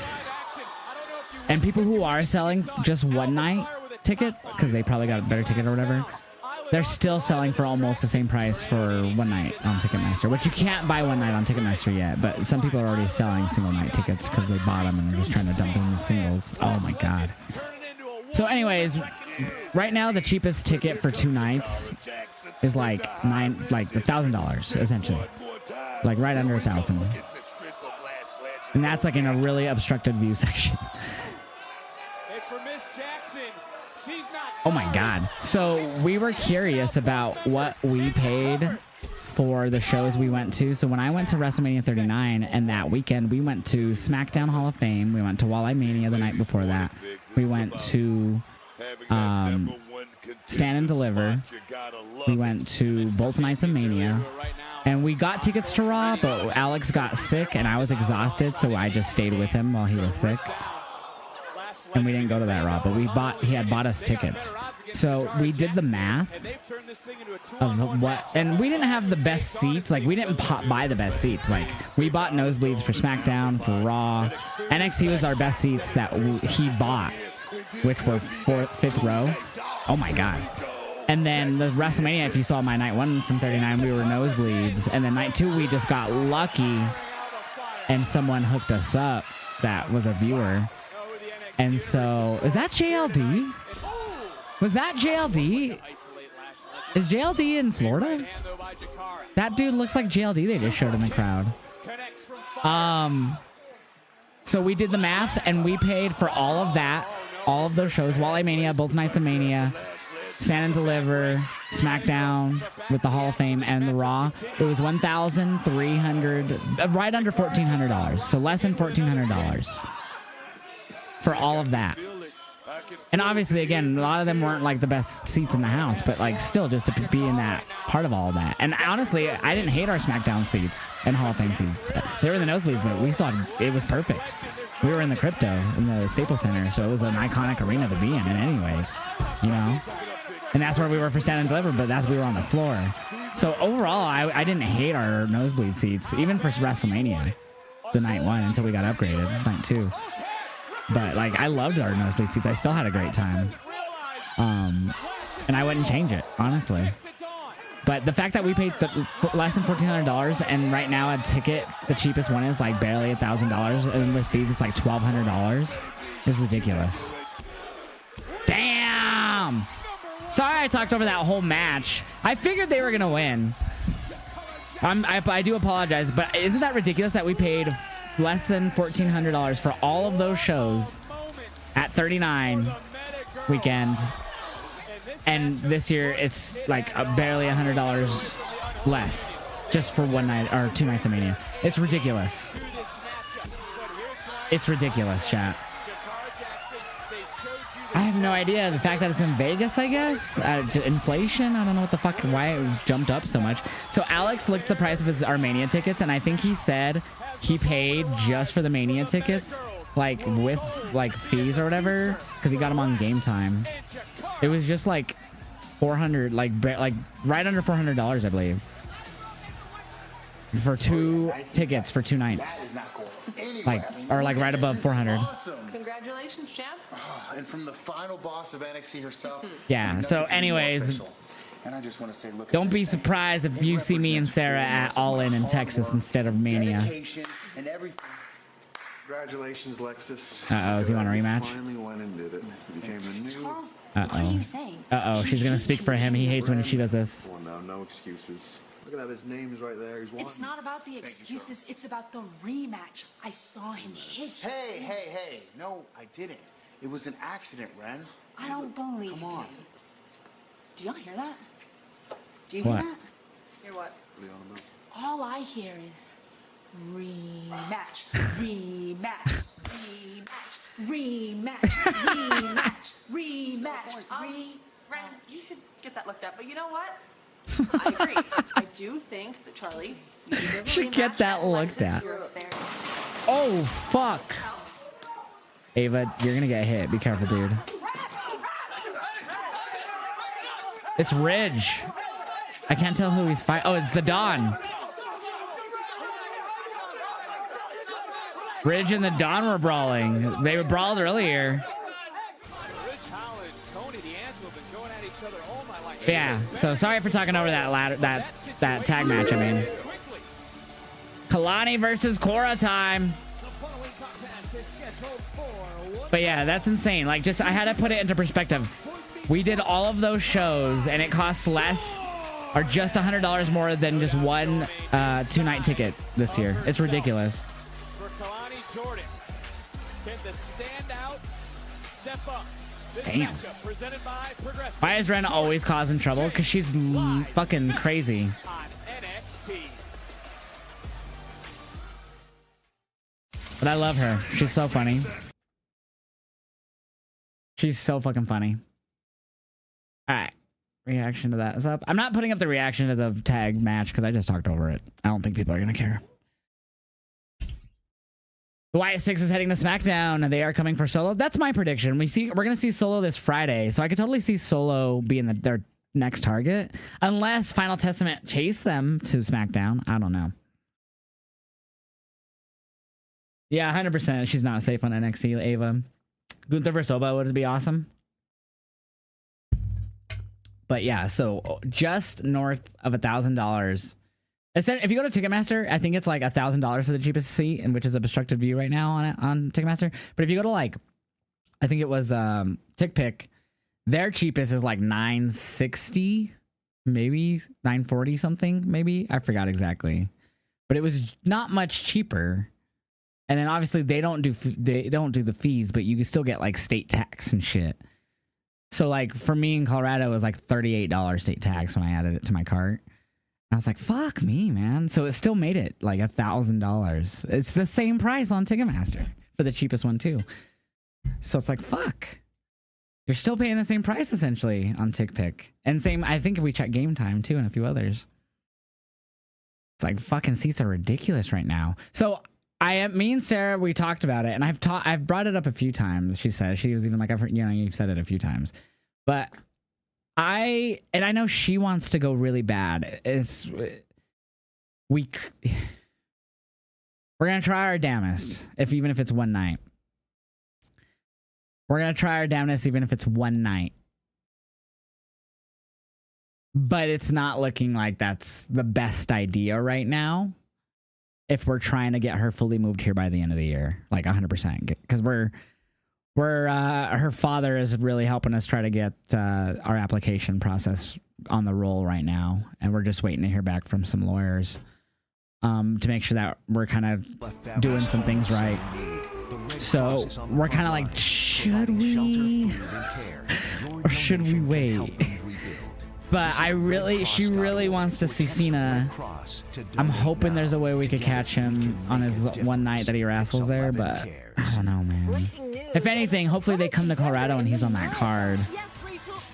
And people who are selling just one night ticket, because they probably got a better ticket or whatever, they're still selling for almost the same price for one night on Ticketmaster, which you can't buy one night on Ticketmaster yet, but some people are already selling single night tickets because they bought them and they're just trying to dump them in singles. Oh my god. So anyways, right now the cheapest ticket for 2 nights is like $1,000 essentially, like right under 1,000, and that's like in a really obstructed view section. Oh my god. So we were curious about what we paid for the shows we went to. So when I went to WrestleMania 39 and that weekend we went to SmackDown Hall of Fame, we went to Walleye Mania the night before that, we went to Stand and Deliver, we went to both nights of Mania, and we got tickets to Raw, but Alex got sick and I was exhausted, so I just stayed with him while he was sick. And we didn't go to that Raw, but he had bought us tickets. So we did the math of what, and we didn't have the best seats. Like, we didn't buy the best seats. Like, we bought nosebleeds for SmackDown, for Raw. NXT was our best seats that he bought, which were 5th row. Oh my god. And then the WrestleMania, if you saw my night 1 from 39, we were nosebleeds. And then night 2, we just got lucky and someone hooked us up that was a viewer. And so, is that JLD? Was that JLD? Is JLD in Florida? That dude looks like JLD they just showed in the crowd. So we did the math and we paid for all of that, all of those shows, Walleye Mania, both nights of Mania, Stand and Deliver, SmackDown with the Hall of Fame, and the Raw. It was $1,300, right under $1,400, so less than $1,400 for all of that. And obviously, again, a lot of them weren't like the best seats in the house, but like still just to be in that part of all of that. And honestly, I didn't hate our SmackDown seats and Hall of Fame seats. They were in the nosebleeds, but we saw it was perfect. We were in the Crypto in the Staples Center, so it was an iconic arena to be in anyways, you know. And that's where we were for Stand and Deliver, but we were on the floor. So overall, I didn't hate our nosebleed seats, even for WrestleMania, the night 1, until we got upgraded, night 2. But like, I loved our nosebleed seats. I still had a great time. And I wouldn't change it, honestly. But the fact that we paid less than $1,400, and right now a ticket, the cheapest one is like barely $1,000, and with fees it's like $1,200, is ridiculous. Damn! Sorry I talked over that whole match. I figured they were gonna win. I do apologize, but isn't that ridiculous that we paid less than $1,400 for all of those shows at 39 weekend, and this year it's like barely $100 less just for one night or 2 nights of Mania. It's ridiculous. It's ridiculous, chat. I have no idea. The fact that it's in Vegas, I guess. Inflation? I don't know what the fuck, why it jumped up so much. So Alex looked the price of our Mania tickets, and I think he said he paid just for the Mania tickets, like with like fees or whatever, because he got them on Game Time. It was just like $400, like right under $400, I believe, for 2 tickets for 2 nights. Like, or like right above 400. Congratulations, champ. And from the final boss of NXT herself. Yeah. So, anyways, and I just want to say, look, don't be surprised if you see me and Sarah at All In Texas instead of Mania. Congratulations, Lexus. Uh-oh, does he want a rematch? Finally went and did it. You became the new... Charles, Uh-oh. what are you saying? Uh-oh, she's gonna speak for him. He hates when she does this. Well, no excuses. Look at that, his name's right there. He's won. It's not about the excuses, it's about the rematch. I saw him hit you. Hey. No, I didn't. It was an accident, Ren. I don't believe Come on. you. Do y'all hear that? Do you What? hear that? Hear what? All I hear is rematch, rematch, rematch, rematch, rematch, Ren, you should get that looked up. But you know what? I agree. I do think that Charlie Should get that looked at. Oh, fuck. Ava, you're gonna get hit. Be careful, dude. It's Ridge. I can't tell who he's fighting. Oh, it's the Don. Ridge and the Don were brawling. They were brawled earlier. Yeah, so sorry for talking over that tag match, I mean. Kalani versus Cora time. But yeah, that's insane. Like, just, I had to put it into perspective. We did all of those shows, and it costs less, or just $100 more than just one two-night ticket this year. It's ridiculous. For Kalani Jordan, can the standout step up? Damn. Why is Ren always causing trouble? Because she's fucking crazy. But I love her. She's so funny. She's so fucking funny. Alright. Reaction to that is up. I'm not putting up the reaction to the tag match because I just talked over it. I don't think people are going to care. The Wyatt Six is heading to SmackDown and they are coming for Solo. That's my prediction. We're going to see Solo this Friday. So I could totally see Solo being their next target. Unless Final Testament chase them to SmackDown. I don't know. Yeah, 100%. She's not safe on NXT, Ava. Gunther versus Oba would be awesome. But yeah, so just north of $1,000. If you go to Ticketmaster, I think it's like $1,000 for the cheapest seat, and which is obstructed view right now on Ticketmaster. But if you go to like, I think it was TickPick, their cheapest is like $960, maybe $940 something, maybe I forgot exactly, but it was not much cheaper. And then obviously they don't do the fees, but you can still get like state tax and shit. So like for me in Colorado, it was like $38 state tax when I added it to my cart. I was like, fuck me, man. So it still made it like $1,000. It's the same price on Ticketmaster for the cheapest one too. So it's like, fuck. You're still paying the same price essentially on TickPick. And same, I think if we check Game Time too and a few others. It's like fucking seats are ridiculous right now. So me and Sarah, we talked about it and I've brought it up a few times. She said, she was even like, I've heard, you've said it a few times, but I know she wants to go really bad. We're going to try our damnedest, even if it's one night. We're going to try our damnedest, even if it's one night. But it's not looking like that's the best idea right now. If we're trying to get her fully moved here by the end of the year, like 100%, because her father is really helping us try to get our application process on the roll right now, and we're just waiting to hear back from some lawyers to make sure that we're kind of doing some things right. So we're kind of like, should we or should we wait? But she really wants to see Cena. I'm hoping there's a way we could catch him on his one night that he wrestles there, but I don't know, man. If anything, hopefully they come to Colorado and he's on that card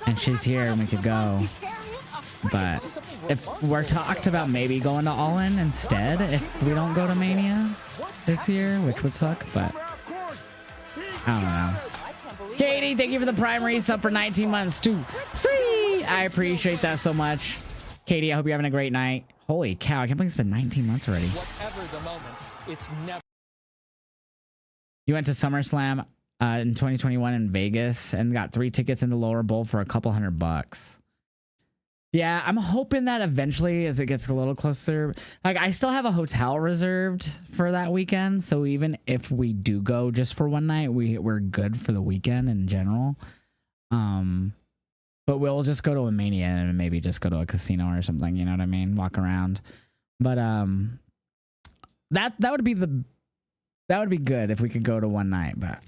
and she's here and we could go. But if we're talked about maybe going to All In instead, if we don't go to Mania this year, which would suck, but I don't know. Katie, thank you for the Prime resub for 19 months too. Sweet! I appreciate that so much. Katie, I hope you're having a great night. Holy cow, I can't believe it's been 19 months already. Whatever the moment, it's never. You went to SummerSlam in 2021 in Vegas and got 3 tickets in the lower bowl for a couple $100. Yeah, I'm hoping that eventually, as it gets a little closer, like I still have a hotel reserved for that weekend. So even if we do go just for one night, we're good for the weekend in general. But we'll just go to a Mania and maybe just go to a casino or something. You know what I mean? Walk around. But that would be good if we could go to one night. But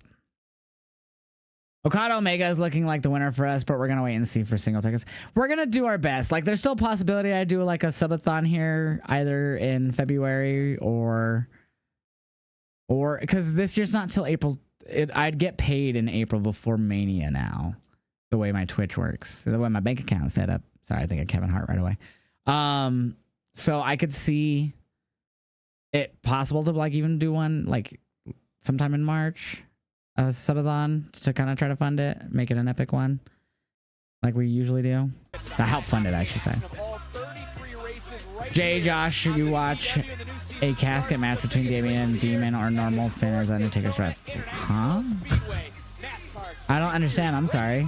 Okada Omega is looking like the winner for us, but we're going to wait and see for single tickets. We're going to do our best. Like, there's still a possibility I do like a subathon here either in February or because this year's not till April. I'd get paid in April before Mania now, the way my Twitch works, the way my bank account is set up. Sorry, I think of Kevin Hart right away. So I could see it possible to like even do one like sometime in March. A subathon to kind of try to fund it, make it an epic one, like we usually do. To help fund it, I should say. Jay, Josh, you watch a casket match between Damien and Demon or normal Finn as Undertaker's ref? Huh? I don't understand. I'm sorry.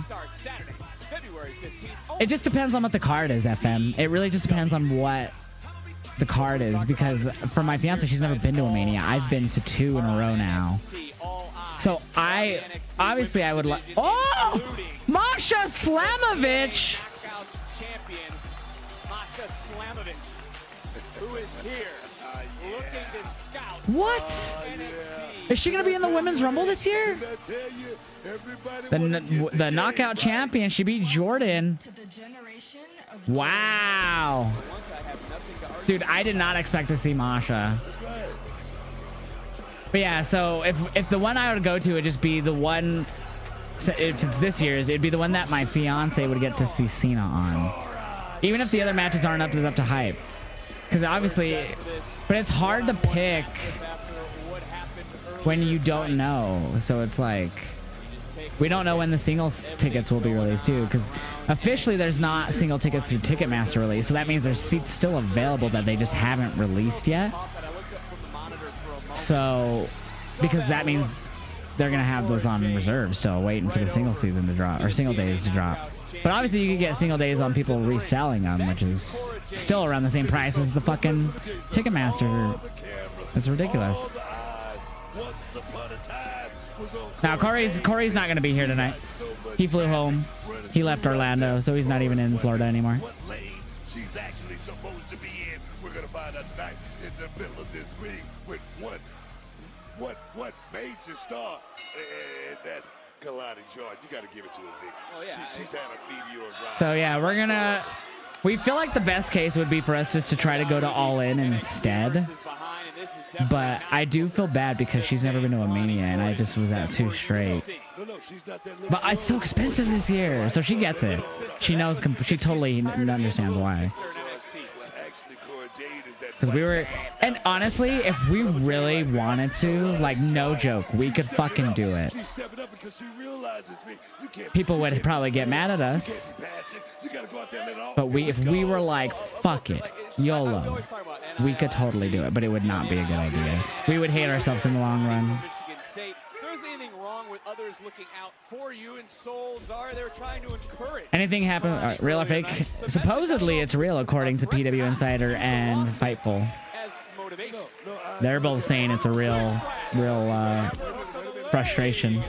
It just depends on what the card is, FM. It really just depends on what the card is, because for my fiance, she's never been to a Mania. I've been to 2 in a row now. So I would like. Oh, Masha Slamovich. What? Is she gonna be in the Women's Rumble this year? The knockout champion. She beat Jordan. Wow. Dude, I did not expect to see Masha. But yeah, so if the one I would go to would just be the one, if it's this year's, it'd be the one that my fiance would get to see Cena on. Even if the other matches aren't up to hype. Because obviously, but it's hard to pick when you don't know. So it's like, we don't know when the singles tickets will be released too. Because officially there's not single tickets through Ticketmaster release. So that means there's seats still available that they just haven't released yet. So, because that means they're going to have those on reserve still, waiting for the single season to drop, or single days to drop. But obviously you can get single days on people reselling them, which is still around the same price as the fucking Ticketmaster. It's ridiculous. Now, Corey's not going to be here tonight. He flew home. He left Orlando, so he's not even in Florida anymore. She's actually supposed to be in. We're going to find out tonight in the middle of this ring with what major star, and that's Kalani Jordan. You got to give it to her, Vic. Oh, yeah. She's had a meteor rise. So yeah, we feel like the best case would be for us just to try to go to All In instead. But I do feel bad because she's never been to a Mania, and I just was at 2 straight. But it's so expensive this year, so she gets it. She knows. She totally understands why. Because we were, and honestly, if we really wanted to, like, no joke, we could fucking do it. People would probably get mad at us. But if we were like, fuck it, YOLO, we could totally do it, but it would not be a good idea. We would hate ourselves in the long run. Anything happen? Real or fake? Supposedly it's real, according to PW Insider and Fightful. They're both saying it's a real frustration.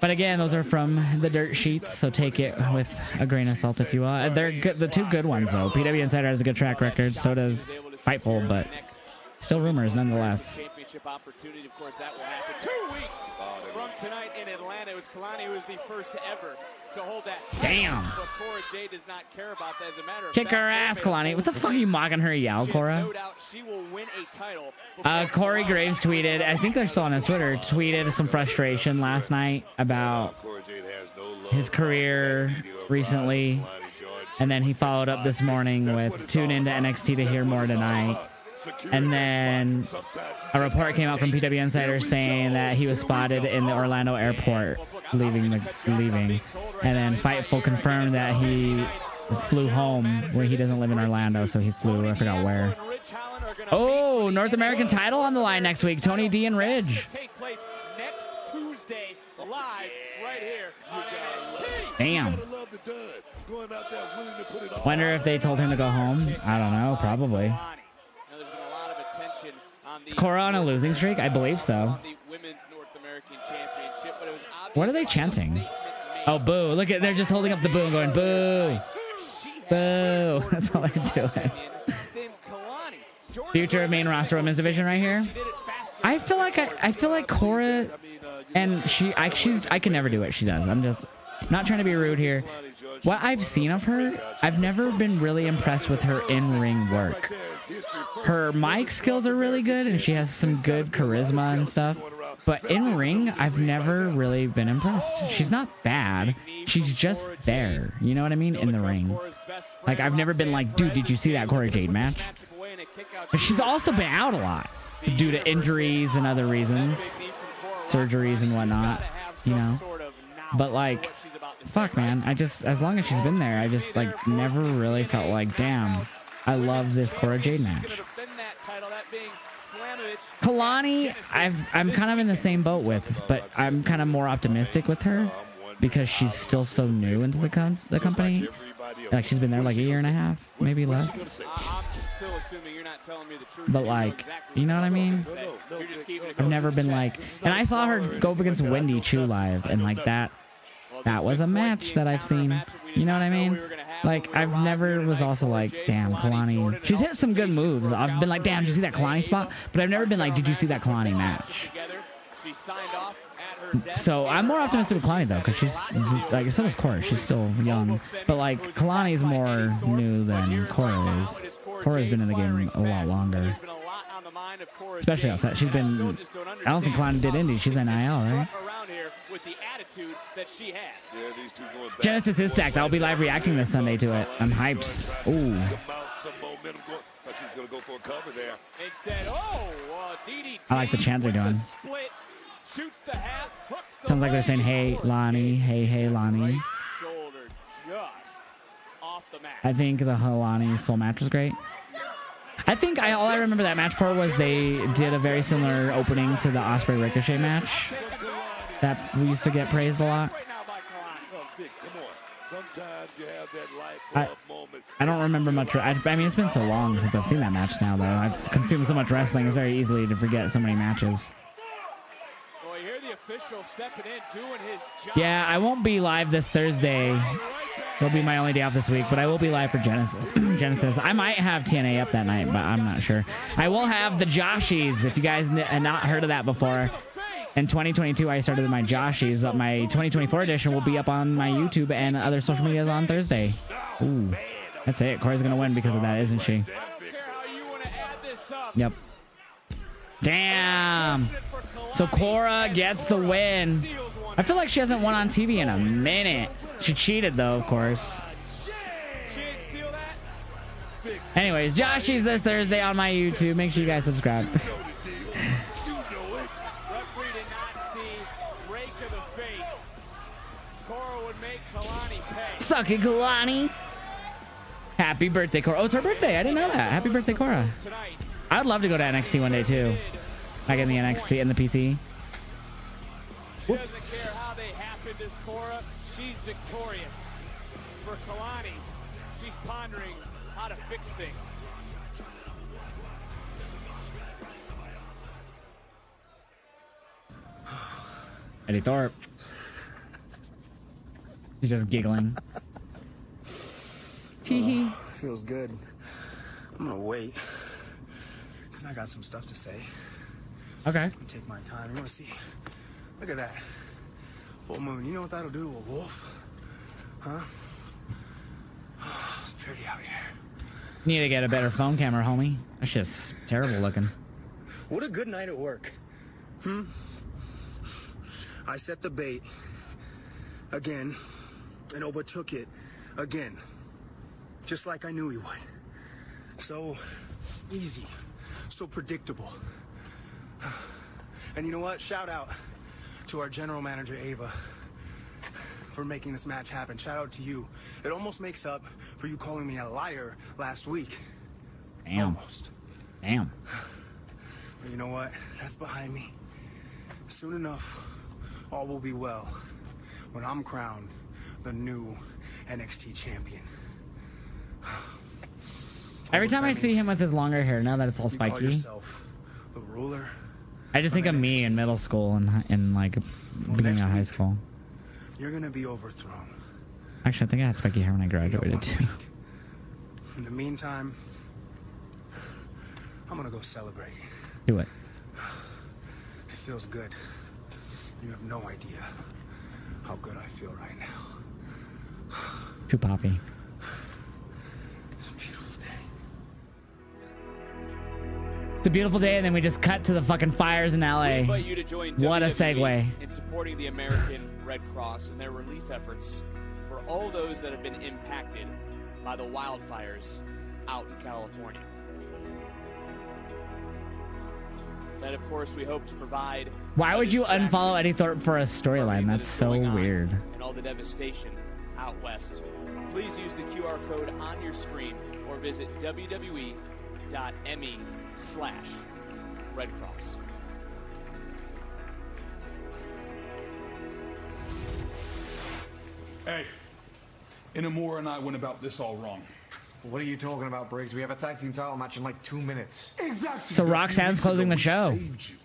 But again, those are from the dirt sheets, so take it with a grain of salt if you will. They're good, the 2 good ones though. PW Insider has a good track record, so does Fightful, but still rumors nonetheless. Opportunity, of course, that will happen 2 weeks from tonight in Atlanta. It was Kalani who was the first ever to hold that title. Damn. But Cora Jade does not care about that. As a matter of Kick her ass, Kalani. What the fuck are you mocking her, yell, Cora? No doubt she will win a title. Corey Graves tweeted, I think they're still on his Twitter, tweeted some frustration last night about his career recently. And then he followed up this morning with, tune into NXT to hear more tonight. And then a report came out from PW Insider saying that he was spotted in the Orlando airport leaving. And then Fightful confirmed that he flew home where he doesn't live in Orlando, so he flew, I forgot where. Oh, North American title on the line next week. Tony D and Ridge. Take place next Tuesday live right here on NXT. Damn. Wonder if they told him to go home. I don't know. Probably. Is Cora on a losing streak? I believe so. What are they chanting? Oh, boo. Look at, they're just holding up the boo and going, boo. Boo. That's all they're doing. Future main roster women's division right here. I feel like Cora, and I can never do what she does. I'm just not trying to be rude here. What I've seen of her, I've never been really impressed with her in-ring work. Her mic skills are really good, and she has some good charisma and stuff. But in ring, I've never really been impressed. She's not bad. She's just there. You know what I mean? In the ring. Like, I've never been like, dude, did you see that Cora Jade match? But she's also been out a lot due to injuries and other reasons. Surgeries and whatnot, you know? But like, fuck, man. As long as she's been there, I just like never really felt like, damn, I love this Cora Jade match. Kalani, I'm kind of in the same boat with, but I'm kind of more optimistic with her because she's still so new into the company. Like, she's been there like a year and a half, maybe less. But like, you know what I mean? I've never been like, and I saw her go up against Wendy Chu live, and like that was a match that I've seen. You know what I mean? Like, I've never was also like, damn, Kalani. She's hit some good moves. I've been like, damn, did you see that Kalani spot? But I've never been like, did you see that Kalani match? So I'm more optimistic with Kalani though, because she's like, so is Cora. She's still young, but like Kalani's more new than Cora is. Cora's been in the game a lot longer, especially outside. She's been. I don't think Kalani did indie. She's NIL, right? Genesis is stacked. I'll be live reacting this Sunday to it. I'm hyped. Ooh. I like the chant they're doing. Sounds like they're saying, hey, Lonnie. Hey, Lonnie. I think the Helani Soul match was great. I think all I remember that match for was they did a very similar opening to the Ospreay Ricochet match that we used to get praised a lot. I don't remember much. I mean, it's been so long since I've seen that match now, though. I've consumed so much wrestling, it's very easy to forget so many matches. Yeah, I won't be live this Thursday. It'll be my only day off this week, but I will be live for Genesis. I might have TNA up that night, but I'm not sure. I will have the Joshies, if you guys have not heard of that before. In 2022, I started my Joshies. My 2024 edition will be up on my YouTube and other social medias on Thursday. Ooh, that's it. Cora's going to win because of that, isn't she? Yep. Damn. So Cora gets the win. I feel like she hasn't won on TV in a minute. She cheated, though, of course. Anyways, Joshies this Thursday on my YouTube. Make sure you guys subscribe. Suck it, Kalani. Happy birthday, Cora. Oh, it's her birthday. I didn't know that. Happy birthday, Cora. I'd love to go to NXT one day, too. Like in the NXT and the PC. Whoops. How they happened as Cora, she's victorious. For Kalani, she's pondering how to fix things. Eddie Thorpe. He's just giggling. Teehee. Feels good. I'm gonna wait, because I got some stuff to say. Okay. Take my time. You wanna see? Look at that. Full moon. You know what that'll do to a wolf? Huh? Oh, it's pretty out here. Need to get a better phone camera, homie. That's just terrible looking. What a good night at work. I set the bait again and overtook it again. Just like I knew he would. So easy. So predictable. And you know what? Shout out to our general manager, Ava, for making this match happen. Shout out to you. It almost makes up for you calling me a liar last week. Damn. Almost. Damn. But you know what? That's behind me. Soon enough, all will be well when I'm crowned the new NXT champion. Every time I see him with his longer hair, now that it's all You call spiky, yourself the ruler? I just think of me in middle school and in like beginning of high school. You're gonna be overthrown. Actually, I think I had spiky hair when I graduated too. In the meantime, I'm gonna go celebrate. Do it. It feels good. You have no idea how good I feel right now. Too poppy. It's a beautiful day. It's a beautiful day, and then we just cut to the fucking fires in LA. We invite you to join What a WWE segue. in supporting the American Red Cross and their relief efforts for all those that have been impacted by the wildfires out in California. And of course, we hope to provide. Why would you unfollow Eddie Thorpe for a storyline? That's so weird. And all the devastation out west. Please use the QR code on your screen or visit www.me/Red Cross. Hey, Inamura and I went about this all wrong. What are you talking about, Briggs? We have a tag team title match in like 2 minutes. Exactly. So Roxanne's closing the show. We saved you.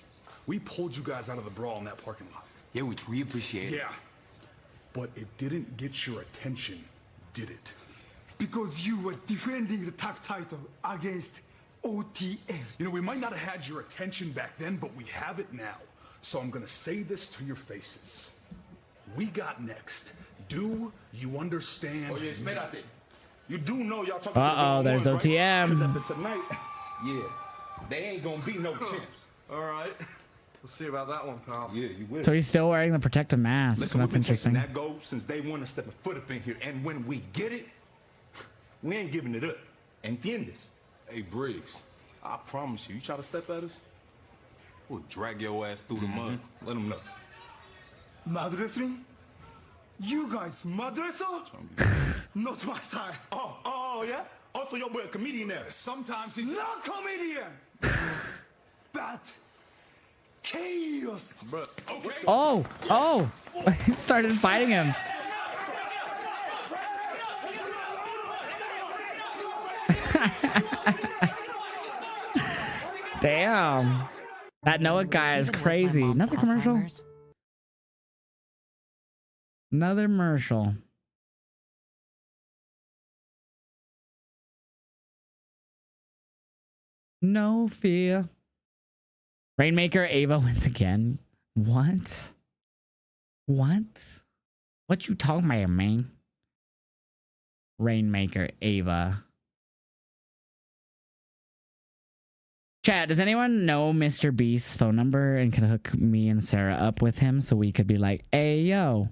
We pulled you guys out of the brawl in that parking lot. Yeah, which we appreciate. Yeah. But it didn't get your attention, did it? Because you were defending the tag title against OTM. You know, we might not have had your attention back then, but we have it now. So I'm gonna say this to your faces. We got next. Do you understand? Oh, yeah, espérate. You do know y'all talking Uh-oh, there's ones, right? OTM. 'Cause after tonight, yeah, they ain't gonna be no champs. All right. We'll see about that one, pal. Yeah, you will. So he's still wearing the protective mask. Listen, That's we've been chasing interesting. that goal since day one and stepping foot up in here. And when we get it, we ain't giving it up. Entiendes? Hey, Briggs, I promise you, you try to step at us, we'll drag your ass through the mud. Let them know. Mud wrestling? You guys mud wrestle? Not my style. Oh, yeah? Also, your boy a comedian there. Sometimes he... Not comedian! But chaos. But, okay. Oh, he started fighting him. Damn. That Noah guy is crazy. Another commercial. Another commercial. No fear. Rainmaker Ava wins again. What? What? What you talking about, man? Rainmaker Ava. Chat, does anyone know Mr. Beast's phone number and can hook me and Sarah up with him so we could be like, hey, yo,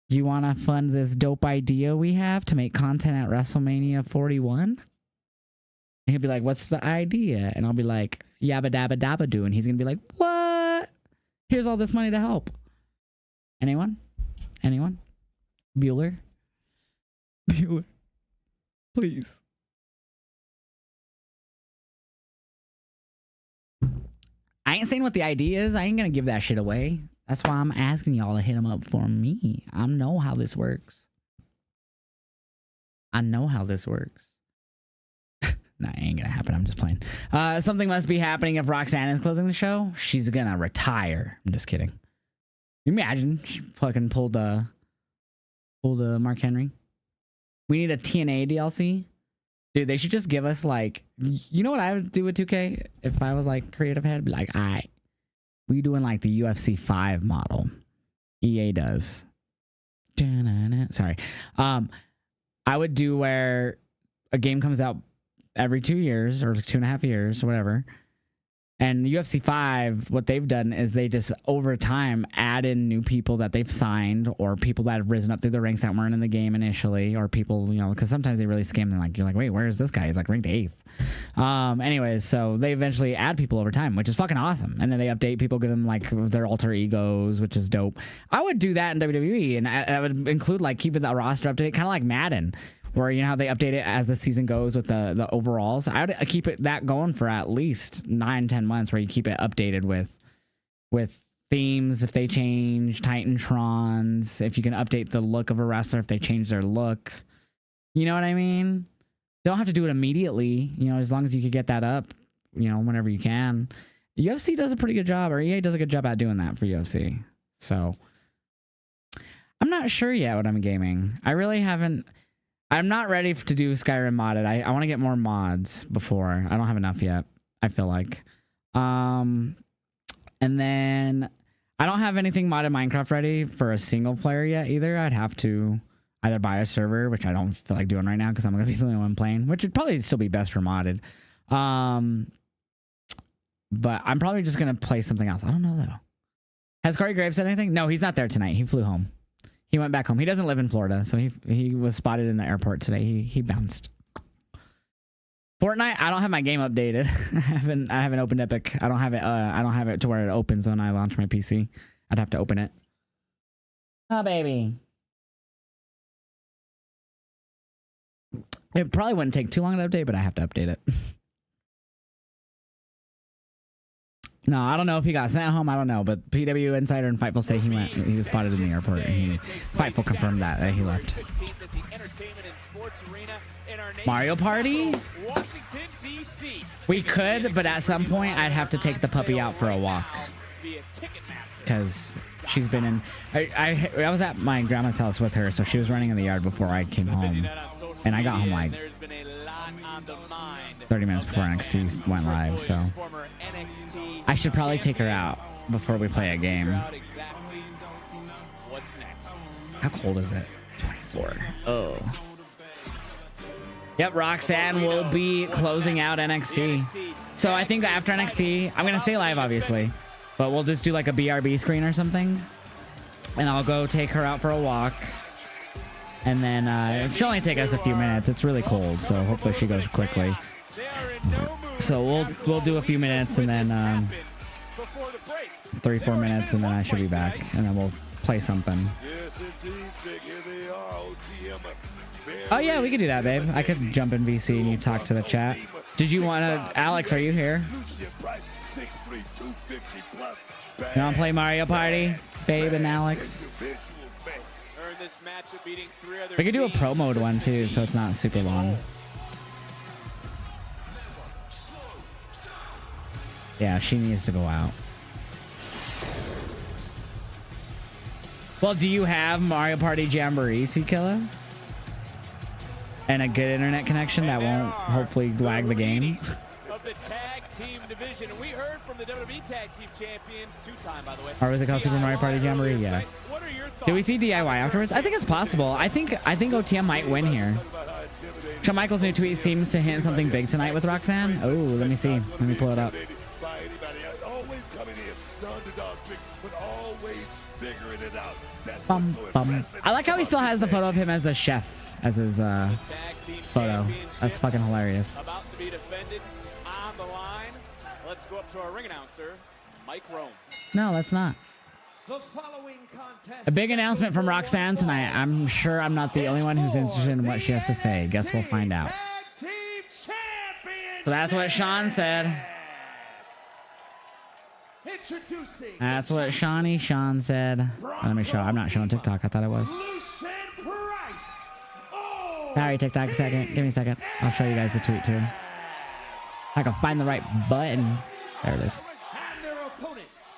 you want to fund this dope idea we have to make content at WrestleMania 41? And he'll be like, what's the idea? And I'll be like, yabba dabba dabba do. And he's going to be like, what? Here's all this money to help. Anyone? Anyone? Bueller? Bueller. Please. I ain't saying what the idea is. I ain't going to give that shit away. That's why I'm asking y'all to hit him up for me. I know how this works. I know how this works. Nah, it ain't gonna happen. I'm just playing. Something must be happening if Roxanne is closing the show. She's gonna retire. I'm just kidding. Imagine she fucking pulled the Mark Henry. We need a TNA DLC. Dude, they should just give us like, you know what I would do with 2K if I was like creative head? Be like, all right, we doing like the UFC 5 model. EA does. Sorry. I would do where a game comes out every 2 years or 2.5 years or whatever. And UFC 5, what they've done is they just over time add in new people that they've signed or people that have risen up through the ranks that weren't in the game initially, or people, you know, because sometimes they really scam them. Like, you're like, wait, where is this guy? He's like ranked 8th. Anyways, so they eventually add people over time, which is fucking awesome. And then they update people, give them like their alter egos, which is dope. I would do that in WWE, and I would include like keeping the roster up to date, kind of like Madden, where you know how they update it as the season goes with the overalls. I would keep it that going for at least 9-10 months, where you keep it updated with themes if they change, Titantrons, if you can update the look of a wrestler if they change their look. You know what I mean? Don't have to do it immediately, you know, as long as you could get that up, you know, whenever you can. UFC does a pretty good job, or EA does a good job at doing that for UFC. So I'm not sure yet what I'm gaming. I really haven't. I'm not ready to do Skyrim modded. I want to get more mods before. I don't have enough yet, I feel like. And then I don't have anything modded Minecraft ready for a single player yet either. I'd have to either buy a server, which I don't feel like doing right now because I'm going to be the only one playing, which would probably still be best for modded. But I'm probably just going to play something else. I don't know, though. Has Corey Graves said anything? No, he's not there tonight. He flew home. He went back home. He doesn't live in Florida, so he was spotted in the airport today. He bounced. Fortnite, I don't have my game updated. I haven't opened Epic. I don't have it to where it opens when I launch my PC. I'd have to open it. Oh, baby. It probably wouldn't take too long to update, but I have to update it. No, I don't know if he got sent home. I don't know, but PW Insider and Fightful say he was spotted in the airport, and Fightful confirmed that he left. Mario Party? We could, but at some point I'd have to take the puppy out for a walk because she's been in. I was at my grandma's house with her, so she was running in the yard before I came home, and I got home like 30 minutes before NXT went live, so I should probably take her out before we play a game. How cold is it? 24. Oh. Yep, Roxanne will be closing out NXT. So I think that after NXT, I'm going to stay live, obviously, but we'll just do like a BRB screen or something, and I'll go take her out for a walk. And then it should only take us a few minutes. It's really cold, so hopefully she goes quickly. So we'll do a few minutes, and then 3-4 minutes, and then I should be back, and then we'll play something. Oh yeah, we could do that, babe. I could jump in VC and you talk to the chat. Did you want to? Alex, are you here? You want to play Mario Party, babe and Alex? We could do a pro mode one too, so it's not super long. Yeah, she needs to go out. Well, do you have Mario Party Jamboree, C-Killer? And a good internet connection that won't hopefully lag the game? Of the tag team division. We heard from the WWE Tag Team Champions, two-time, by the way. Or was it called Super Mario Party Jamboree? Yeah. Do we see DIY afterwards? I think it's possible. I think OTM might win here. Shawn Michaels' new tweet seems to hint something big tonight with Roxanne. Oh, let me see. Let me pull it up. Bum, bum. I like how he still has the photo of him as a chef as his photo. That's fucking hilarious. About to be defended on the line. Let's go up to our ring announcer, Mike Rome. No, that's not. A big announcement from Roxanne tonight. I'm sure I'm not the only one who's interested in what she has to say. Guess we'll find out. So that's what Sean said. That's what Sean said. Let me show. I'm not showing TikTok. I thought I was. Sorry, TikTok. A second. Give me a second. I'll show you guys the tweet too. I can find the right button. There it is. And their opponents,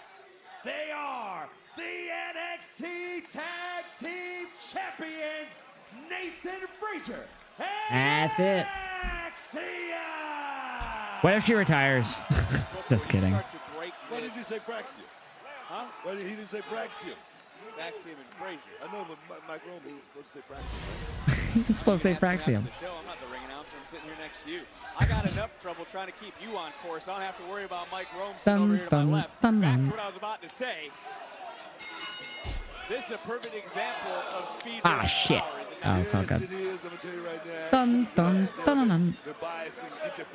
they are the NXT Tag Team Champions, Nathan Frazier. That's it. What if she retires? Just kidding. Why did he say Braxium? Huh? Why did he say Braxium? It's Axiom and Frazier. I know, but Mike Rome, he was supposed to say Braxium. He's supposed to say Braxium. I'm not the ring announcer. I'm sitting here next to you. I got enough trouble trying to keep you on course. I don't have to worry about Mike Rome sitting over here to my left. Back to what I was about to say. This is a perfect example of speed. Ah, shit. Oh, it's all good. Dun, dun, dun, dun, dun.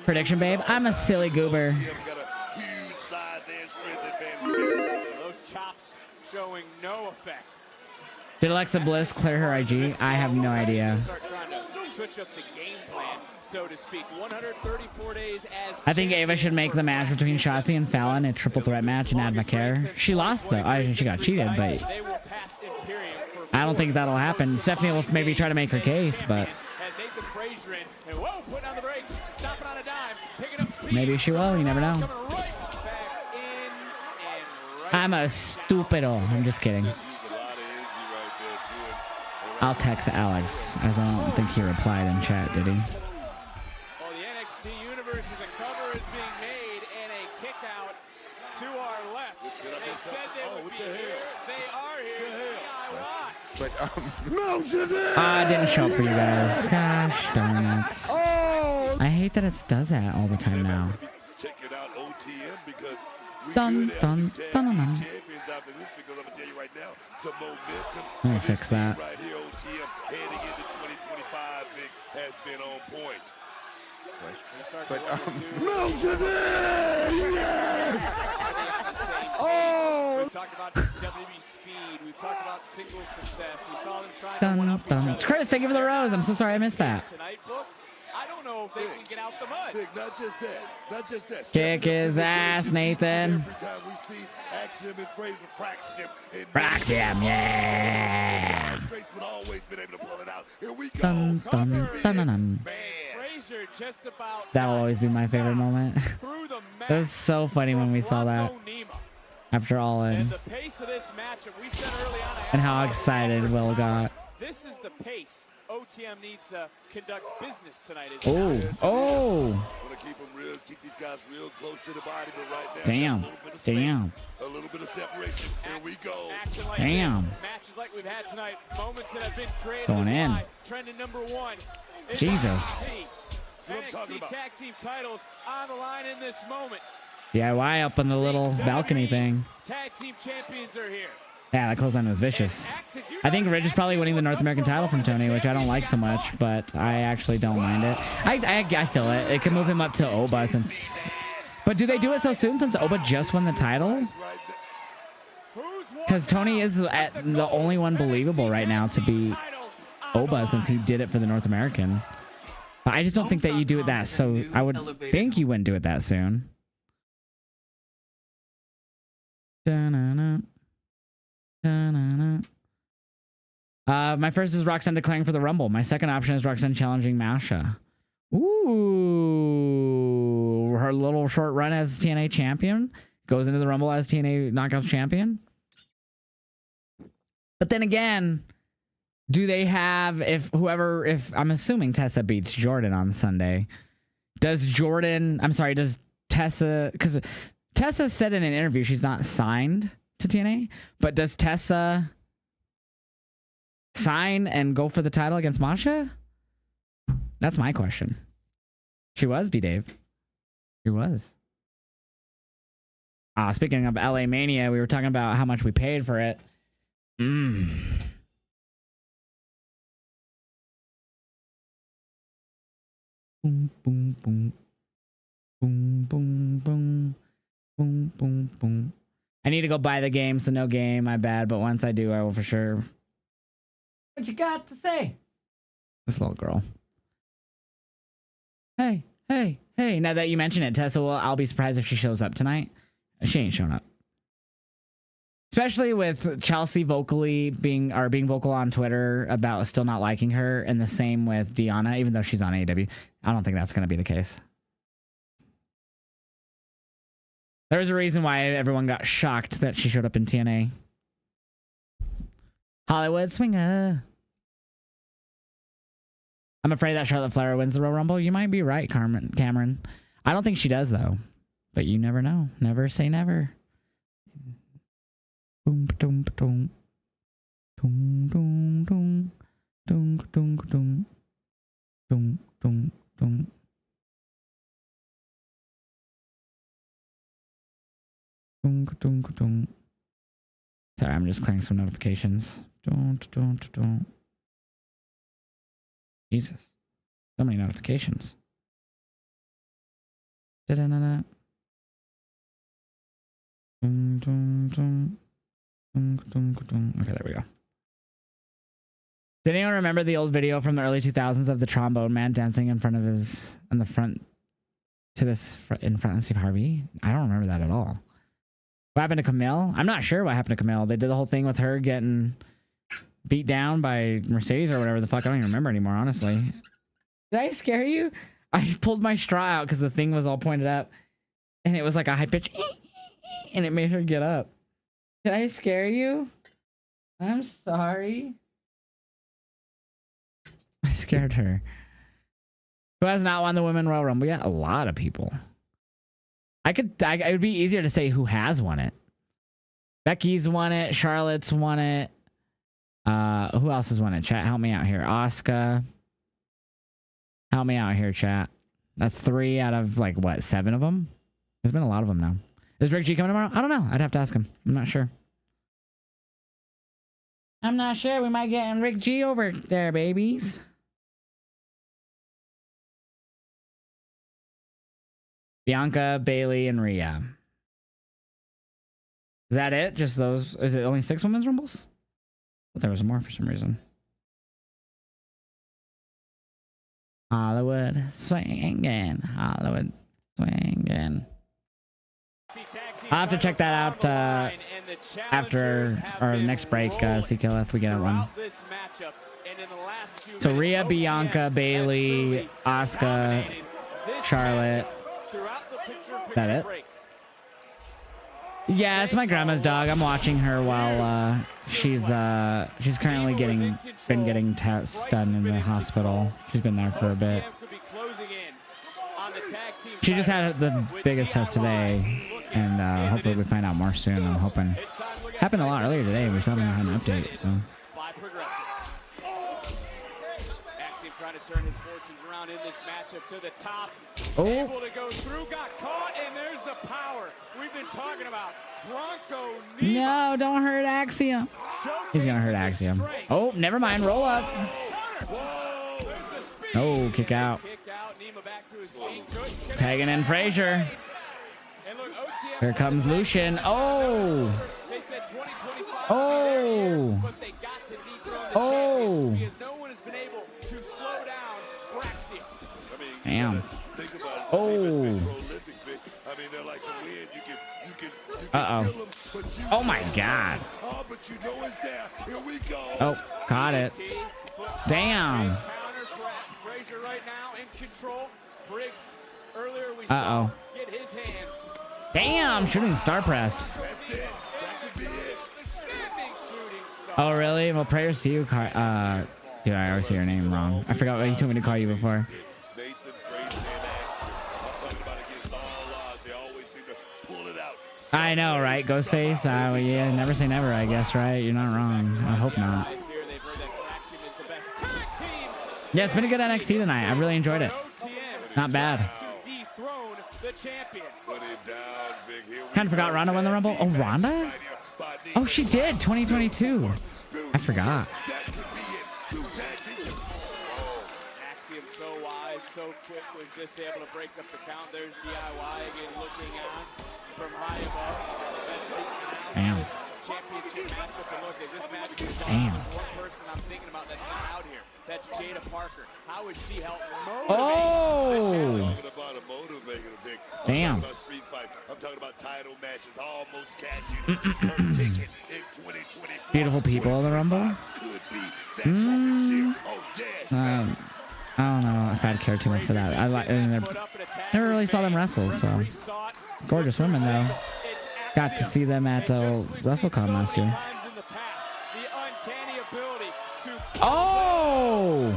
Prediction, babe. I'm a silly goober. Those chops showing no effect. Did Alexa Bliss clear her IG? I have no idea. switch up the game plan, so to speak. 134 days as I think Ava should make the match between Shotzi and Fallon a triple threat match and add McCare. She lost though. She got cheated, but I don't think that'll happen. Stephanie will maybe try to make her case, but maybe she will. You never know. I'm a stupido. I'm just kidding. I'll text Alex, as I don't think he replied in chat, did he? Well, the NXT Universe is a cover is being made and a kick out to our left. They said they would be here. They are here. But I didn't show up for you guys. Gosh darn it. Oh! I hate that it does that all the time now. Check it out, OTM, because Dun dun dun dun. dun. I'm gonna fix that. Right here, OTM heading into 2025 has been on point. But oh! We've talked about WWE speed. We've talked about singles success. We saw them trying to one up each other. Chris, thank you for the rose. I'm so sorry I missed that. Tonight, book. I don't know if they can get out the mud. Not just that. Not just that. Kick his ass, Nathan. Every time we see Axiom and Fraser Praxium. Praxium, yeah. Always been able to pull it out. Here we go. Dun, dun, dun, dun, dun. Fraser just about That'll always be my favorite moment. It was so funny when we saw that. After All In. And the pace of this matchup, we said early on, And how excited Will got. this is the pace OTM needs to conduct business tonight. Oh, oh. Want to keep them real, keep these guys real close to the body, but right now, Damn, damn. A little bit of separation. Here we go. Like damn. Matches like we've had tonight, moments that have been created. Going in. Trending #1. Jesus. NXT tag team titles on the line in this moment. DIY up on the little balcony thing. Tag team champions are here. Yeah, that clothesline was vicious. I think Ridge is probably winning the North American title from Tony, which I don't like so much, but I actually don't mind it. I feel it. It can move him up to Oba since... But do they do it so soon since Oba just won the title? Because Tony is the only one believable right now to be Oba since he did it for the North American. But I just don't think that you do it that so... I would think you wouldn't do it that soon. Da-na-na. My first is Roxanne declaring for the Rumble. My second option is Roxanne challenging Masha. Ooh, her little short run as TNA champion goes into the Rumble as TNA Knockouts champion. But then again, do they have if I'm assuming Tessa beats Jordan on Sunday? Does Tessa, because Tessa said in an interview she's not signed to TNA, but does Tessa sign and go for the title against Masha? That's my question. She was, B-Dave. She was. Speaking of LA Mania, we were talking about how much we paid for it. Boom, boom, boom. Boom, boom, boom. Boom, boom, boom. I need to go buy the game, so no game, my bad. But once I do, I will for sure. What you got to say? This little girl. Hey, hey, hey. Now that you mention it, Tessa, I'll be surprised if she shows up tonight. She ain't showing up. Especially with Chelsea being vocal on Twitter about still not liking her, and the same with Deanna, even though she's on AEW. I don't think that's going to be the case. There's a reason why everyone got shocked that she showed up in TNA. Hollywood Swinger. I'm afraid that Charlotte Flair wins the Royal Rumble. You might be right, Cameron. I don't think she does, though. But you never know. Never say never. Boom, boom, boom. Boom, boom, boom. Boom, boom, boom. Boom, boom, boom. Sorry, I'm just clearing some notifications. Jesus. So many notifications. Okay, there we go. Did anyone remember the old video from the early 2000s of the trombone man dancing in front of his, in the front, to this, in front of Steve Harvey? I don't remember that at all. What happened to Camille? I'm not sure what happened to Camille. They did the whole thing with her getting beat down by Mercedes or whatever the fuck. I don't even remember anymore, honestly. Did I scare you? I pulled my straw out because the thing was all pointed up. And it was like a high pitch. And it made her get up. Did I scare you? I'm sorry. I scared her. Who has not won the Women Royal Rumble yet? A lot of people. It would be easier to say who has won it. Becky's won it. Charlotte's won it. Who else has won it? Chat, help me out here. Asuka. Help me out here, chat. That's 3 out of, like, what, 7 of them? There's been a lot of them now. Is Rick G coming tomorrow? I don't know. I'd have to ask him. I'm not sure. I'm not sure. We might get Rick G over there, babies. Bianca, Bailey, and Rhea. Is that it? Just those? Is it only 6 women's rumbles? But there was more for some reason. Hollywood swinging. Hollywood swinging. I'll have to check that out after our next break, CKL, if we get one. So Rhea, Bianca, Bailey, Asuka, Charlotte. Is that it? Yeah, it's my grandma's dog. I'm watching her while she's currently been getting tests done in the hospital. She's been there for a bit. She just had the biggest test today, and hopefully we find out more soon. I'm hoping. Happened a lot earlier today. We still haven't had an update. So. Trying to turn his fortunes around in this matchup to the top. Oh. Able to go through, got caught, and there's the power we've been talking about. Bronco knee. No, don't hurt Axiom. He's gonna hurt Axiom. Oh, never mind. Roll up. Oh, kick out. Tagging in Frazier. Here comes Lucian. Oh. Oh. Oh. To slow down Fraxium. Damn. Oh. Uh-oh. Oh my God. Oh, caught it. Damn. Frazier right now in control. Briggs earlier we saw get his hands. Damn, shooting star press. Oh really? Well, prayers to you, dude, I always say your name wrong. I forgot what you told me to call you before. I know, right? Ghostface? Yeah, never say never, I guess, right? You're not wrong. I hope not. Yeah, it's been a good NXT tonight. I really enjoyed it. Not bad. Kind of forgot Ronda won the Rumble. Oh, Ronda? Oh, she did. 2022. I forgot. Axiom so wise, so quick, was just able to break up the count. There's DIY again looking on from high above. Best seat Damn. this championship matchup. And look, is this match going to Damn. There's one person I'm thinking about that's not out here. That's Jada Parker. How is she helping motivate? Oh! Damn. I'm talking about title matches, almost catching her ticket in 2024. Beautiful people in the Rumble. I don't know if I'd care too much for that. I never really saw them wrestle, so gorgeous women though. Got to see them at WrestleCon last year. Oh!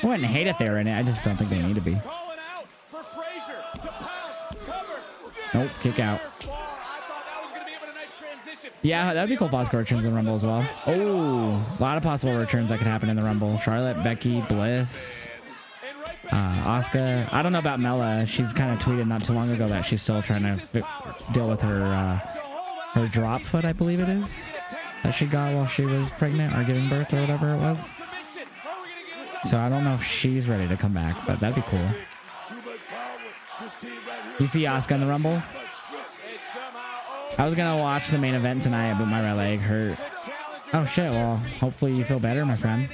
I wouldn't hate if they were in it. I just don't think they need to be. Nope, kick out. Yeah, that'd be cool if Asuka returns in the Rumble as well. Oh, a lot of possible returns that could happen in the Rumble. Charlotte, Becky, Bliss, Asuka. I don't know about Mella. She's kind of tweeted not too long ago that she's still trying to deal with her drop foot, I believe it is, that she got while she was pregnant or giving birth or whatever it was. So I don't know if she's ready to come back, but that'd be cool. You see Asuka in the Rumble? I was gonna watch the main event tonight, but my right leg hurt. Oh shit, well, hopefully you feel better, my friend.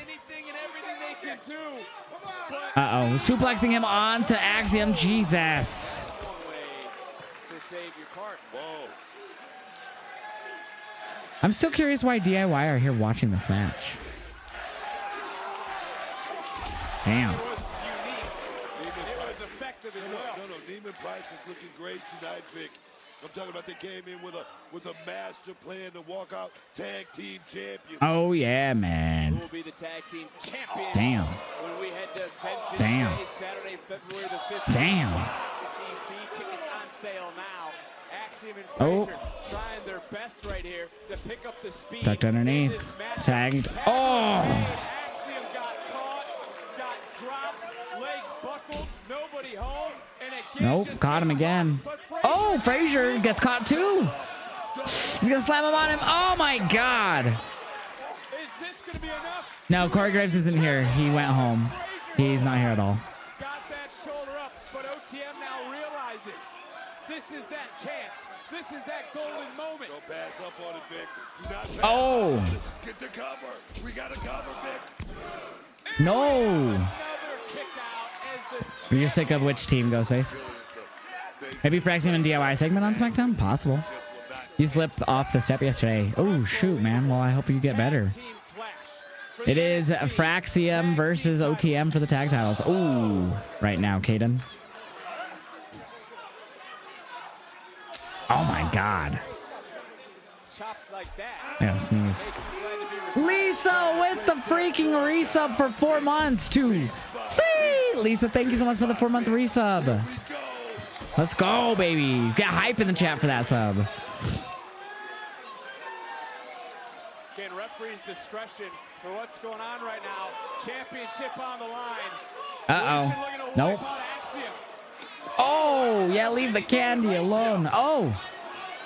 Uh-oh, suplexing him onto Axiom. Jesus. I'm still curious why DIY are here watching this match. Damn. No, Neiman Price is looking great tonight, Vic. I'm talking about they came in with a master plan to walk out tag team champions. Oh yeah, man. Who will be the tag team champions? Damn. When we head to Vengeance Damn. Day, Saturday, February the 15th. Damn. DC tickets on sale now. Axiom and Oh. Frazier trying their best right here to pick up the speed. Ducked underneath. Tagged. Oh. Axiom got caught, got dropped, legs buckled, nobody home, and again Nope, caught him again. Oh, Frazier gets caught too. He's gonna slam him on him. Oh my god. Is this gonna be enough? No, Corey Graves isn't here. He went home. He's not here at all. Got that shoulder up, but OTM now realizes this is that chance. This is that golden moment. Don't pass up on it, Vic. Do not pass Oh. up on it. Get the cover. We got a cover, Vic. No. You're sick of which team, Ghostface? Maybe Fraxium and DIY segment on SmackDown? Possible. You slipped off the step yesterday. Oh, shoot, man. Well, I hope you get better. It is Fraxium versus OTM for the tag titles. Ooh, right now, Caden. Oh, my God. Chops like that. I gotta sneeze. Lisa with the freaking resub for 4 months too. See, Lisa, thank you so much for the 4-month resub. Let's go, babies. Get hype in the chat for that sub. Again, referee's discretion for what's going on right now. Championship on the line. Uh-oh. Nope. Oh, yeah, leave the candy alone. Oh.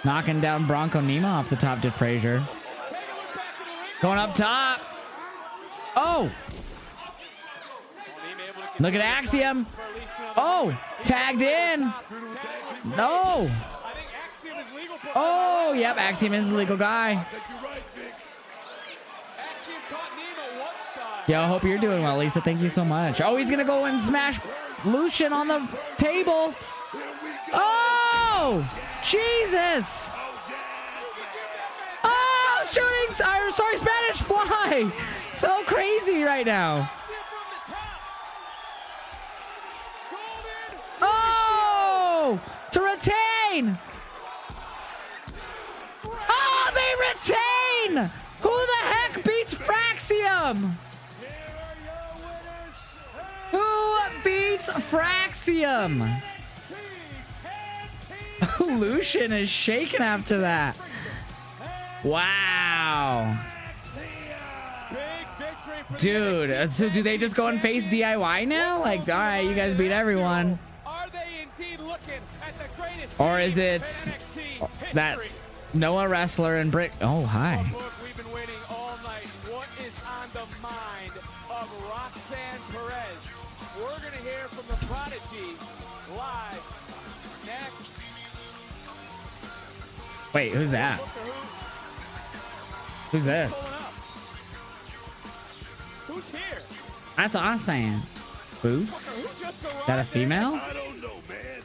Knocking down Bronco Nima off the top to Frazier. Going up top. Oh. Look at Axiom. Oh, tagged in. No. Oh, yep, Axiom is the legal guy. Yo, hope you're doing well, Lisa. Thank you so much. Oh, he's going to go and smash Lucian on the table. Oh, Jesus. Oh, shooting. Sorry, Spanish fly. So crazy right now. Oh, to retain. Oh, they retain. Who the heck beats Fraxium? Who beats Fraxium? Lucian is shaking after that. Wow. Dude, so do they just go and face DIY now? Like, all right, you guys beat everyone. Or is it that Noah Wrestler and Brick? Oh, hi. We've been waiting all night. What is on the mind of Roxanne Perez? We're going to hear from the Prodigy live next. Wait, who's that? Who's this? Who's here? That's awesome. Boots? That a female? I don't know, man.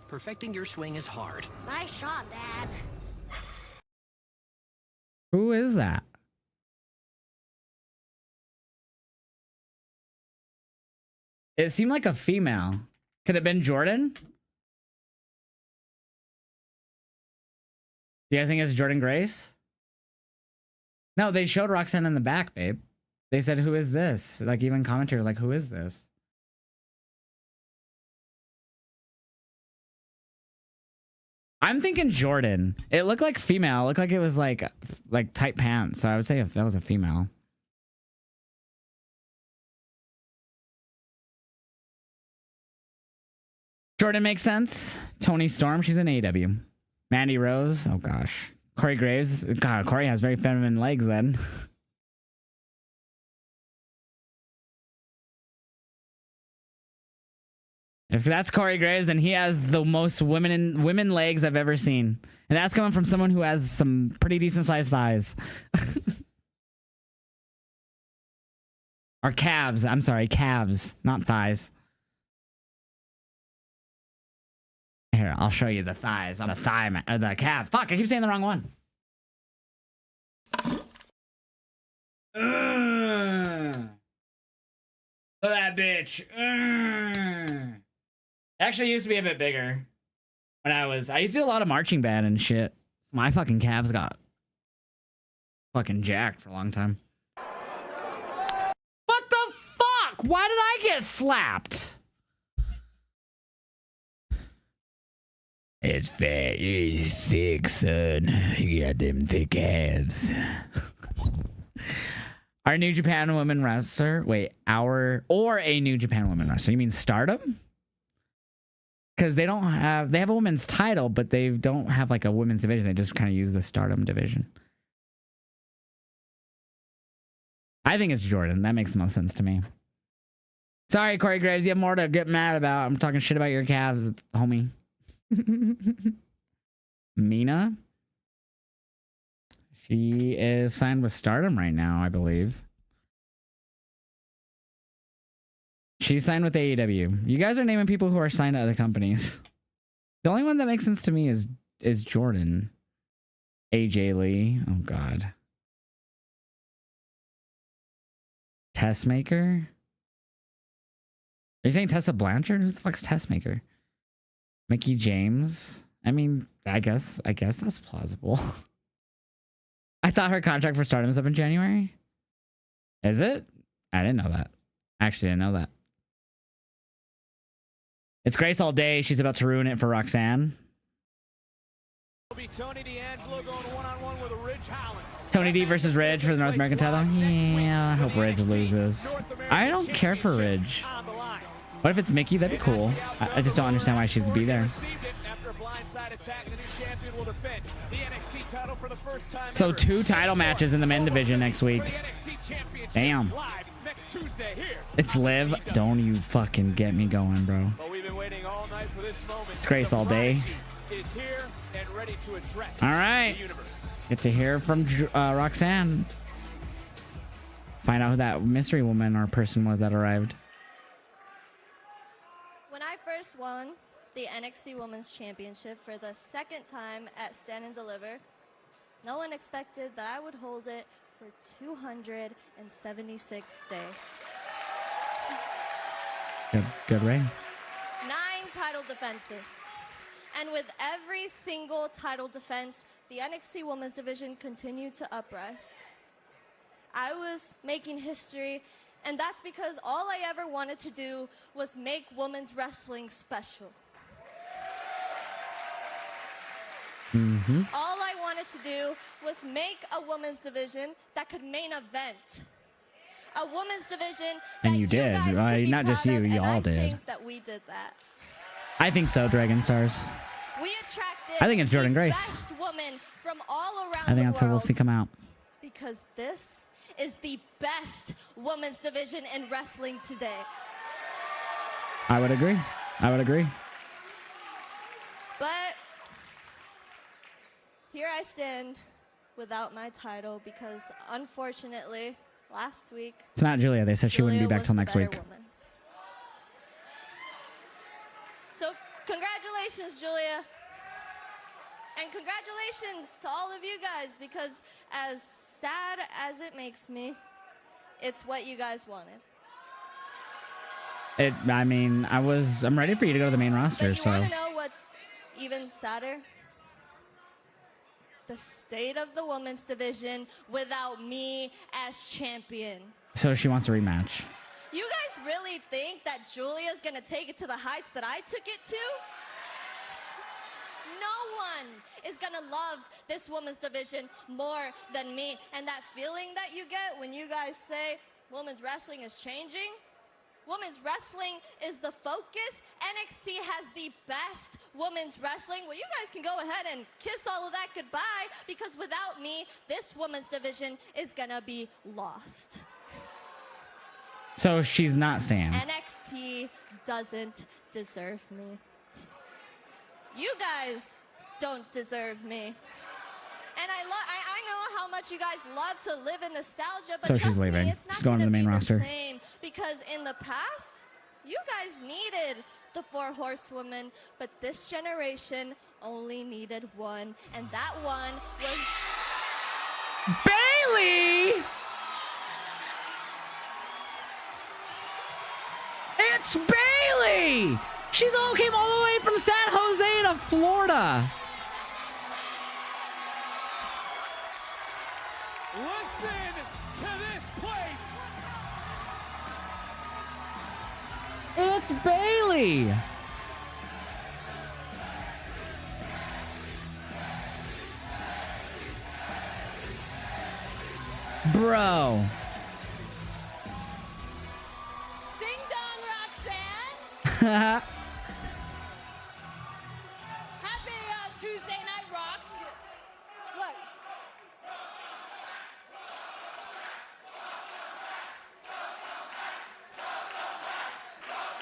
Perfecting your swing is hard. Nice shot, Dad. Who is that? It seemed like a female. Could it have been Jordan? Do you guys think it's Jordan Grace? No, they showed Roxanne in the back, babe. They said, who is this? Like, even commentary was like, who is this? I'm thinking Jordan. It looked like female. It looked like it was like tight pants. So I would say if that was a female. Jordan makes sense. Tony Storm, she's in AEW. Mandy Rose, oh gosh. Corey Graves, God, Corey has very feminine legs then. If that's Corey Graves, then he has the most women legs I've ever seen. And that's coming from someone who has some pretty decent sized thighs. Or calves. I'm sorry, calves, not thighs. Here, I'll show you the thighs. I'm a thigh man, or the calf. Fuck, I keep saying the wrong one. Look at that bitch. It actually used to be a bit bigger when I used to do a lot of marching band and shit. My fucking calves got fucking jacked for a long time. What the fuck? Why did I get slapped? It's fat, it's thick, son. You got them thick calves. Our New Japan Women wrestler? Wait, a New Japan Women wrestler? You mean Stardom? Because they have a women's title, but they don't have like a women's division. They just kind of use the Stardom division. I think it's Jordan. That makes the most sense to me. Sorry, Corey Graves. You have more to get mad about. I'm talking shit about your calves, homie. Mina? She is signed with Stardom right now, I believe. She's signed with AEW. You guys are naming people who are signed to other companies. The only one that makes sense to me is Jordan. AJ Lee. Oh, God. Tessmaker? Are you saying Tessa Blanchard? Who the fuck's Tessmaker? Mickey James? I mean, I guess that's plausible. I thought her contract for Stardom is up in January. Is it? I didn't know that. I actually didn't know that. It's Grace all day. She's about to ruin it for Roxanne. Tony D'Angelo going one-on-one with Ridge Holland. Tony D versus Ridge for the North American title. Yeah, I hope Ridge loses. I don't care for Ridge. What if it's Mickey? That'd be cool. I just don't understand why she's to be there. So 2 title matches in the men division next week. Damn. It's Liv. Don't you fucking get me going, bro. It's Grace all day. All right. Get to hear from Roxanne. Find out who that mystery woman or person was that arrived. When I first won the NXT Women's Championship for the 2nd time at Stand and Deliver, no one expected that I would hold it for 276 days. Good reign. 9 title defenses. And with every single title defense, the NXT Women's Division continued to uprise. I was making history, and that's because all I ever wanted to do was make women's wrestling special. All I wanted to do was make a women's division that could main event. A women's division that And you did. Not just you, you all did. I think that we did that. I think so, Dragon Stars. We attracted I think it's Jordan the Grace. best woman from all around I think the that's how we'll world. see come out. Because this is the best women's division in wrestling today. I would agree. But here I stand without my title because unfortunately last week It's not Julia. They said she wouldn't be Julia back was till the next better week. woman. So congratulations, Julia. And congratulations to all of you guys, because as sad as it makes me, it's what you guys wanted. I'm ready for you to go to the main roster, But you want so to know what's even sadder? The state of the women's division without me as champion. so she wants a rematch. You guys really think that Julia's gonna take it to the heights that I took it to? No one is gonna love this women's division more than me. And that feeling that you get when you guys say women's wrestling is changing, women's wrestling is the focus. NXT has the best women's wrestling. Well, you guys can go ahead and kiss all of that goodbye, because without me, this women's division is gonna be lost. So she's not staying. NXT doesn't deserve me. You guys don't deserve me. And I know how much you guys love to live in nostalgia, but So trust she's leaving. me, it's not She's going to the gonna main be roster. the same, because in the past, you guys needed the 4 horsewomen, but this generation only needed one, and that one was Bailey. It's Bailey. She's came all the way from San Jose to Florida. Listen to this place. It's Bailey. Bro. Ding dong, Roxanne. Happy Tuesday Night Rocks. Look.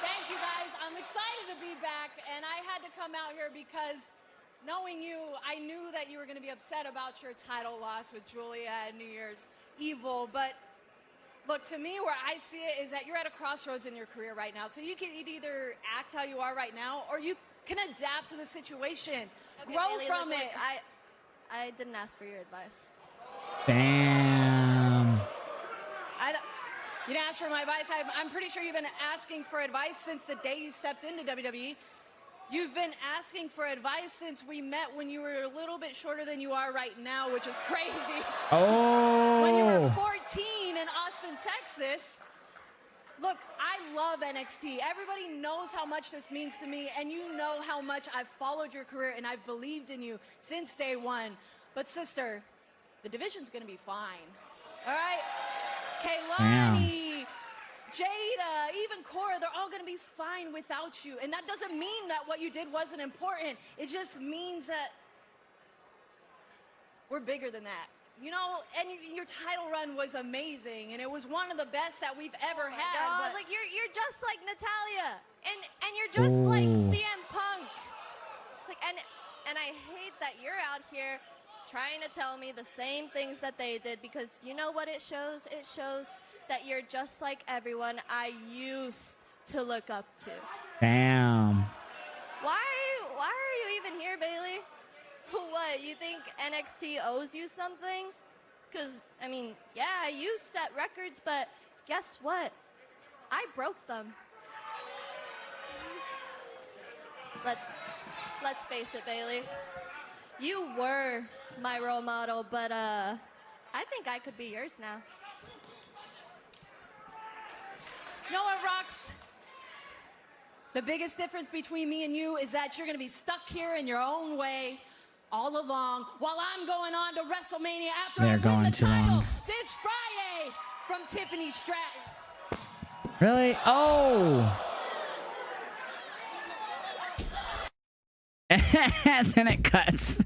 Thank you guys. I'm excited to be back, and I had to come out here because knowing you, I knew that you were going to be upset about your title loss with Julia at New Year's Evil, but look, to me, where I see it is that you're at a crossroads in your career right now. So you can either act how you are right now, or you can adapt to the situation. Okay, Grow Bailey, from look, it. I didn't ask for your advice. Damn. You didn't ask for my advice. I'm pretty sure you've been asking for advice since the day you stepped into WWE. You've been asking for advice since we met when you were a little bit shorter than you are right now, which is crazy. Oh. When you were 14 in Austin, Texas. Look, I love NXT. Everybody knows how much this means to me, and you know how much I've followed your career and I've believed in you since day one. But sister, the division's gonna be fine. All right? Kaylani, Jada, even Cora, they're all gonna be fine without you. And that doesn't mean that what you did wasn't important. It just means that we're bigger than that. You know, and your title run was amazing, and it was one of the best that we've ever had. God, but like you're just like Natalia, and you're just like CM Punk. Like, and I hate that you're out here trying to tell me the same things that they did, because you know what it shows? It shows that you're just like everyone I used to look up to. Damn. Why are you even here, Bailey? What, you think NXT owes you something? Because, I mean, yeah, you set records, but guess what? I broke them. Let's face it, Bailey. You were my role model, but I think I could be yours now. You know what, Rox? The biggest difference between me and you is that you're going to be stuck here in your own way all along, while I'm going on to WrestleMania after I win the title this Friday from Tiffany Stratton. Really? Oh. And then it cuts.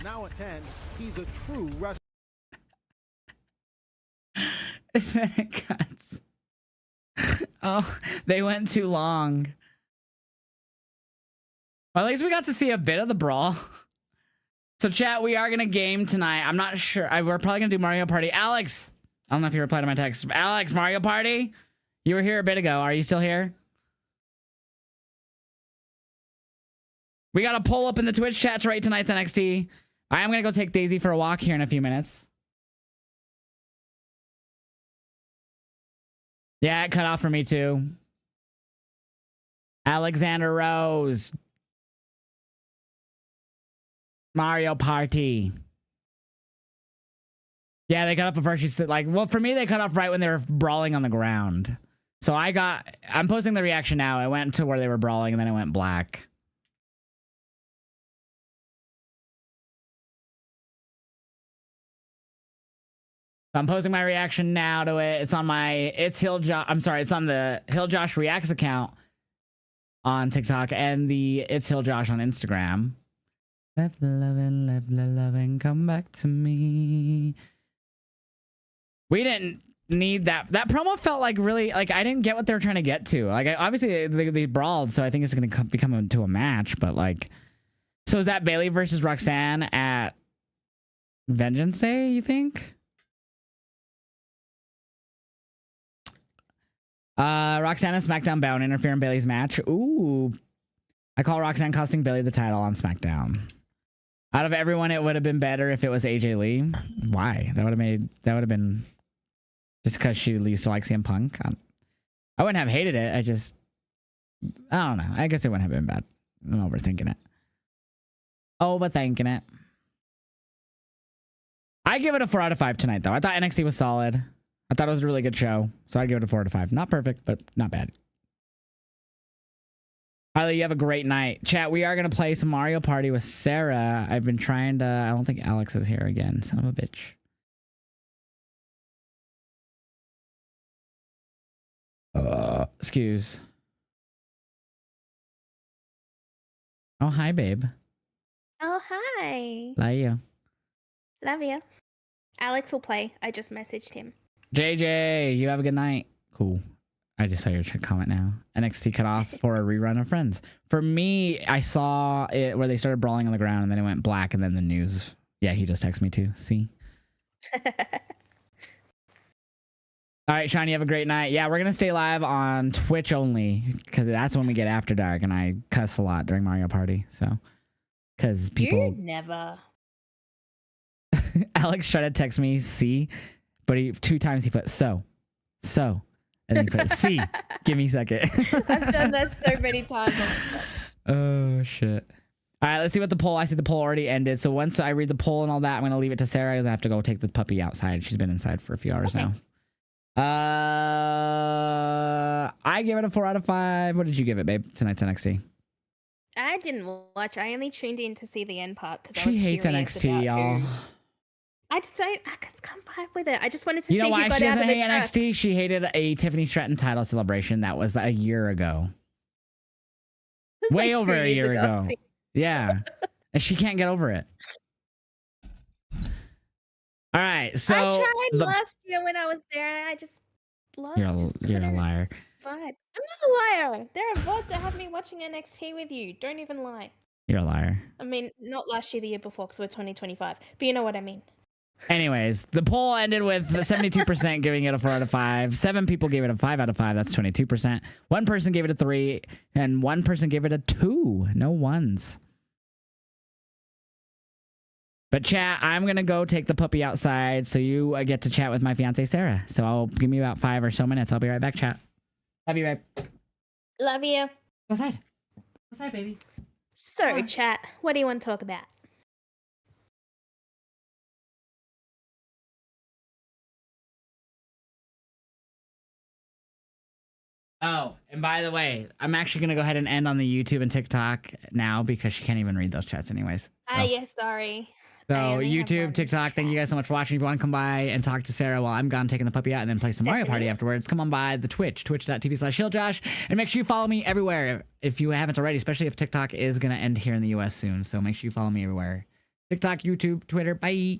Now at 10, he's a true wrestler. And then it cuts. Oh, they went too long. Well, at least we got to see a bit of the brawl. So, chat, we are going to game tonight. I'm not sure. We're probably going to do Mario Party. Alex, I don't know if you replied to my text. Alex, Mario Party? You were here a bit ago. Are you still here? We got a poll up in the Twitch chat to rate tonight's NXT. I am going to go take Daisy for a walk here in a few minutes. Yeah, it cut off for me too. Alexander Rose. Mario Party. Yeah, they cut off before she said, like, well, for me, they cut off right when they were brawling on the ground. So I'm posting the reaction now. It went to where they were brawling and then it went black. I'm posting my reaction now to it. It's on my it's on the Heeljosh Reacts account on TikTok and the It's Heeljosh on Instagram. Left the loving, come back to me. We didn't need that. That promo felt like really like I didn't get what they were trying to get to. Like obviously they brawled, so I think it's going to become into a match. But like, so is that Bayley versus Roxanne at Vengeance Day? You think? Roxanne and SmackDown bound interfere in Bayley's match. Ooh, I call Roxanne costing Bayley the title on SmackDown. Out of everyone, it would have been better if it was AJ Lee. Why? That would have been just because she used to like CM Punk. I wouldn't have hated it. I don't know. I guess it wouldn't have been bad. I'm overthinking it. I give it a 4 out of 5 tonight, though. I thought NXT was solid. I thought it was a really good show, so I'd give it a 4 out of 5. Not perfect, but not bad. Harley, you have a great night. Chat, we are going to play some Mario Party with Sarah. I've been trying to... I don't think Alex is here again. Son of a bitch. Excuse. Oh, hi, babe. Oh, hi. Love you. Love you. Alex will play. I just messaged him. JJ, you have a good night. Cool. I just saw your comment now. NXT cut off for a rerun of Friends. For me, I saw it where they started brawling on the ground and then it went black and then the news. Yeah, he just texted me too. See? All right, Sean, you have a great night. Yeah, we're going to stay live on Twitch only because that's when we get After Dark and I cuss a lot during Mario Party. So, because people... You never. Alex tried to text me, see, but 2 times he put so, and then he put see. Give me a second. I've done that so many times. Oh, shit. All right, let's see what the poll... I see the poll already ended. So once I read the poll and all that, I'm going to leave it to Sarah because I have to go take the puppy outside. She's been inside for a few hours now. I give it a 4 out of 5. What did you give it, babe? Tonight's NXT. I didn't watch. I only tuned in to see the end part because I She was hates curious NXT, about y'all. I just don't. I just can't vibe with it. I just wanted to You see know who why got she out doesn't of the hate truck. NXT? She hated a Tiffany Stratton title celebration that was a year ago. It was Way like over 2 a years year ago. Yeah. And she can't get over it. All right, so I tried last year when I was there, and I just lost. you're a liar. Vibe. I'm not a liar. There are VODs that have me watching NXT with you. Don't even lie. You're a liar. I mean, not last year, the year before, because we're 2025. But you know what I mean. Anyways, the poll ended with 72% giving it a 4 out of 5. 7 people gave it a 5 out of 5. That's 22%. 1 person gave it a 3, and 1 person gave it a 2. No ones. But chat, I'm going to go take the puppy outside so you get to chat with my fiance, Sarah. So I'll give me about 5 or so minutes. I'll be right back, chat. Love you, babe. Love you. Go outside. Go outside, baby. So, chat, what do you want to talk about? Oh, and by the way, I'm actually going to go ahead and end on the YouTube and TikTok now because she can't even read those chats anyways. Yes, sorry. So YouTube, TikTok, thank you guys so much for watching. If you want to come by and talk to Sarah while I'm gone taking the puppy out and then play some Mario Party afterwards, come on by the Twitch, twitch.tv/Heeljosh, and make sure you follow me everywhere if you haven't already, especially if TikTok is going to end here in the US soon. So make sure you follow me everywhere. TikTok, YouTube, Twitter, bye.